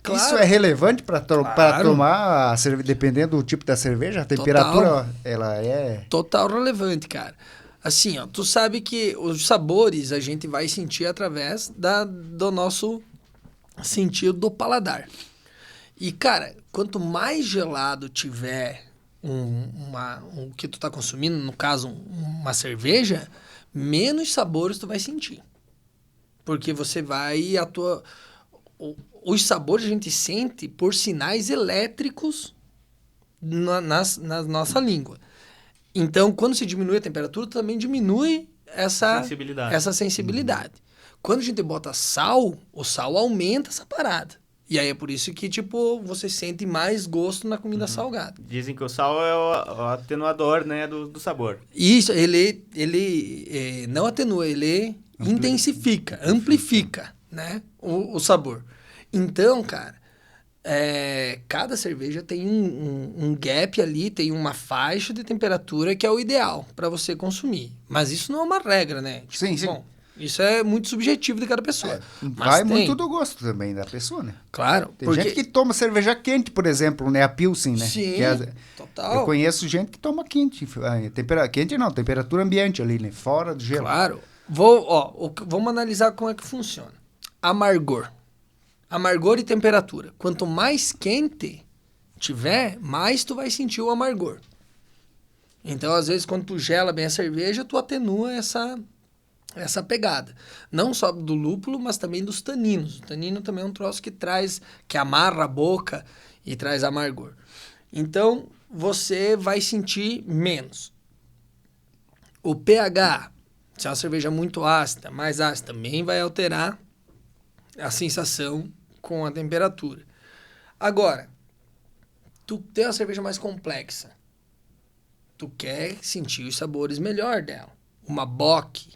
Claro. Isso é relevante para tomar a cerveja, dependendo do tipo da cerveja? A temperatura, ela é... Total relevante, cara. Assim, ó, tu sabe que os sabores a gente vai sentir através do nosso sentido do paladar. E, cara, quanto mais gelado tiver o que tu tá consumindo, no caso, uma cerveja, menos sabores tu vai sentir. Porque você vai... Os sabores a gente sente por sinais elétricos na nossa língua. Então, quando se diminui a temperatura, também diminui essa sensibilidade. Quando a gente bota sal, o sal aumenta essa parada. E aí é por isso que, tipo, você sente mais gosto na comida salgada. Dizem que o sal é o atenuador, né, do sabor. Isso, ele não atenua, ele intensifica, amplifica, né, o sabor. Então, cara, cada cerveja tem um gap ali, tem uma faixa de temperatura que é o ideal para você consumir. Mas isso não é uma regra, né? Tipo, sim. Bom, isso é muito subjetivo de cada pessoa. Vai muito do gosto também da pessoa, né? Claro. Tem gente que toma cerveja quente, por exemplo, né? A Pilsen, né? Sim, total. Eu conheço gente que toma quente. Quente não, temperatura ambiente ali, né? Fora do gelo. Claro. Vamos analisar como é que funciona. Amargor e temperatura. Quanto mais quente tiver, mais tu vai sentir o amargor. Então, às vezes, quando tu gela bem a cerveja, tu atenua essa pegada. Não só do lúpulo, mas também dos taninos. O tanino também é um troço que amarra a boca e traz amargor. Então, você vai sentir menos. O pH, se é uma cerveja muito ácida, mais ácida, também vai alterar a sensação com a temperatura. Agora, tu tem uma cerveja mais complexa. Tu quer sentir os sabores melhor dela. Uma Bock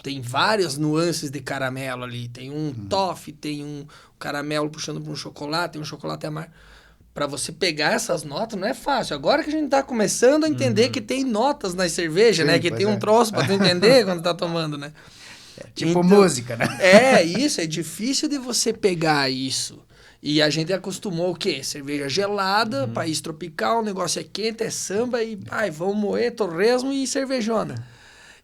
tem várias nuances de caramelo ali. Tem um toffee, tem um caramelo puxando para um chocolate, tem um chocolate amargo. para você pegar essas notas não é fácil. Agora que a gente tá começando a entender que tem notas nas cervejas, Sim, né? Que pois tem um troço para tu entender quando tá tomando, né? Tipo música, né? Isso, é difícil de você pegar isso. E a gente acostumou o quê? Cerveja gelada, país tropical, o negócio é quente, é samba e vamos moer, torresmo e cervejona.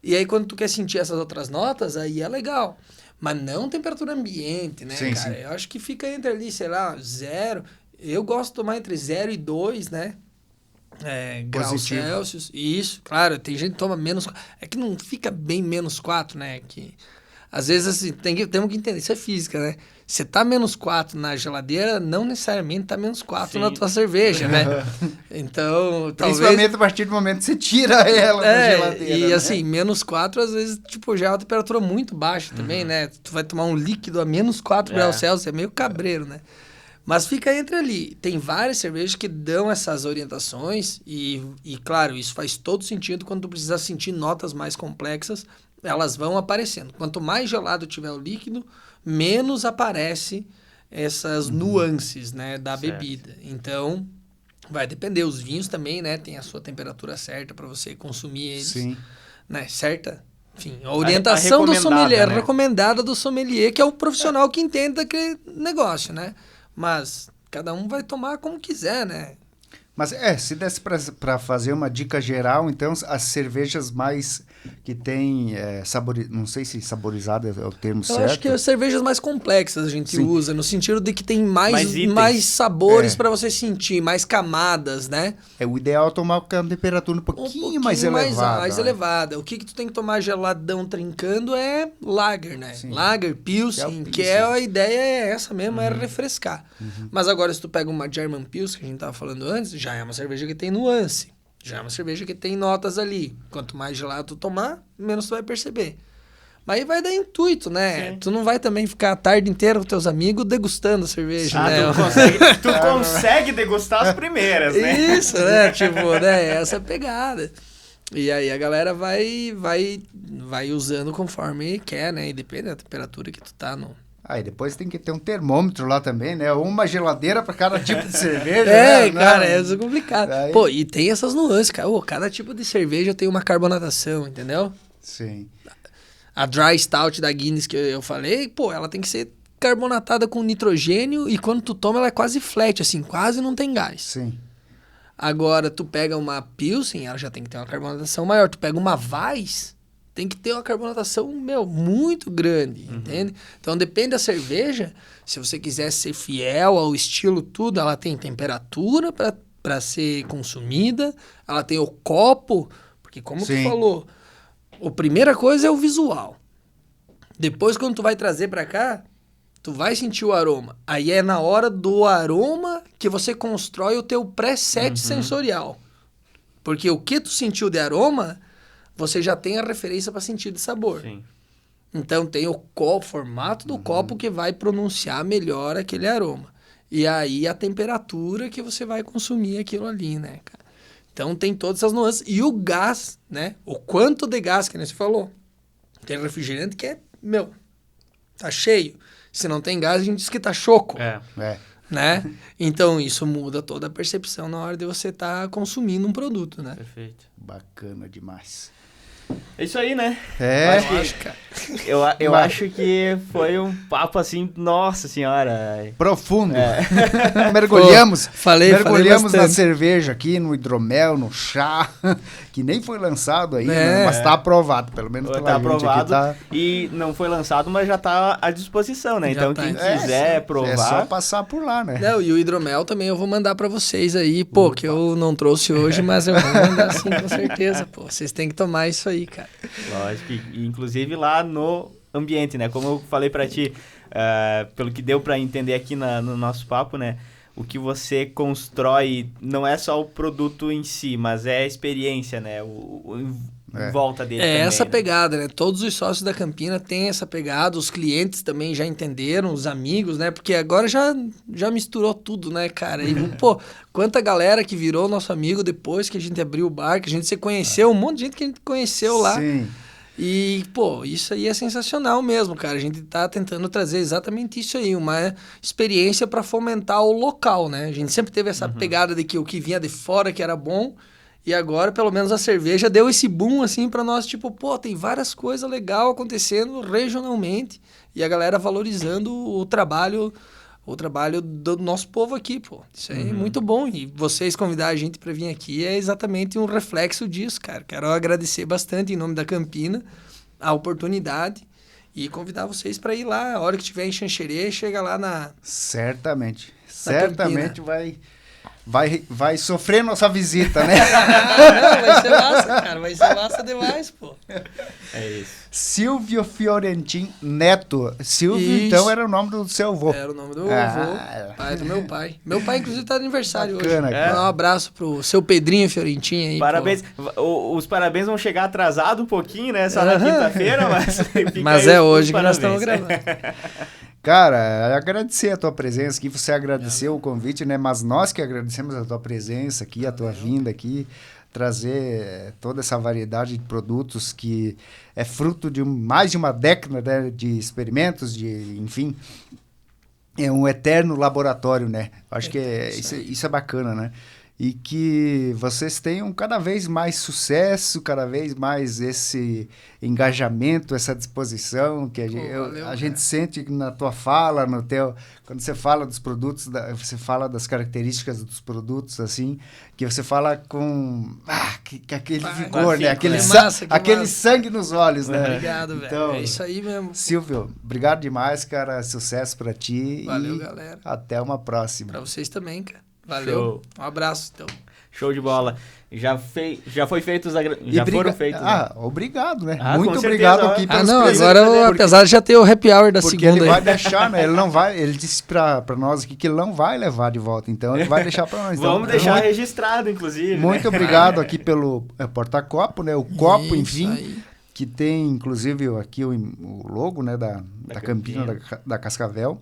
E aí quando tu quer sentir essas outras notas, aí é legal. Mas não temperatura ambiente, né, Sim, cara? sim. Eu acho que fica entre ali, sei lá, 0. Eu gosto de tomar entre 0 e 2, né? Graus Positivo. Celsius. Isso, claro, tem gente que toma menos... É que não fica bem menos 4, né? Que, às vezes, assim, temos que entender, isso é física, né? Você tá menos 4 na geladeira, não necessariamente tá menos 4 na tua cerveja, né? Então, talvez... Principalmente a partir do momento que você tira ela da geladeira. E né? assim, menos 4, às vezes, tipo, já é uma temperatura muito baixa também, né? Tu vai tomar um líquido a menos 4 graus Celsius, é meio cabreiro, né? Mas fica entre ali. Tem várias cervejas que dão essas orientações e, claro, isso faz todo sentido quando tu precisa sentir notas mais complexas, elas vão aparecendo. Quanto mais gelado tiver o líquido, menos aparece essas nuances, né, da bebida. Então, vai depender. Os vinhos também, né, tem a sua temperatura certa para você consumir eles. Sim. Né, certa? Enfim, a orientação do recomendada, sommelier, né? recomendada do sommelier, que é o profissional que entende daquele negócio, né? Mas cada um vai tomar como quiser, né? Mas se desse para fazer uma dica geral, então as cervejas mais que tem não sei se saborizada é o termo Eu certo. acho que as cervejas mais complexas a gente Sim. usa, no sentido de que tem Mais itens. mais sabores para você sentir, mais camadas, né? O ideal é tomar com a temperatura um pouquinho mais elevada. Mais né? elevada. O que tu tem que tomar geladão trincando é lager, né? Sim. Lager, Pilsen, Que que é o a ideia é essa mesmo, é refrescar. Mas agora, se tu pega uma German Pils, que a gente tava falando antes, já é uma cerveja que tem nuance. Já é uma cerveja que tem notas ali. Quanto mais gelado tu tomar, menos tu vai perceber. Mas aí vai dar intuito, né? Sim. Tu não vai também ficar a tarde inteira com teus amigos degustando a cerveja, né? Tu consegue degustar as primeiras, né? Isso, né? Tipo, né? Essa é a pegada. E aí a galera vai usando conforme quer, né? E depende da temperatura que tu tá no... Aí depois tem que ter um termômetro lá também, né? Uma geladeira para cada tipo de cerveja. né? Cara, Não. isso é complicado. Aí- Pô, e tem essas nuances, cara. Cada tipo de cerveja tem uma carbonatação, entendeu? Sim. A Dry Stout da Guinness que eu falei, pô, ela tem que ser carbonatada com nitrogênio e quando tu toma ela é quase flat, assim, quase não tem gás. Sim. Agora, tu pega uma Pilsen, ela já tem que ter uma carbonatação maior. Tu pega uma Weiss, tem que ter uma carbonatação, muito grande, entende? Então, depende da cerveja. Se você quiser ser fiel ao estilo tudo, ela tem temperatura para ser consumida, ela tem o copo, porque como Sim. tu falou, a primeira coisa é o visual. Depois, quando tu vai trazer para cá, tu vai sentir o aroma. Aí é na hora do aroma que você constrói o teu preset sensorial. Porque o que tu sentiu de aroma, você já tem a referência para sentir de sabor. Sim. Então tem o formato do copo que vai pronunciar melhor aquele aroma. E aí a temperatura que você vai consumir aquilo ali, né, cara? Então tem todas essas nuances. E o gás, né? O quanto de gás que você falou. Tem refrigerante que tá cheio. Se não tem gás, a gente diz que tá choco. É. Né? Então isso muda toda a percepção na hora de você estar consumindo um produto, né? Perfeito. Bacana demais. É isso aí, né? Eu acho, cara. Eu acho que foi um papo assim, nossa senhora. Profundo. Mergulhamos. Pô, falei Mergulhamos na bastante. cerveja aqui, no hidromel, no chá, que nem foi lançado ainda, É. né? Mas está aprovado, pelo menos pela Tá gente aprovado aqui. e não foi lançado, mas já tá à disposição, né? Já Então tá. quem É, quiser provar... É só passar por lá, né? Não, e o hidromel também eu vou mandar pra vocês aí, pô, que eu não trouxe hoje, mas eu vou mandar sim, com certeza, pô. Vocês têm que tomar isso aí, cara. Lógico, e inclusive lá no ambiente, né? Como eu falei pra ti, pelo que deu pra entender aqui no nosso papo, né? O que você constrói não é só o produto em si, mas é a experiência, né? Em volta dele também, Essa né? pegada, né? Todos os sócios da Campina têm essa pegada, os clientes também já entenderam, os amigos, né? Porque agora já misturou tudo, né, cara? E, pô, quanta galera que virou nosso amigo depois que a gente abriu o bar, que a gente se conheceu, um monte de gente que a gente conheceu lá. Sim. E, pô, isso aí é sensacional mesmo, cara. A gente tá tentando trazer exatamente isso aí, uma experiência para fomentar o local, né? A gente sempre teve essa pegada de que o que vinha de fora que era bom, e agora, pelo menos, a cerveja deu esse boom, assim, pra nós, tipo, pô, tem várias coisas legais acontecendo regionalmente, e a galera valorizando o trabalho do nosso povo aqui, pô. Isso aí é muito bom. E vocês convidar a gente para vir aqui é exatamente um reflexo disso, cara. Quero agradecer bastante em nome da Campina a oportunidade e convidar vocês para ir lá. A hora que tiver em Xanxerê, chega lá na... Certamente. Na Certamente vai sofrer nossa visita, né? Vai ser massa, cara. Vai ser massa demais, pô. É isso. Silvio Fiorentin Neto. Silvio, Isso. então, era o nome do seu avô. Era o nome do avô, pai do meu pai. Meu pai, inclusive, tá de aniversário Bacana, hoje. cara. Um abraço pro seu Pedrinho Fiorentin aí. Parabéns. Os parabéns vão chegar atrasado um pouquinho, né? Só na quinta-feira, mas... fica Mas aí é os hoje que nós parabéns. estamos gravando. Cara, agradecer a tua presença aqui, você agradeceu o convite, né? Mas nós que agradecemos a tua presença aqui, a tua vinda aqui, trazer toda essa variedade de produtos que é fruto de mais de uma década, né, de experimentos, enfim, é um eterno laboratório, né? Acho que isso é bacana, né? E que vocês tenham cada vez mais sucesso, cada vez mais esse engajamento, essa disposição que a gente sente na tua fala, quando você fala dos produtos, você fala das características dos produtos, assim, que você fala com aquele vigor, né? Aquele sangue nos olhos, né? Obrigado, velho. Então, É isso aí mesmo. Silvio, obrigado demais, cara. Sucesso pra ti. Valeu, e galera. até uma próxima. Pra vocês também, cara. Valeu. Show. Um abraço, então. Show de bola. Já foi feito foram feitos. né? Obrigado, né? Ah, Muito com obrigado certeza, aqui ó. pelos Não, presentes, agora, né? apesar de já ter o happy hour da Porque segunda ele aí. vai deixar, né? Ele disse pra nós aqui que ele não vai levar de volta, então ele vai deixar pra nós. Então, Vamos deixar registrado, inclusive. muito obrigado aqui pelo porta-copo, né? O copo, Isso enfim, aí. que tem inclusive aqui o logo, né? Da Campina, da Cascavel.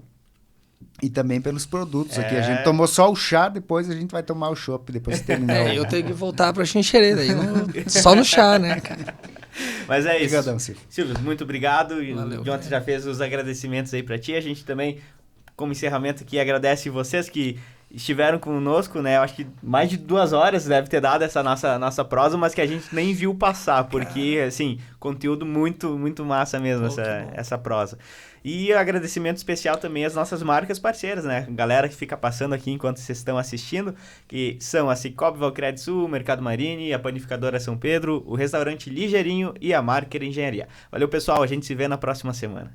E também pelos produtos aqui. A gente tomou só o chá, depois a gente vai tomar o chopp, depois que terminar. Eu tenho que voltar pra Xanxerê, daí só no chá, né, cara? Mas é isso. Obrigadão, Silvio. Silvio, muito obrigado. E Valeu, o Jonathan já fez os agradecimentos aí pra ti. A gente também, como encerramento aqui, agradece vocês que estiveram conosco, né? Eu acho que mais de 2 horas deve ter dado essa nossa prosa, mas que a gente nem viu passar, porque, assim, conteúdo muito, muito massa mesmo, essa prosa. E agradecimento especial também às nossas marcas parceiras, né? Galera que fica passando aqui enquanto vocês estão assistindo, que são a Cicobi Valcred Sul, o Mercado Marini, a Panificadora São Pedro, o Restaurante Ligeirinho e a Marker Engenharia. Valeu, pessoal. A gente se vê na próxima semana.